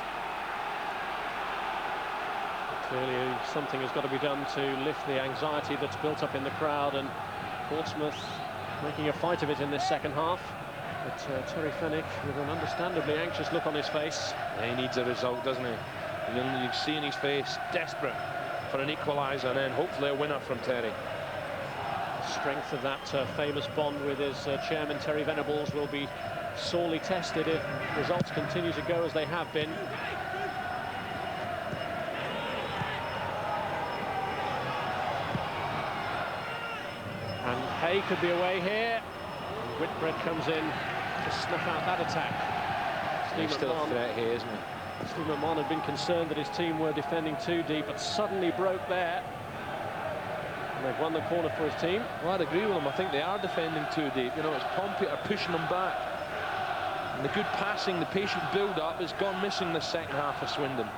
Clearly something has got to be done to lift the anxiety that's built up in the crowd, and Portsmouth making a fight of it in this second half. But Terry Fenwick with an understandably anxious look on his face. He needs a result, doesn't he? You see in his face, desperate for an equaliser, and then hopefully a winner from Terry. The strength of that famous bond with his chairman Terry Venables will be sorely tested if results continue to go as they have been. And Hay could be away here. Whitbread comes in to snuff out that attack. He's still a threat here, isn't he? Steve Mildenhall had been concerned that his team were defending too deep, but suddenly broke there. And they've won the corner for his team. Well, I'd agree with him. I think they are defending too deep. You know, it's Pompey are pushing them back. And the good passing, the patient build-up has gone missing the second half for Swindon.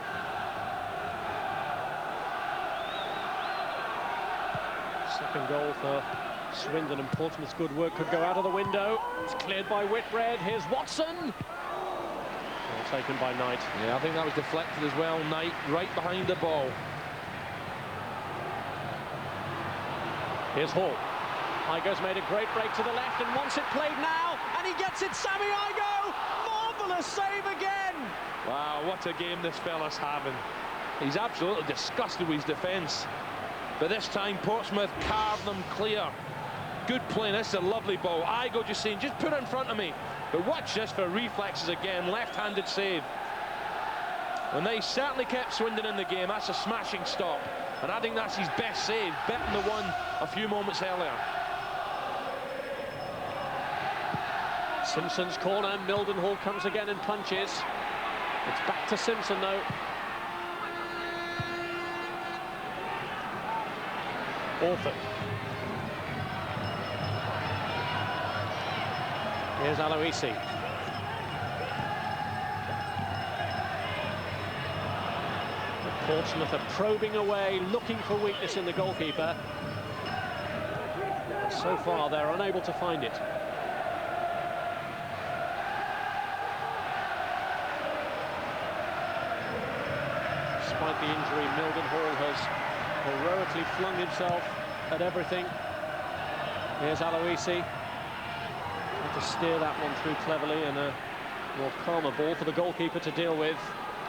Second goal for Swindon, and Portsmouth's good work could go out of the window. It's cleared by Whitbread. Here's Watson. Well taken by Knight. Yeah, I think that was deflected as well. Knight right behind the ball. Here's Hall. Igo's made a great break to the left and wants it played now, and he gets it. Sammy Igo! Marvellous save again! Wow, what a game this fella's having. He's absolutely disgusted with his defence. But this time, Portsmouth carved them clear. Good play. This is a lovely ball. Igo just saying, just put it in front of me. But watch this for reflexes again. Left-handed save. And they certainly kept Swindon in the game. That's a smashing stop. And I think that's his best save, better than the one a few moments earlier. Simpson's corner. Mildenhall comes again and punches. It's back to Simpson, though. Orford. Here's Aloisi. Portsmouth are probing away, looking for weakness in the goalkeeper. So far, they're unable to find it. Despite the injury, Mildenhall has heroically flung himself at everything. Here's Aloisi. Had to steer that one through cleverly, and a more calmer ball for the goalkeeper to deal with.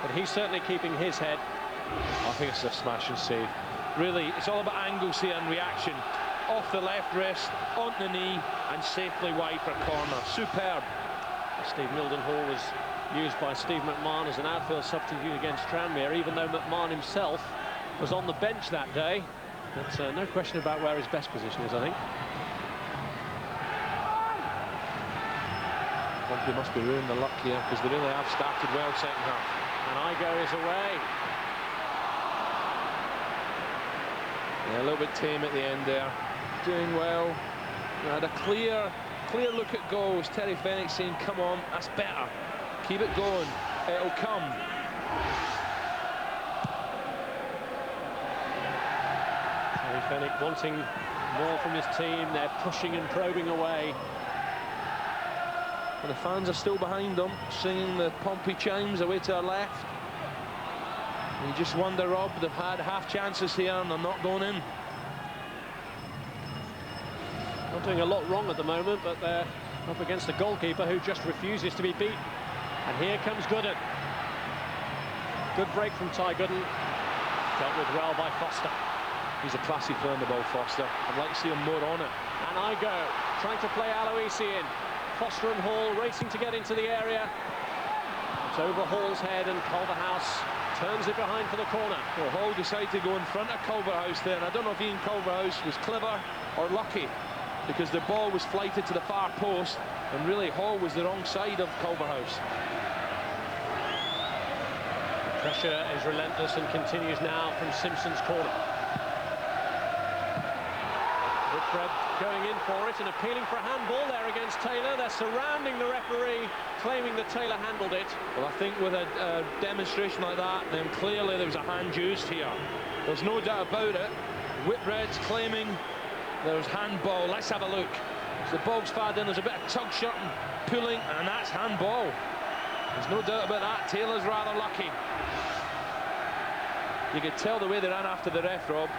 But he's certainly keeping his head. I think it's a smashing save. Really, it's all about angles here and reaction. Off the left wrist, onto the knee, and safely wide for a corner. Superb. Steve Mildenhall was used by Steve McMahon as an outfield substitute against Tranmere, even though McMahon himself was on the bench that day. But no question about where his best position is, I think. Pompey must be ruining the luck here, because they really have started well second half. And Igo is away. Yeah, a little bit tame at the end there. Doing well. They had a clear look at goals. Terry Fenwick saying, come on, that's better. Keep it going. It'll come. Terry Fenwick wanting more from his team. They're pushing and probing away. And the fans are still behind them, singing the Pompey chimes away to our left. And you just wonder, Rob, they've had half chances here and they're not going in. Not doing a lot wrong at the moment, but they're up against a goalkeeper who just refuses to be beat. And here comes Gooden. Good break from Ty Gooden. Dealt with well by Foster. He's a classy player on the ball, Foster. I'd like to see him more on it. And Igo trying to play Aloisi in. Foster and Hall racing to get into the area. It's over Hall's head, and Culverhouse turns it behind for the corner. Well, Hall decided to go in front of Culverhouse there, and I don't know if Ian Culverhouse was clever or lucky, because the ball was flighted to the far post, and really Hall was the wrong side of Culverhouse. The pressure is relentless and continues now from Simpson's corner. Whitbread going in for it and appealing for a handball there against Taylor. They're surrounding the referee, claiming that Taylor handled it. Well, I think with a demonstration like that, then clearly there was a hand used here. There's no doubt about it. Whitbread's claiming there was handball. Let's have a look. So the ball's fired in, there's a bit of tug shot and pulling, and that's handball. There's no doubt about that. Taylor's rather lucky. You could tell the way they ran after the ref, Rob.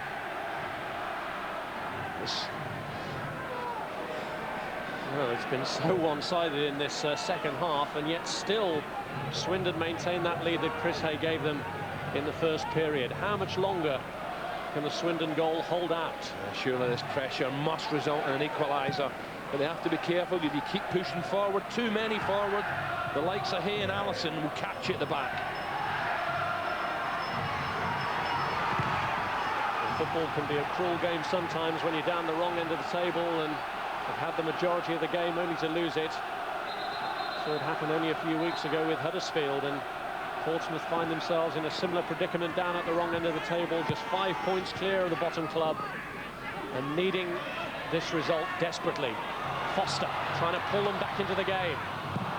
Well, it's been so one-sided in this second half, and yet still Swindon maintain that lead that Chris Hay gave them in the first period. How much longer can the Swindon goal hold out? Surely this pressure must result in an equaliser, but they have to be careful. If you keep pushing forward, too many forward, the likes of Hay and Allison will catch you at the back. Football can be a cruel game sometimes when you're down the wrong end of the table, and have had the majority of the game only to lose it. So it happened only a few weeks ago with Huddersfield, and Portsmouth find themselves in a similar predicament down at the wrong end of the table, just 5 points clear of the bottom club, and needing this result desperately. Foster trying to pull them back into the game.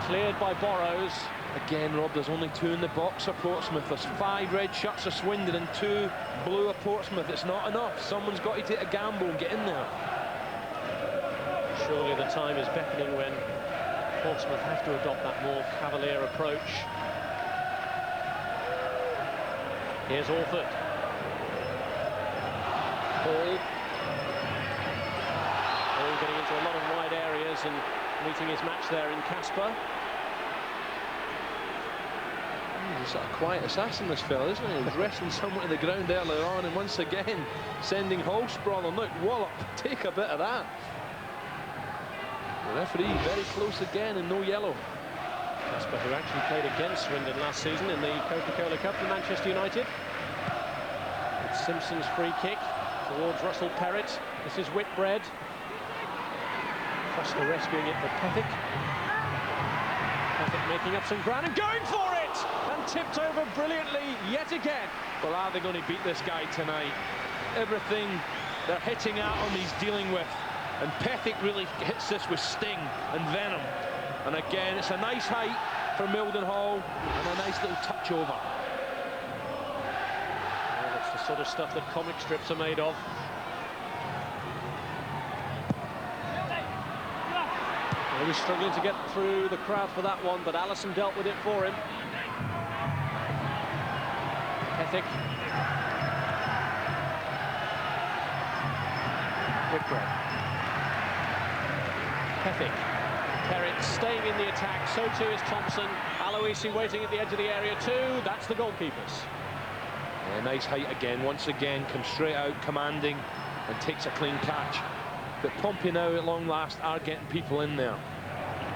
Cleared by Borrows. Again, Rob, there's only 2 in the box for Portsmouth. There's 5 red shirts for Swindon and 2 blue of Portsmouth. It's not enough. Someone's got to take a gamble and get in there. Surely the time is beckoning when Portsmouth have to adopt that more cavalier approach. Here's Orford. Hall getting into a lot of wide areas and meeting his match there in Casper. He's a quiet assassin, this fella, isn't he? He was wrestling someone to the ground earlier on, and once again sending Hall sprawling. Look, Wallop, take a bit of that. The referee very close again, and no yellow. Casper, who actually played against Swindon last season in the Coca-Cola Cup for Manchester United. It's Simpson's free kick towards Russell Perrott. This is Whitbread. Foster rescuing it for Pethick. Pethick making up some ground and going for it! And tipped over brilliantly yet again. Well, are they going to beat this guy tonight? Everything they're hitting out on, he's dealing with. And Pethick really hits this with sting and venom. And again, it's a nice height for Mildenhall and a nice little touch over. Well, that's the sort of stuff that comic strips are made of. He was struggling to get through the crowd for that one, but Allison dealt with it for him. Pethick. Whitbread. Pethick. Perrott staying in the attack, so too is Thompson. Aloisi waiting at the edge of the area too. That's the goalkeepers. Yeah, nice height again. Once again, comes straight out, commanding, and takes a clean catch. But Pompey now, at long last, are getting people in there.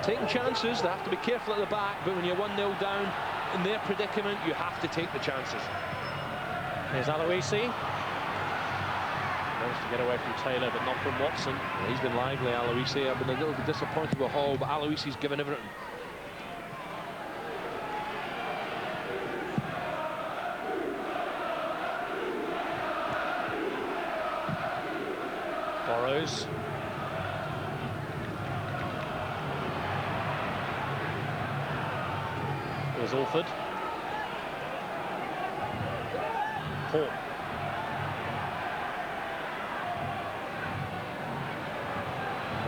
Taking chances, they have to be careful at the back, but when you're 1-0 down in their predicament, you have to take the chances. Here's Aloisi. Managed to get away from Taylor, but not from Watson. Yeah, he's been lively, Aloisi. I've been a little bit disappointed with Hall, but Aloisi's given everything. Borrows. Here's Orford. Hall.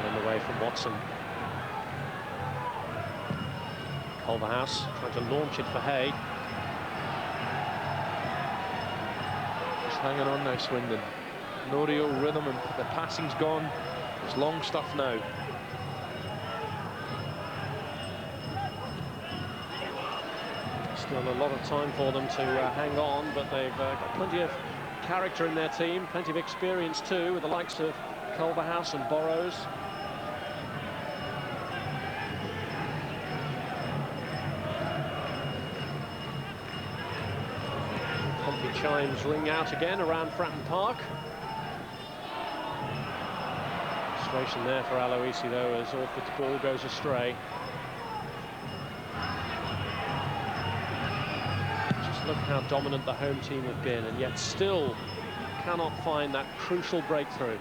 And away from Watson. Culverhouse trying to launch it for Hay. Just hanging on now, Swindon. No real rhythm, and the passing's gone. It's long stuff now. Still a lot of time for them to hang on, but they've got plenty of character in their team, plenty of experience too, with the likes of Culverhouse and Borrows. chimes ring out again around Fratton Park. Frustration there for Aloisi, though, as Orford's ball goes astray. Just look how dominant the home team have been, and yet still cannot find that crucial breakthrough.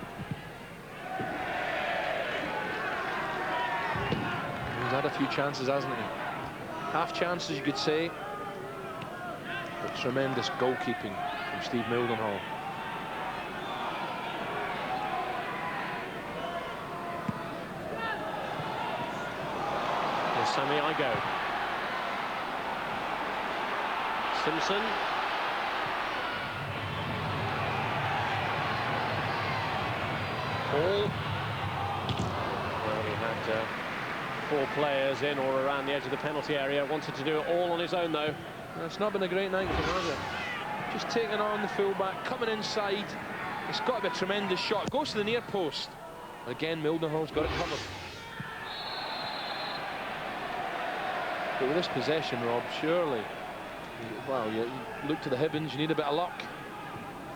He's had a few chances, hasn't he? Half chances, you could say. But tremendous goalkeeping from Steve Mildenhall. Here's Sammy Igo. Simpson. Ball. Well, he had 4 players in or around the edge of the penalty area. Wanted to do it all on his own, though. It's not been a great night for him, has it? Just taking on the fullback, coming inside. It's got to be a tremendous shot. Goes to the near post. Again, Mildenhall's got it covered. But with this possession, Rob, surely, well, you look to the Hibbins, you need a bit of luck.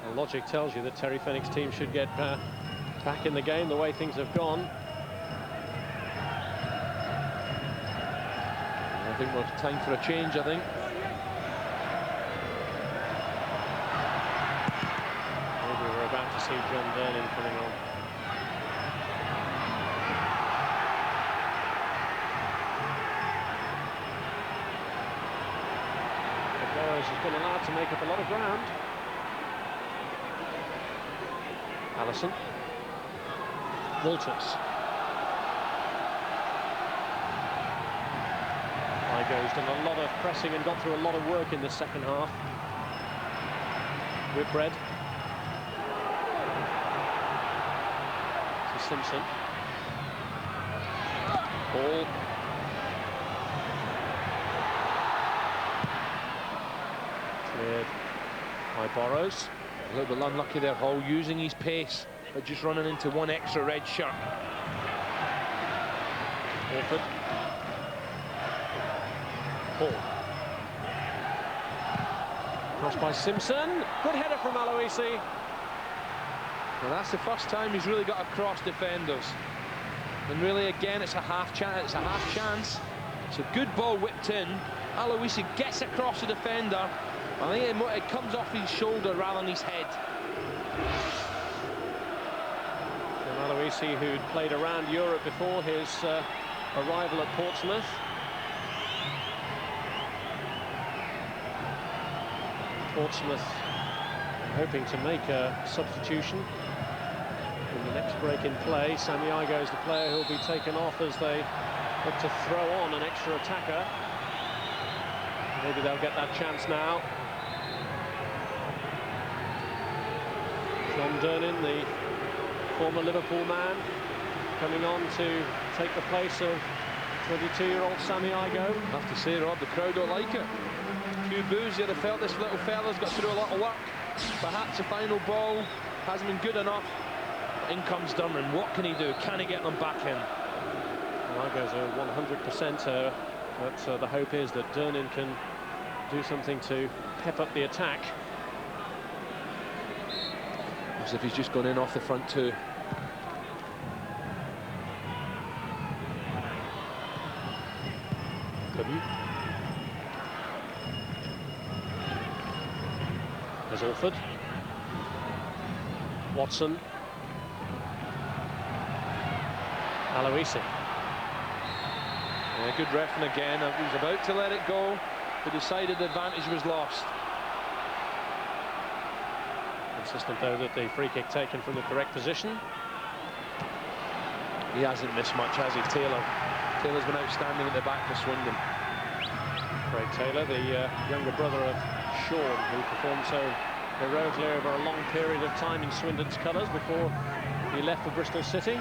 Well, logic tells you that Terry Fenwick's team should get back in the game the way things have gone. I think we're time for a change, I think. Maybe we're about to see John Durnin coming on. Burrows has been allowed to make up a lot of ground. Allison. Walters. Igo's done a lot of pressing and got through a lot of work in the second half. Whitbread. To Simpson. Ball. Cleared by Burrows. A little bit unlucky there, Hall, using his pace, but just running into one extra red shirt. Orford. Hall. Crossed by Simpson. Good header from Aloisi. Well, that's the first time he's really got across defenders. And really, again, it's a half chance. It's a good ball whipped in. Aloisi gets across the defender. I think it comes off his shoulder rather than his head. And Aloisi, who'd played around Europe before his arrival at Portsmouth. Portsmouth hoping to make a substitution in the next break in play. Sammy Igo is the player who'll be taken off as they look to throw on an extra attacker. Maybe they'll get that chance now. John Durnin, the former Liverpool man, coming on to take the place of 22-year-old Sammy Igo. I have to say, Rob, the crowd don't like it. A few boos here. They felt this little fella's got to do a lot of work. Perhaps the final ball hasn't been good enough. In comes Durnin. What can he do? Can he get them back in? Igo's a 100%er, but the hope is that Durnin can do something to pep up the attack. As if he's just gone in off the front two. Couldn't. There's Orford. Watson. Aloisi. Yeah, good reffing again. He was about to let it go, but decided the advantage was lost. Insistent, though, that the free kick taken from the correct position. He hasn't missed much, has he, Taylor? Taylor's been outstanding at the back for Swindon. Craig Taylor, the younger brother of Sean, who performed so heroically over a long period of time in Swindon's colours before he left for Bristol City.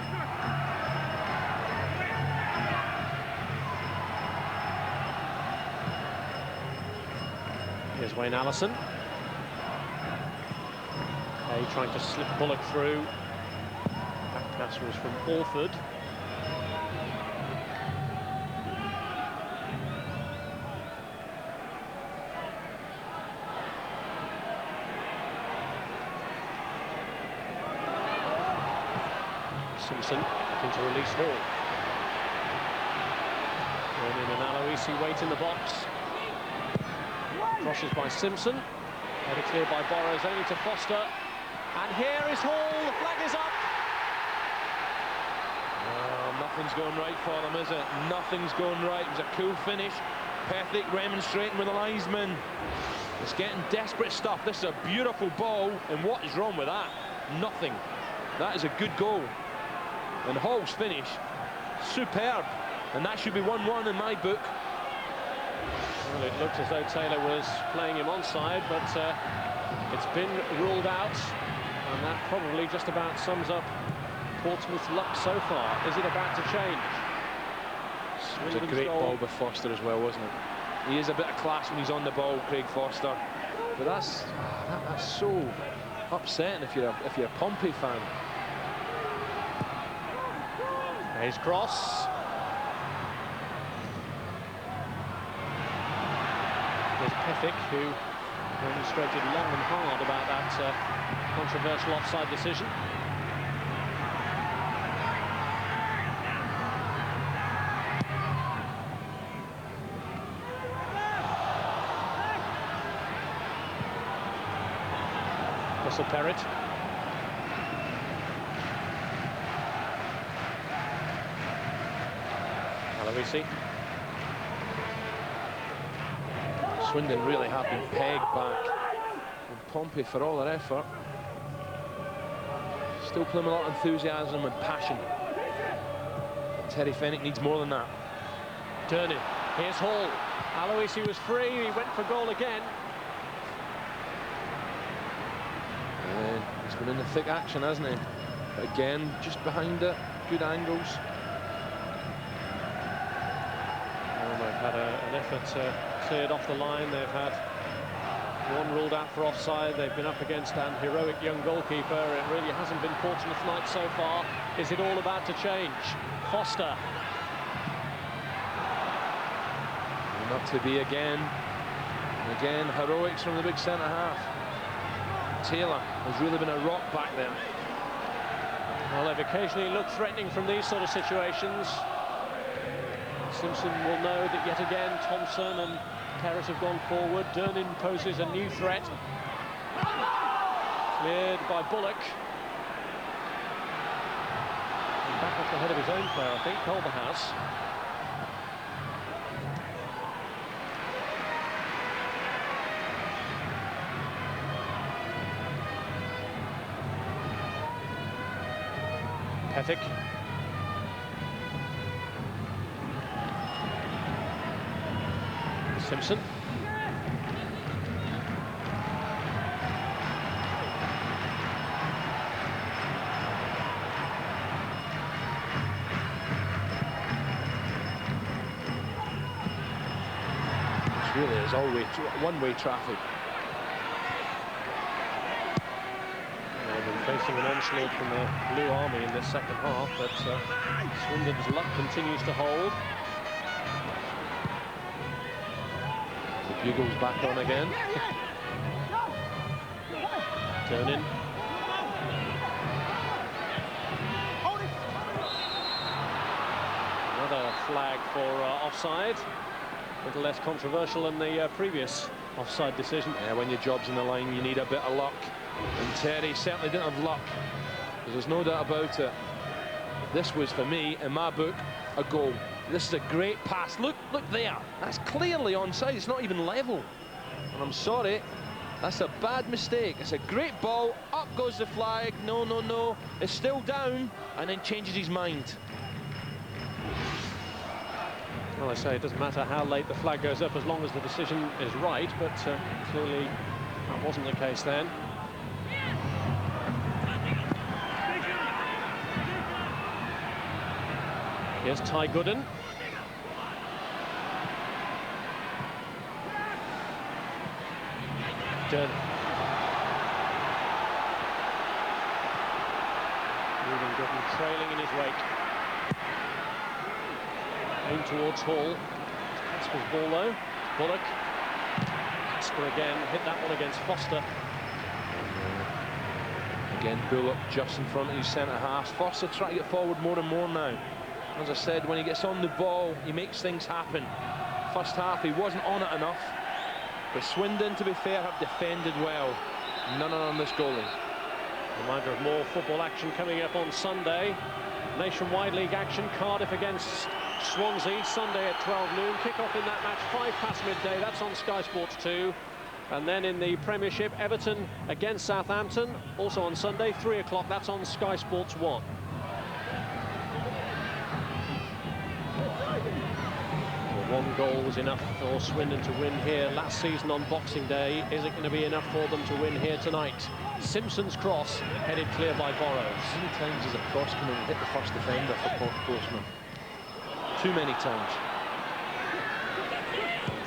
Here's Wayne Allison. Hay trying to slip Bullock through. Back pass was from Orford. Simpson looking to release Hall. Turning and Aloisi wait in the box. Crosses by Simpson. Headed clear by Borrows, only to Foster. And here is Hall, the flag is up. Oh, nothing's going right for them, is it? Nothing's going right. It was a cool finish. Pethick remonstrating with the linesman. It's getting desperate stuff. This is a beautiful ball, and what is wrong with that? Nothing. That is a good goal. And Hall's finish, superb. And that should be 1-1 in my book. Well, it looked as though Taylor was playing him onside, but it's been ruled out, and that probably just about sums up Portsmouth's luck so far. Is it about to change? It was a great ball by Foster as well, wasn't it? He is a bit of class when he's on the ball, Craig Foster. But that's so upsetting if you're a Pompey fan. His cross. There's Pethick, who demonstrated long and hard about that controversial offside decision. Russell Perrott. Aloisi. Swindon really have been pegged back. And Pompey, for all their effort, still playing with a lot of enthusiasm and passion. Terry Fenwick needs more than that. Turning. Here's Hall. Aloisi was free. He went for goal again. And he's been in the thick action, hasn't he? But again, just behind it, good angles. Well, they've had an effort cleared off the line. They've had one ruled out for offside. They've been up against an heroic young goalkeeper. It really hasn't been Portsmouth night so far. Is it all about to change? Foster. Not to be again. And again, heroics from the big centre-half. Taylor has really been a rock back there. Well, they've occasionally looked threatening from these sort of situations. Simpson will know that yet again Thompson and Perrott have gone forward. Durnin poses a new threat. Cleared by Bullock. And back off the head of his own player, I think, Culverhouse. Pethick. Simpson. It really is all-way, one-way traffic. Facing an onslaught from the Blue Army in this second half, but Swindon's luck continues to hold. The bugle's back on again. Durnin. Another flag for offside. A little less controversial than the previous offside decision. Yeah, when your job's in the line, you need a bit of luck. And Terry certainly didn't have luck. There's no doubt about it. This was, for me, in my book, a goal. This is a great pass. Look there. That's clearly onside. It's not even level. And I'm sorry, that's a bad mistake. It's a great ball. Up goes the flag. No, no, no. It's still down. And then changes his mind. Well, I say, it doesn't matter how late the flag goes up as long as the decision is right, but clearly that wasn't the case then. Here's Ty Gooden. Durnin. Ruben Gooden trailing in his wake. Aim towards Hall. Casper's ball though. Bullock. Casper again hit that one against Foster. Again, Bullock just in front of his centre-half. Foster trying to get forward more and more now. As I said, when he gets on the ball, he makes things happen. First half, he wasn't on it enough. But Swindon, to be fair, have defended well. None on this goalie. Reminder of more football action coming up on Sunday. Nationwide League action, Cardiff against Swansea, Sunday at 12 noon. Kick-off in that match, 5 past midday. That's on Sky Sports 2. And then in the Premiership, Everton against Southampton, also on Sunday, 3 o'clock. That's on Sky Sports 1. Well, 1 goal was enough for Swindon to win here last season on Boxing Day. Is it going to be enough for them to win here tonight? Simpson's cross, headed clear by Borrows. How many times has a cross come in and hit the first defender for Portsmouth? Too many times.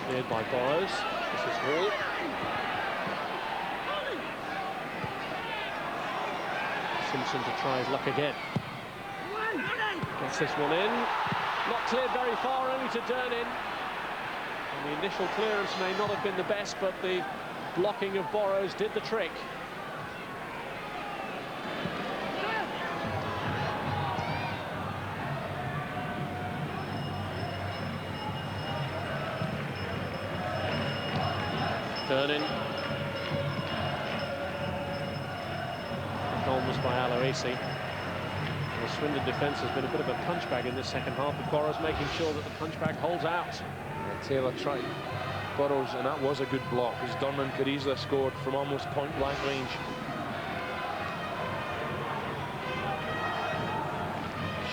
Cleared by Borrows. This is Hall. Simpson to try his luck again. Gets this one in. Not cleared very far, only to Durnin. And the initial clearance may not have been the best, but the blocking of Borrows did the trick. Durnin. Almost by Aloisi. The Swindon defence has been a bit of a punchbag in this second half, with Borrows making sure that the punchbag holds out. Yeah, Taylor tried Borrows, and that was a good block, as Durnin could easily have scored from almost point-blank range.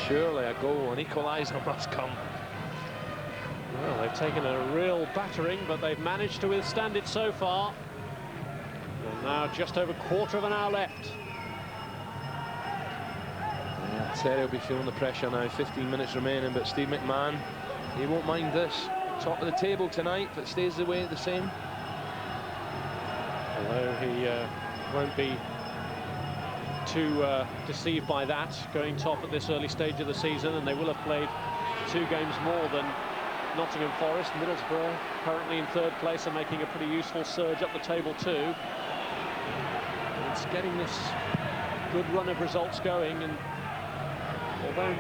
Surely a goal, an equaliser must come. Well, they've taken a real battering, but they've managed to withstand it so far. And now just over quarter of an hour left. Yeah, Terry will be feeling the pressure now, 15 minutes remaining, but Steve McMahon, he won't mind this. Top of the table tonight, if it stays the way the same. Although he won't be too deceived by that, going top at this early stage of the season, and they will have played 2 games more than Nottingham Forest. Middlesbrough, currently in 3rd place, are making a pretty useful surge up the table too. It's getting this good run of results going, and although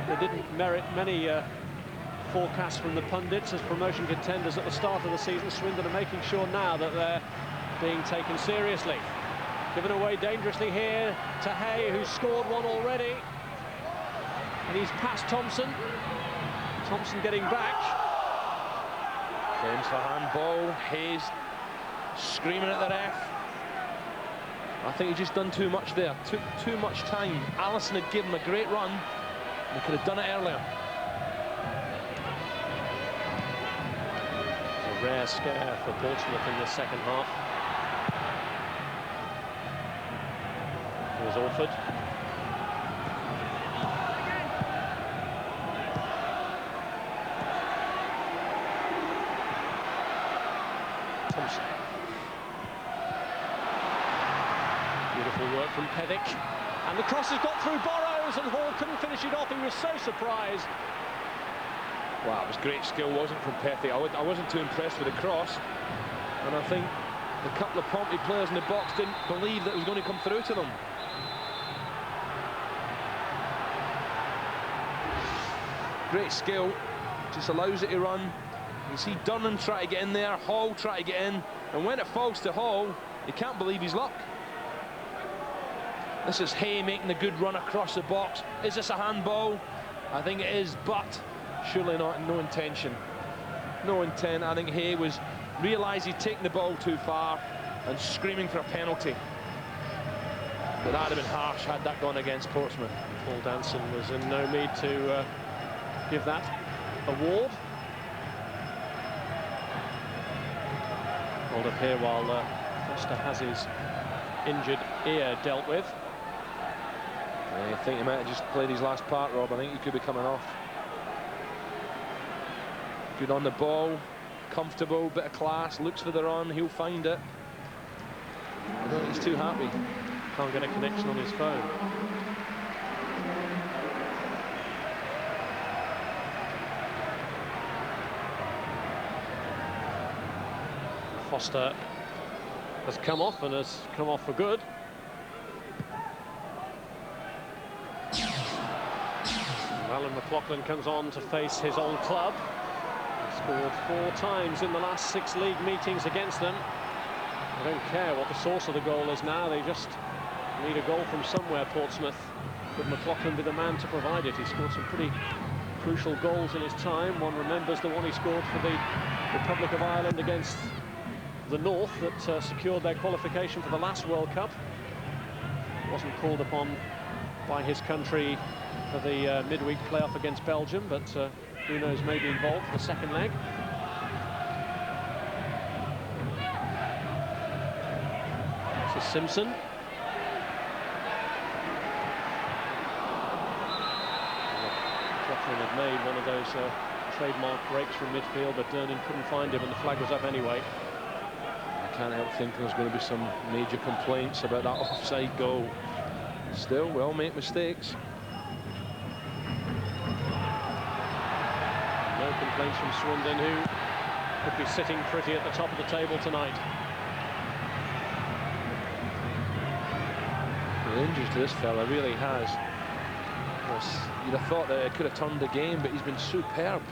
they didn't merit many forecasts from the pundits as promotion contenders at the start of the season, Swindon are making sure now that they're being taken seriously. Given away dangerously here to Hay, who's scored one already, and he's past Thompson. Thompson getting back. Claims for handball. Hayes screaming at the ref. I think he just done too much there. Took too much time. Allison had given him a great run. They could have done it earlier. It's a rare scare for Portsmouth in the second half. Here's Orford. Thompson. Beautiful work from Pethick. And the cross has got through Borrows, and Hall couldn't finish it off. He was so surprised. Wow, it was great skill, wasn't from Pethick. I wasn't too impressed with the cross. And I think the couple of Pompey players in the box didn't believe that it was going to come through to them. Great skill, just allows it to run. You see Durnin try to get in there, Hall try to get in, and when it falls to Hall, he can't believe his luck. This is Hay making a good run across the box. Is this a handball? I think it is, but surely not. No intention. No intent. I think Hay realised he'd taken the ball too far and screaming for a penalty. But that'd have been harsh had that gone against Portsmouth. Paul Danson was in no need to give that award. Hold up here while Foster has his injured ear dealt with. I think he might have just played his last part, Rob. I think he could be coming off. Good on the ball, comfortable, bit of class, looks for the run, he'll find it. I don't think he's too happy. Can't get a connection on his phone. Foster has come off, and has come off for good. Alan McLaughlin comes on to face his old club. He scored 4 times in the last 6 league meetings against them. They don't care what the source of the goal is now, they just need a goal from somewhere, Portsmouth. Could McLaughlin be the man to provide it? He scored some pretty crucial goals in his time. One remembers the one he scored for the Republic of Ireland against the North that secured their qualification for the last World Cup. Wasn't called upon by his country for the midweek playoff against Belgium, but who knows, maybe involved for the second leg. This is Simpson. McLaughlin had made one of those trademark breaks from midfield, but Durnin couldn't find him and the flag was up anyway. I can't help thinking there's going to be some major complaints about that offside goal. Still, we'll make mistakes. No complaints from Swindon, who could be sitting pretty at the top of the table tonight. The injury to this fella really has. You'd have thought that it could have turned the game, but he's been superb.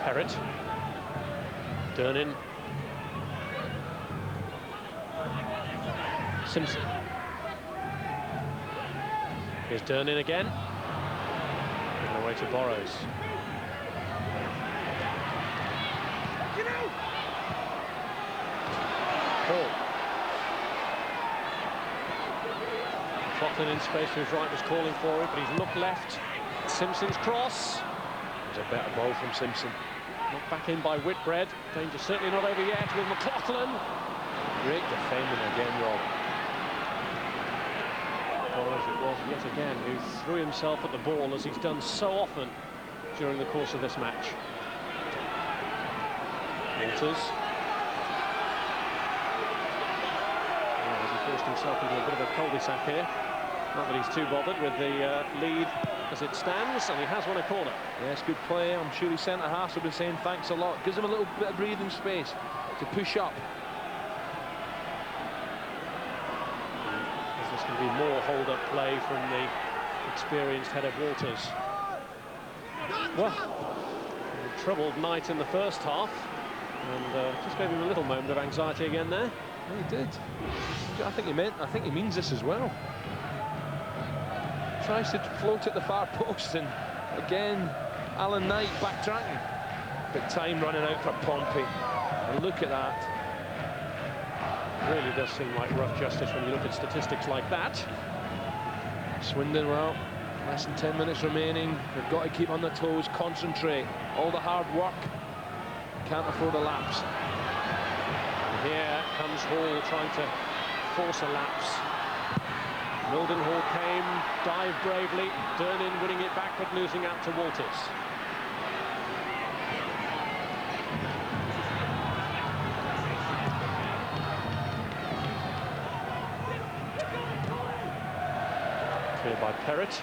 Perrott. Durnin. Simpson. Here's Durnin again. Given away to Burrows. Paul. McLaughlin in space to his right was calling for it, but he's looked left. Simpson's cross. It's a better ball from Simpson. Knocked back in by Whitbread. Danger certainly not over yet with McLaughlin. Great defending again, Rob. Burrows it was yet again who threw himself at the ball as he's done so often during the course of this match. Walters. Forced himself into a bit of a cul-de-sac here. Not that he's too bothered with the lead as it stands, and he has won a corner. Yes, good play. I'm sure his centre-halves have been saying thanks a lot. Gives him a little bit of breathing space to push up. Is this going to be more hold-up play from the experienced head of Walters? Well, a troubled night in the first half, and just gave him a little moment of anxiety again there. He did. I think he means this as well. Tries to float at the far post, and again Alan Knight backtracking. But time running out for Pompey. And look at that. Really does seem like rough justice when you look at statistics like that. Swindon, well, less than 10 minutes remaining. They've got to keep on their toes, concentrate. All the hard work. Can't afford a lapse. Here comes Hall trying to force a lapse. Mildenhall came, dived bravely, Durnin winning it back but losing out to Walters. Cleared by Perrott.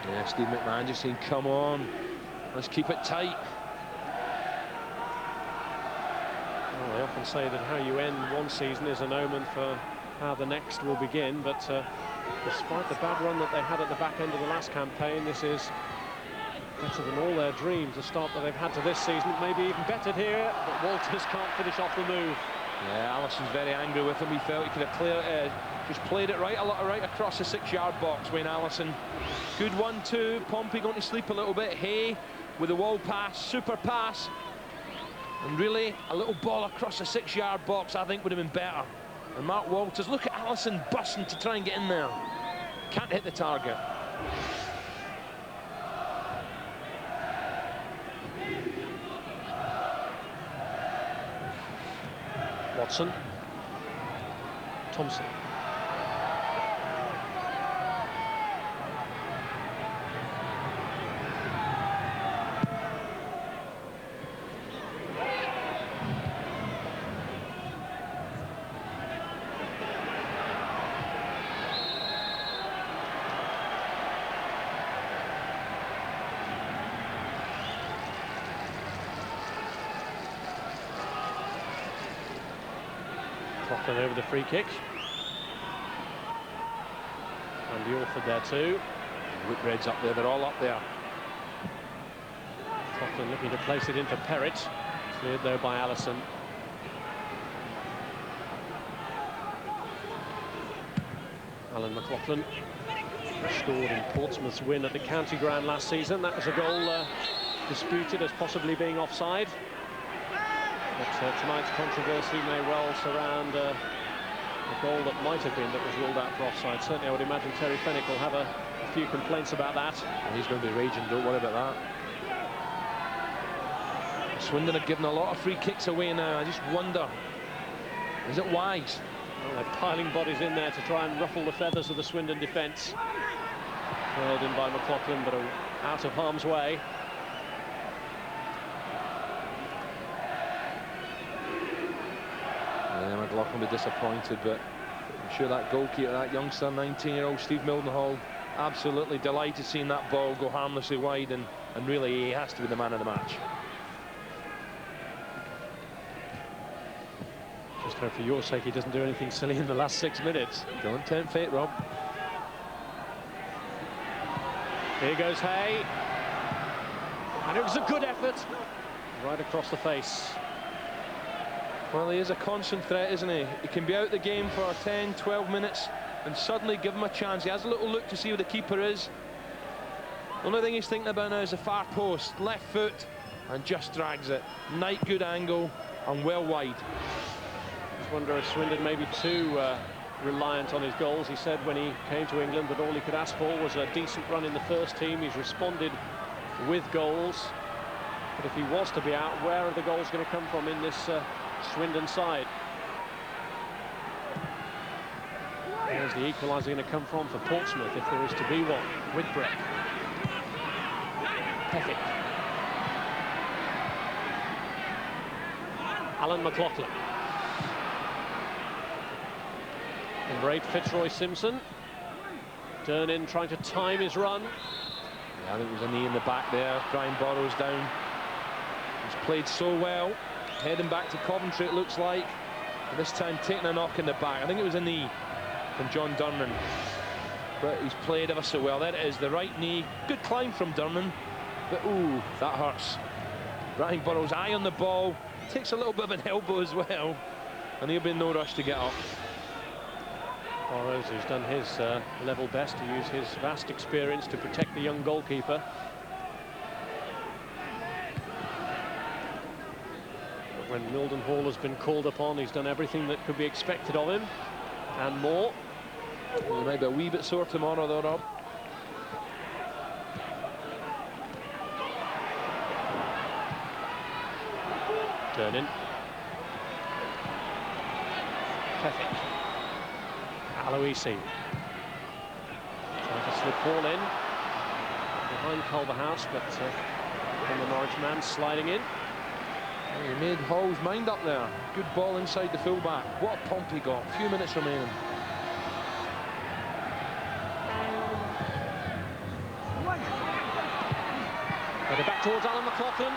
Yeah, Steve McMahon just saying, come on, let's keep it tight. Well, they often say that how you end one season is an omen for how the next will begin, but despite the bad run that they had at the back end of the last campaign, this is better than all their dreams. The start that they've had to this season may be even better here, but Walters can't finish off the move. Yeah, Allison's very angry with him. He felt he could have just played it right across the 6-yard box. Wayne Allison. Good 1-2. Pompey going to sleep a little bit. Hay with a wall pass, super pass. And really, a little ball across the 6-yard box, I think, would have been better. And Mark Walters, look at Allison busting to try and get in there. Can't hit the target. Watson. Thompson. McLaughlin over the free kick. And the Orford there too. Whitbread's up there, they're all up there. McLaughlin looking to place it in for Perrott. Cleared though by Allison. Alan McLaughlin scored in Portsmouth's win at the county ground last season. That was a goal disputed as possibly being offside. But tonight's controversy may well surround a goal that might have been that was ruled out for offside. Certainly I would imagine Terry Fenwick will have a few complaints about that. Well, he's going to be raging, don't worry about that. Swindon have given a lot of free kicks away now. I just wonder, is it wise? Well, they're piling bodies in there to try and ruffle the feathers of the Swindon defence. Hurled in by McLaughlin, but out of harm's way. Yeah, McLaughlin will be disappointed, but I'm sure that goalkeeper, that youngster, 19-year-old Steve Mildenhall, absolutely delighted seeing that ball go harmlessly wide, and really he has to be the man of the match. Just hope for your sake he doesn't do anything silly in the last 6 minutes. Don't tempt fate, Rob. Here goes Hay. And it was a good effort. Right across the face. Well, he is a constant threat, isn't he? He can be out the game for 10, 12 minutes and suddenly give him a chance. He has a little look to see where the keeper is. The only thing he's thinking about now is the far post. Left foot and just drags it. Nice good angle and well wide. I wonder if Swindon may be too reliant on his goals. He said when he came to England that all he could ask for was a decent run in the first team. He's responded with goals. But if he was to be out, where are the goals going to come from in this Swindon side? Where's the equaliser going to come from for Portsmouth, if there is to be one? Whitbread. Pethick. Alan McLaughlin. Number 8, Fitzroy Simpson. Durnin trying to time his run. Yeah, I think there's a knee in the back there. Brian Burrows down. He's played so well. Heading back to Coventry, it looks like. And this time taking a knock in the back. I think it was a knee from John Durnin. But he's played ever so well. There it is, the right knee. Good climb from Durnin. But ooh, that hurts. Brian Burrows' eye on the ball. Takes a little bit of an elbow as well. And he'll be in no rush to get up. Burrows, who's done his level best to use his vast experience to protect the young goalkeeper. But when Mildenhall has been called upon, he's done everything that could be expected of him, and more. Well, he might be a wee bit sore tomorrow, though, Rob. Durnin. Pethick. Aloisi trying to slip ball in behind Culverhouse, but from the Norwich man sliding in. He made Hall's mind up there. Good ball inside the fullback. What a pump he got. A few minutes remaining. But back towards Alan McLaughlin.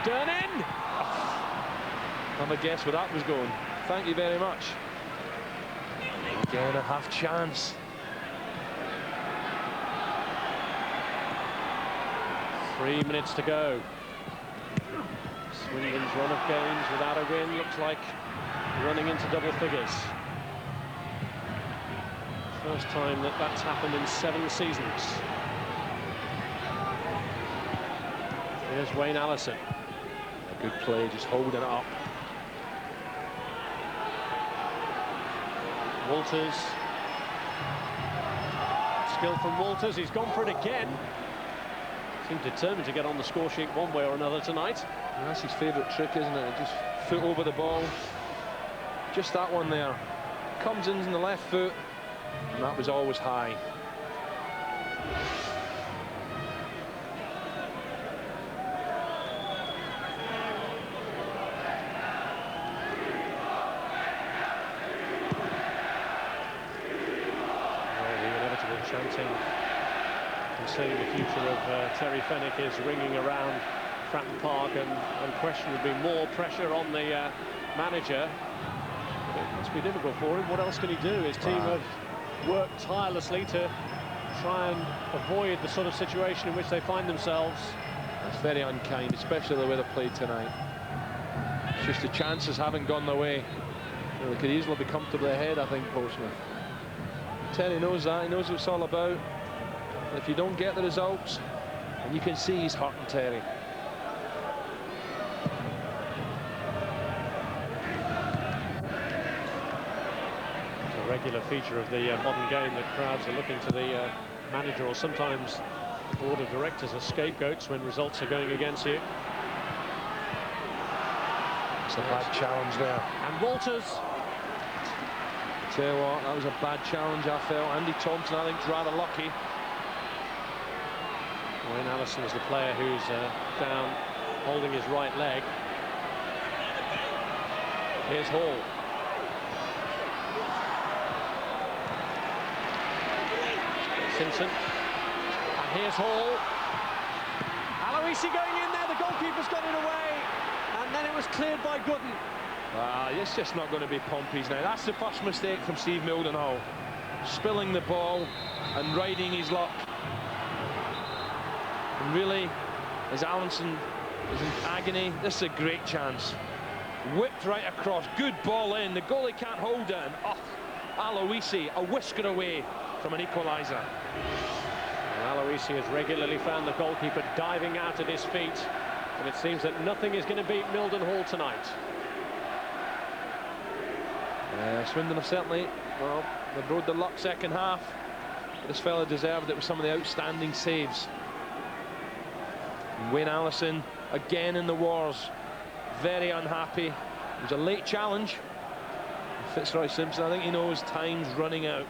Durnin. Have a guess where that was going. Thank you very much. Again, a half chance. Three minutes to go. Swindon's run of games without a win looks like running into double figures. First time that that's happened in 7 seasons. Here's Wayne Allison. A good play, just holding it up. Walters. Skill from Walters. He's gone for it again. Seemed determined to get on the score sheet one way or another tonight. And that's his favourite trick, isn't it? Just foot over the ball. Just that one there. Comes in the left foot, and that was always high. Chanting concerning the future of Terry Fenwick is ringing around Fratton Park, and unquestionably more pressure on the manager must be difficult for him. What else can he do? His team have worked tirelessly to try and avoid the sort of situation in which they find themselves. It's very unkind, especially the way they played tonight. It's just the chances haven't gone their way. You know, they could easily be comfortably ahead, I think, Portsmouth. Terry knows that. He knows what it's all about. And if you don't get the results, and you can see he's hurting Terry. It's a regular feature of the modern game that crowds are looking to the manager, or sometimes the board of directors, as scapegoats when results are going against you. It's a bad challenge there. And Walters. Tell you what, that was a bad challenge, I felt. Andy Thompson, I think, is rather lucky. Wayne Allison is the player who's down holding his right leg. Here's Hall. Simpson. And here's Hall. Aloisi going in there, the goalkeeper's got it away. And then it was cleared by Gooden. It's just not going to be Pompey's now. That's the first mistake from Steve Mildenhall. Spilling the ball and riding his luck. And really, as Allison is in agony, this is a great chance. Whipped right across, good ball in. The goalie can't hold it. And Aloisi, a whisker away from an equaliser. Aloisi has regularly found the goalkeeper diving out at his feet. And it seems that nothing is going to beat Mildenhall tonight. Swindon have certainly, well, they've rode the luck second half. But this fella deserved it with some of the outstanding saves. And Wayne Allison, again in the wars, very unhappy. It was a late challenge. And Fitzroy Simpson, I think he knows time's running out.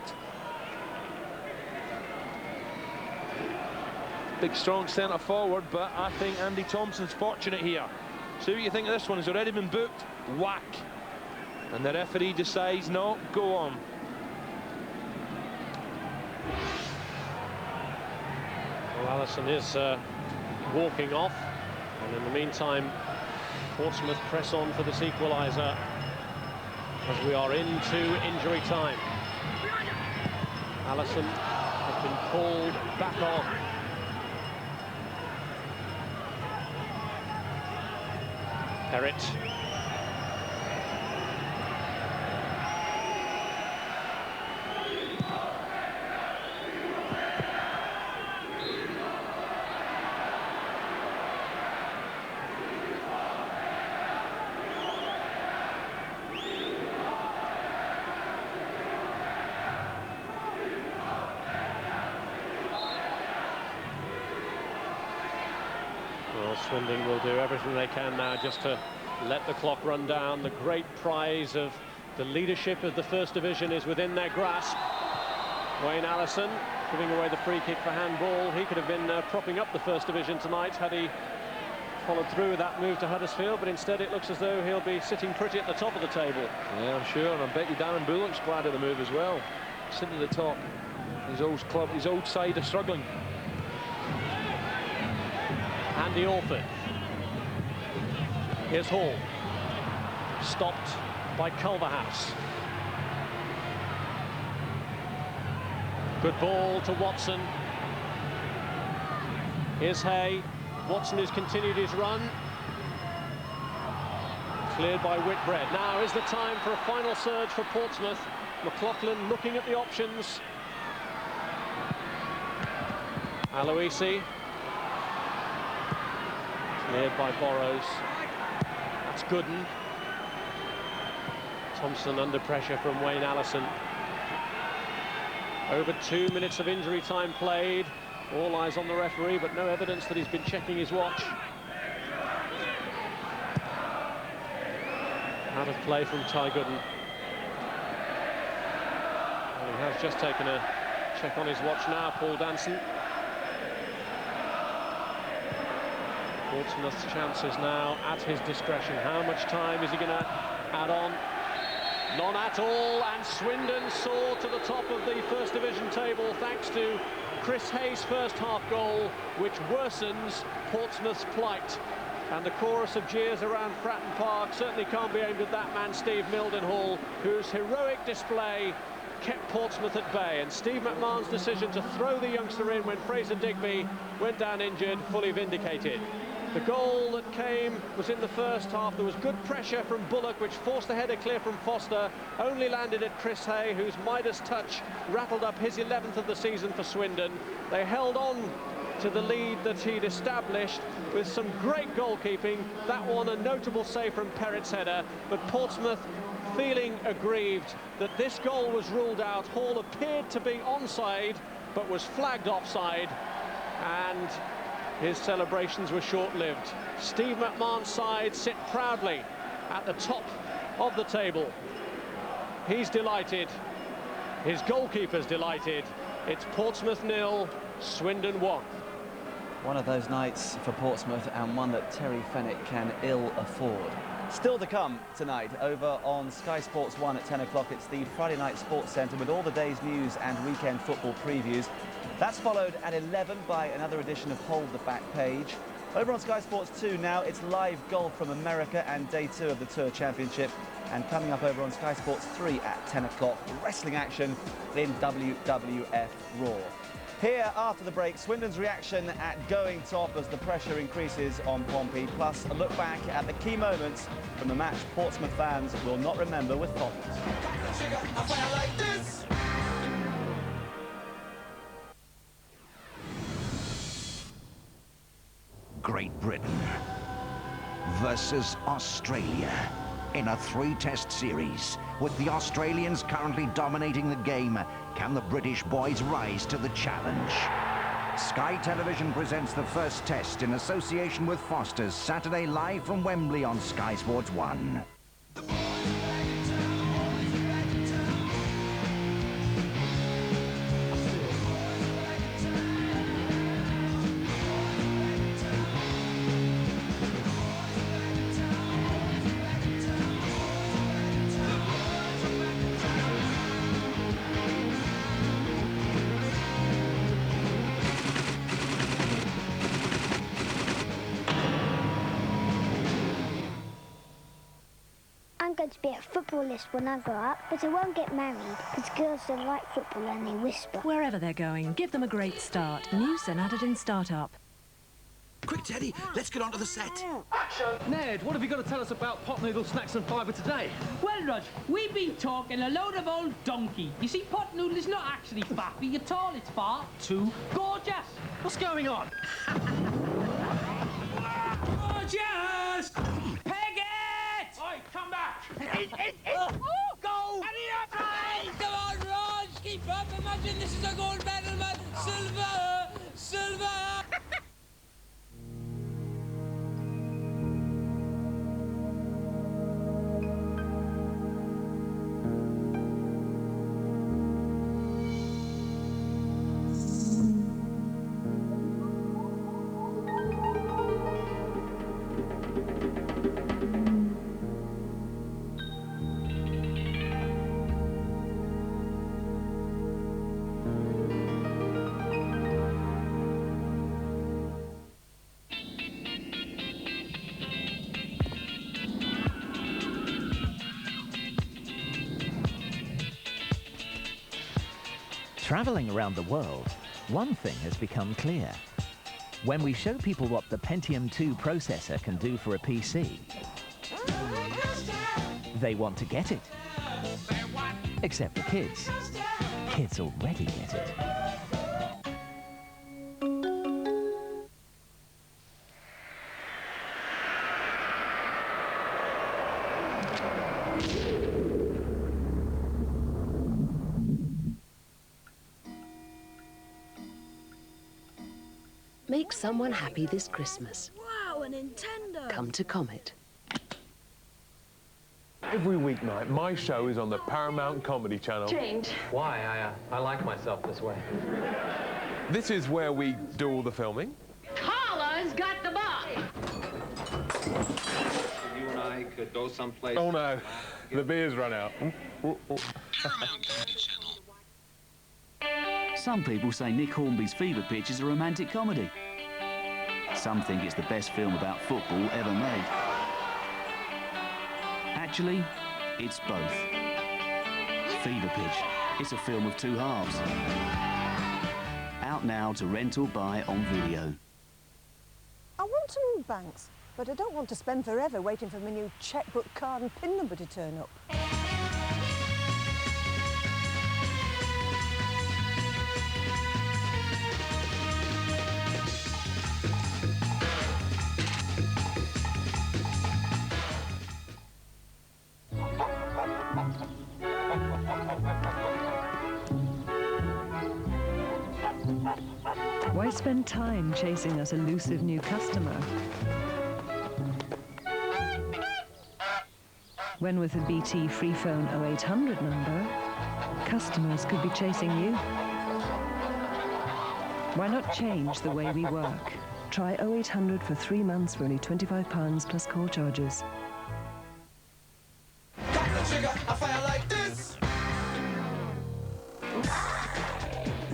Big, strong centre forward, but I think Andy Thompson's fortunate here. See what you think of this one. Has already been booked. Whack. And the referee decides, no, go on. Well, Allison is walking off. And in the meantime, Portsmouth press on for this equaliser as we are into injury time. Allison has been called back on. Perrett. Swindon will do everything they can now just to let the clock run down. The great prize of the leadership of the First Division is within their grasp. Wayne Allison giving away the free kick for handball. He could have been propping up the First Division tonight had he followed through with that move to Huddersfield, but instead it looks as though he'll be sitting pretty at the top of the table. Yeah, I'm sure, and I bet you Darren Bullock's glad of the move as well. Sitting at the top. His old club, his old side are struggling. Andy Orford. Here's Hall. Stopped by Culverhouse. Good ball to Watson. Here's Hay. Watson has continued his run. Cleared by Whitbread. Now is the time for a final surge for Portsmouth. McLaughlin looking at the options. Aloisi. Cleared by Borrows. That's Gooden. Thompson under pressure from Wayne Allison. Over 2 minutes of injury time played. All eyes on the referee, but no evidence that he's been checking his watch. Out of play from Ty Gooden. Well, he has just taken a check on his watch now, Paul Danson. Portsmouth's chances now at his discretion. How much time is he going to add on? None at all, and Swindon soar to the top of the First Division table thanks to Chris Hayes' first half goal, which worsens Portsmouth's plight. And the chorus of jeers around Fratton Park certainly can't be aimed at that man, Steve Mildenhall, whose heroic display kept Portsmouth at bay. And Steve McMahon's decision to throw the youngster in when Fraser Digby went down injured, fully vindicated. The goal that came was in the first half. There was good pressure from Bullock, which forced the header clear from Foster, only landed at Chris Hay, whose Midas touch rattled up his 11th of the season for Swindon. They held on to the lead that he'd established with some great goalkeeping. That one a notable save from Perrett's header, but Portsmouth feeling aggrieved that this goal was ruled out. Hall appeared to be onside, but was flagged offside, and his celebrations were short-lived. Steve McMahon's side sit proudly at the top of the table. He's delighted. His goalkeeper's delighted. It's Portsmouth 0, Swindon 1. One of those nights for Portsmouth, and one that Terry Fenwick can ill afford. Still to come tonight over on Sky Sports 1 at 10 o'clock. It's the Friday Night Sports Centre with all the day's news and weekend football previews. That's followed at 11 by another edition of Hold the Back Page. Over on Sky Sports 2 now, it's live golf from America and day 2 of the Tour Championship. And coming up over on Sky Sports 3 at 10 o'clock, wrestling action in WWF Raw. Here, after the break, Swindon's reaction at going top as the pressure increases on Pompey, plus a look back at the key moments from the match Portsmouth fans will not remember with fondness. Great Britain versus Australia in a 3-test series. With the Australians currently dominating the game, can the British boys rise to the challenge? Sky Television presents the first test in association with Foster's, Saturday live from Wembley on Sky Sports 1. I'm going to be a footballist when I grow up, but I won't get married because girls don't like football and they whisper. Wherever they're going, give them a great start. New Sonatadin Startup. Quick, Teddy, let's get onto the set. Ned, what have you got to tell us about pot noodle snacks and fibre today? Well, Rog, we've been talking a load of old donkey. You see, pot noodle is not actually faffy at all. It's far too gorgeous. What's going on? Gorgeous! Peg it! Oi, come back! Go! Come on, Rog, keep up. Imagine this is a gold medal, man. Silver! Silver! Travelling around the world, one thing has become clear. When we show people what the Pentium 2 processor can do for a PC, they want to get it. Except for kids. Kids already get it. Make someone happy this Christmas. Wow, a Nintendo! Come to Comet. Every weeknight, my show is on the Paramount Comedy Channel. Change. Why? I like myself this way. This is where we do all the filming. Carla's got the box! You and I could go someplace. Oh no, the beer's run out. Paramount Comedy Channel. Some people say Nick Hornby's Fever Pitch is a romantic comedy. some think it's the best film about football ever made. Actually, it's both. Fever Pitch. It's a film of two halves. Out now to rent or buy on video. I want to move banks, but I don't want to spend forever waiting for my new checkbook, card and PIN number to turn up. Why spend time chasing that elusive new customer? When with a BT free phone 0800 number, customers could be chasing you. Why not change the way we work? Try 0800 for 3 months for only £25 plus call charges.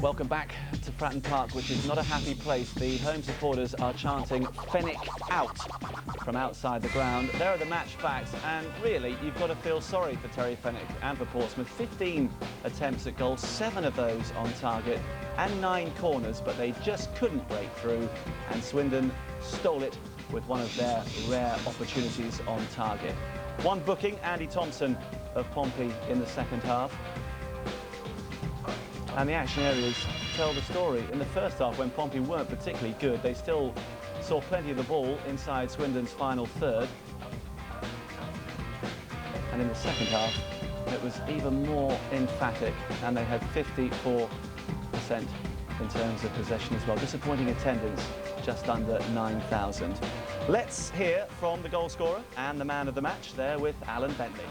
Welcome back to Fratton Park, which is not a happy place. The home supporters are chanting Fenwick out from outside the ground. There are the match facts, and really, you've got to feel sorry for Terry Fenwick and for Portsmouth. 15 attempts at goal, 7 of those on target, and 9 corners, but they just couldn't break through, and Swindon stole it with one of their rare opportunities on target. One booking, Andy Thompson of Pompey in the second half. And the action areas tell the story. In the first half, when Pompey weren't particularly good, they still saw plenty of the ball inside Swindon's final third. And in the second half, it was even more emphatic, and they had 54% in terms of possession as well. Disappointing attendance, just under 9,000. Let's hear from the goal scorer and the man of the match there with Alan Bentley.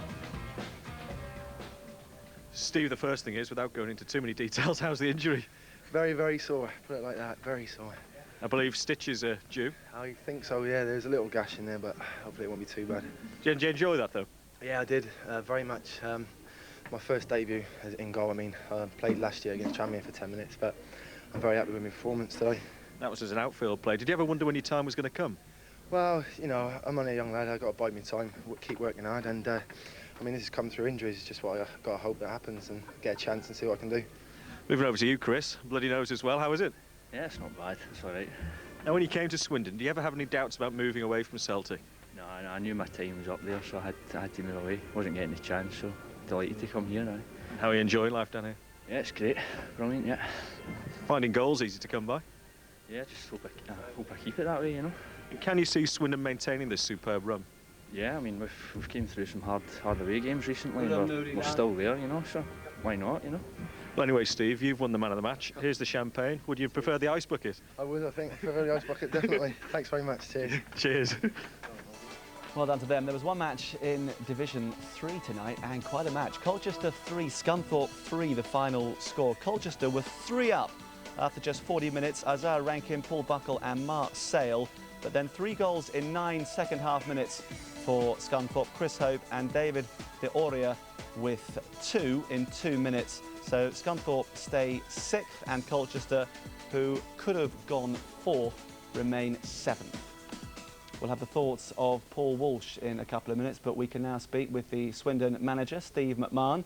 Steve, the first thing is, without going into too many details, how's the injury? Very, very sore, put it like that, very sore. I believe stitches are due. I think so, yeah, there's a little gash in there, but hopefully it won't be too bad. Did you enjoy that, though? Yeah, I did, very much. My first debut in goal, I played last year against Tranmere for 10 minutes, but I'm very happy with my performance today. That was as an outfield play. Did you ever wonder when your time was going to come? Well, you know, I'm only a young lad, I've got to bide my time, keep working hard, and I mean, this has come through injuries. It's just what I've got to hope that happens and get a chance and see what I can do. Moving over to you, Chris. Bloody nose as well. How was it? Yeah, it's not bad. It's all right. Now, when you came to Swindon, do you ever have any doubts about moving away from Celtic? No, I knew my time was up there, so I had to move away. Wasn't getting the chance, so delighted to come here now. How are you enjoying life down here? Yeah, it's great. Brilliant, yeah. Finding goals easy to come by? Yeah, just hope I keep it that way, you know. Can you see Swindon maintaining this superb run? Yeah, I mean, we've came through some hard away games recently. We're still there, you know, so why not, you know? Well, anyway, Steve, you've won the man of the match. Here's the champagne. Would you prefer the ice bucket? I would, I think. Prefer the ice bucket, definitely. Thanks very much. Cheers. Cheers. Well done to them. There was one match in Division 3 tonight, and quite a match. Colchester 3, Scunthorpe 3, the final score. Colchester were 3 up after just 40 minutes. Isaiah Rankin, Paul Buckle and Mark Sale. But then 3 goals in 9 second-half minutes for Scunthorpe. Chris Hope and David De Oria with 2 in 2 minutes. So Scunthorpe stay 6th, and Colchester, who could have gone 4th, remain 7th. We'll have the thoughts of Paul Walsh in a couple of minutes, but we can now speak with the Swindon manager, Steve McMahon.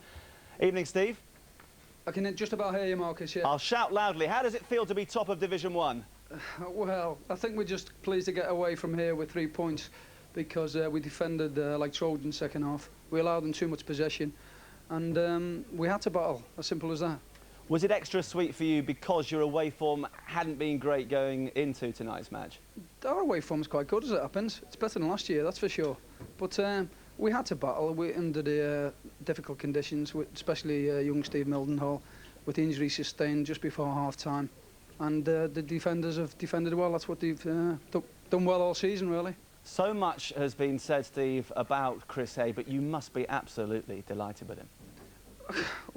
Evening, Steve. I can just about hear you, Marcus, yeah. I'll shout loudly. How does it feel to be top of Division 1? Well, I think we're just pleased to get away from here with 3 points because we defended like Trojans second half. We allowed them too much possession and we had to battle, as simple as that. Was it extra sweet for you because your away form hadn't been great going into tonight's match? Our away form's quite good, as it happens. It's better than last year, that's for sure. But we had to battle under the difficult conditions, especially young Steve Mildenhall, with the injury sustained just before half-time. And the defenders have defended well. That's what they've done well all season, really. So much has been said, Steve, about Chris Hay, but you must be absolutely delighted with him.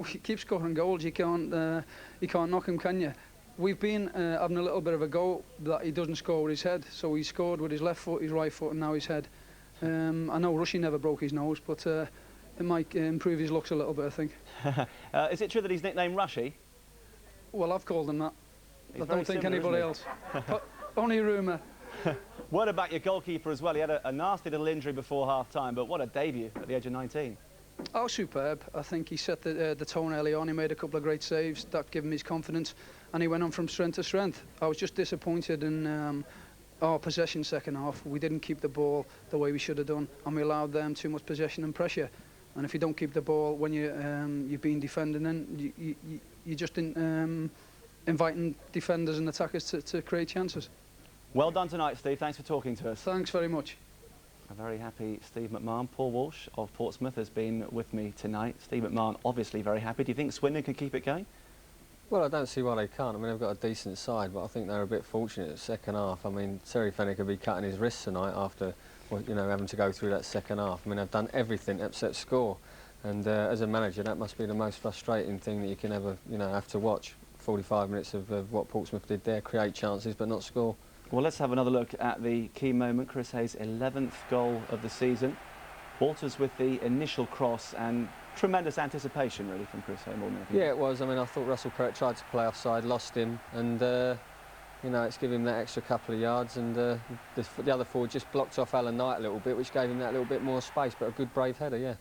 He keeps scoring goals. You can't knock him, can you? We've been having a little bit of a go that he doesn't score with his head. So he scored with his left foot, his right foot, and now his head. I know Rushy never broke his nose, but it might improve his looks a little bit, I think. Is it true that he's nicknamed Rushy? Well, I've called him that. He's I don't think similar, anybody else. Only a rumour. Word about your goalkeeper as well. He had a nasty little injury before half-time, but what a debut at the age of 19. Oh, superb. I think he set the tone early on. He made a couple of great saves. That gave him his confidence, and he went on from strength to strength. I was just disappointed in our possession second half. We didn't keep the ball the way we should have done, and we allowed them too much possession and pressure. And if you don't keep the ball when you're being defended, then you're just inviting defenders and attackers to create chances. Well done tonight, Steve. Thanks for talking to us. Thanks very much. A very happy Steve McMahon. Paul Walsh of Portsmouth has been with me tonight. Steve McMahon obviously very happy. Do you think Swindon can keep it going? Well, I don't see why they can't. I mean, they've got a decent side, but I think they're a bit fortunate at the second half. I mean, Terry Fenwick could be cutting his wrists tonight after, well, you know, having to go through that second half. I mean, they've done everything except score. And as a manager, that must be the most frustrating thing that you can ever, you know, have to watch. 45 minutes of what Portsmouth did there, create chances but not score. Well, let's have another look at the key moment. Chris Hayes' 11th goal of the season. Walters with the initial cross, and tremendous anticipation, really, from Chris Hayes. Yeah, it was. I mean, I thought Russell Perrott tried to play offside, lost him, and, you know, it's given him that extra couple of yards, and the other forward just blocked off Alan Knight a little bit, which gave him that little bit more space, but a good, brave header, yeah.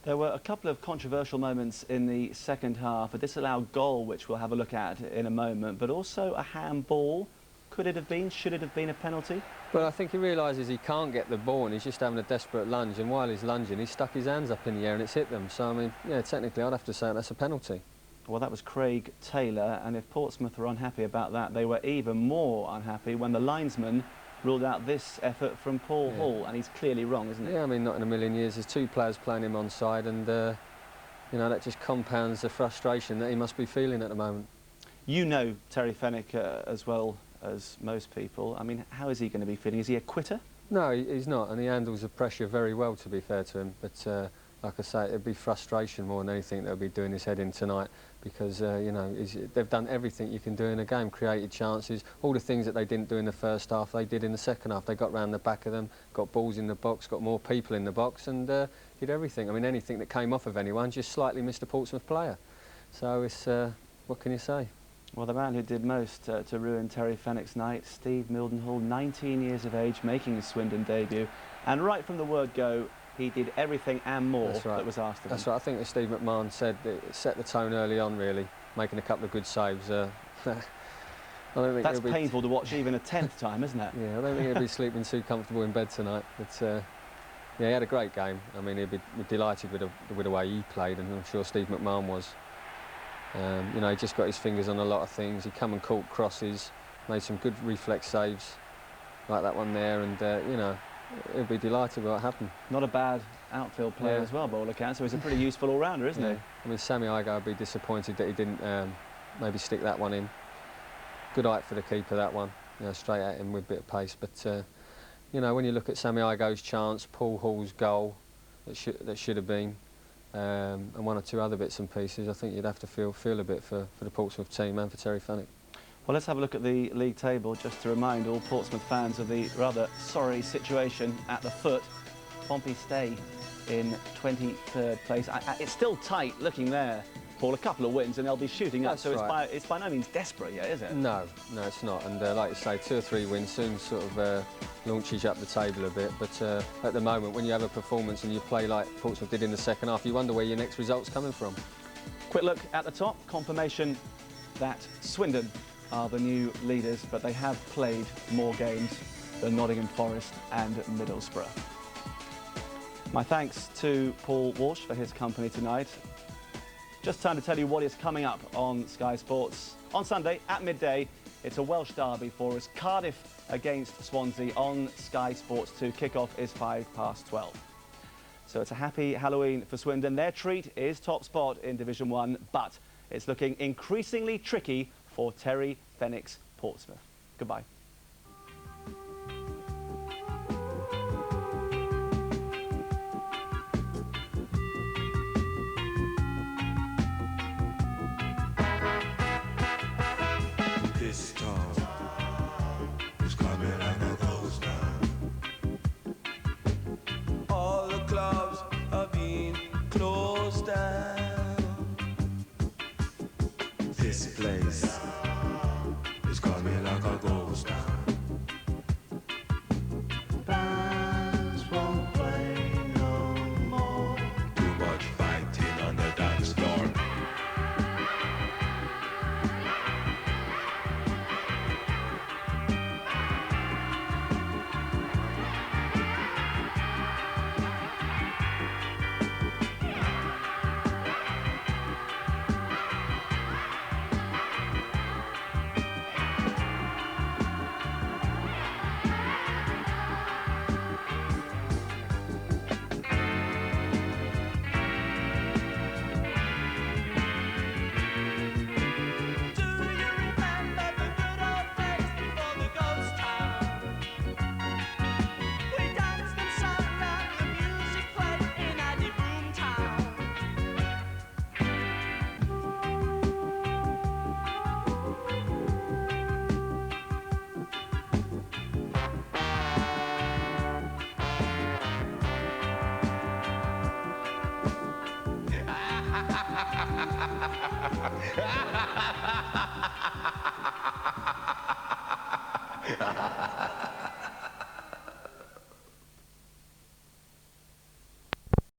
There were a couple of controversial moments in the second half. A disallowed goal, which we'll have a look at in a moment, but also a handball. Could it have been? Should it have been a penalty? Well, I think he realises he can't get the ball and he's just having a desperate lunge, and while he's lunging, he's stuck his hands up in the air and it's hit them. So, I mean, yeah, technically I'd have to say that's a penalty. Well, that was Craig Taylor, and if Portsmouth were unhappy about that, they were even more unhappy when the linesman ruled out this effort from Paul Hall, and he's clearly wrong, isn't he? Yeah, I mean, not in a million years. There's two players playing him onside, and, you know, that just compounds the frustration that he must be feeling at the moment. You know Terry Fenwick as well as most people. I mean, how is he going to be feeling? Is he a quitter? No, he's not, and he handles the pressure very well, to be fair to him. But like I say, it'd be frustration more than anything they'll be doing his head in tonight, because you know, they've done everything you can do in a game, created chances, all the things that they didn't do in the first half, they did in the second half. They got round the back of them, got balls in the box, got more people in the box, and did everything. I mean, anything that came off of anyone just slightly missed a Portsmouth player. So it's what can you say? Well, the man who did most to ruin Terry Fenwick's night, Steve Mildenhall, 19 years of age, making his Swindon debut, and right from the word go, he did everything and more that was asked of him. That's right. I think as Steve McMahon said, it set the tone early on, really, making a couple of good saves. I don't think that's painful to watch even a 10th time, isn't it? Yeah, I don't think he'll be sleeping too comfortable in bed tonight. But yeah, he had a great game. I mean, he'd be delighted with the way he played, and I'm sure Steve McMahon was. You know, he just got his fingers on a lot of things. He come and caught crosses, made some good reflex saves, like that one there, and you know, he'll be delighted with what happened. Not a bad outfield player as well, by all accounts, so he's a pretty useful all-rounder, isn't he? I mean, Sammy Igo would be disappointed that he didn't maybe stick that one in. Good height for the keeper, that one, you know, straight at him with a bit of pace. But, you know, when you look at Sammy Igo's chance, Paul Hall's goal that should have been, and one or two other bits and pieces, I think you'd have to feel a bit for the Portsmouth team and for Terry Fenwick. Well, let's have a look at the league table, just to remind all Portsmouth fans of the rather sorry situation at the foot. Pompey stay in 23rd place. It's still tight looking there, Paul. A couple of wins and they'll be shooting up, so right. It's by no means desperate yet, is it? No, it's not. And like you say, 2 or 3 wins soon sort of launches you up the table a bit. But at the moment, when you have a performance and you play like Portsmouth did in the second half, you wonder where your next result's coming from. Quick look at the top, confirmation that Swindon are the new leaders, but they have played more games than Nottingham Forest and Middlesbrough. My thanks to Paul Walsh for his company tonight. Just time to tell you what is coming up on Sky Sports. On Sunday at midday, it's a Welsh derby for us. Cardiff against Swansea on Sky Sports 2. Kick-off is 12:05. So it's a happy Halloween for Swindon. Their treat is top spot in Division 1, but it's looking increasingly tricky for Terry Fenwick's Portsmouth. Goodbye. This storm is coming like a ghost town. All the clubs are being closed down. This place is coming like a ghost town.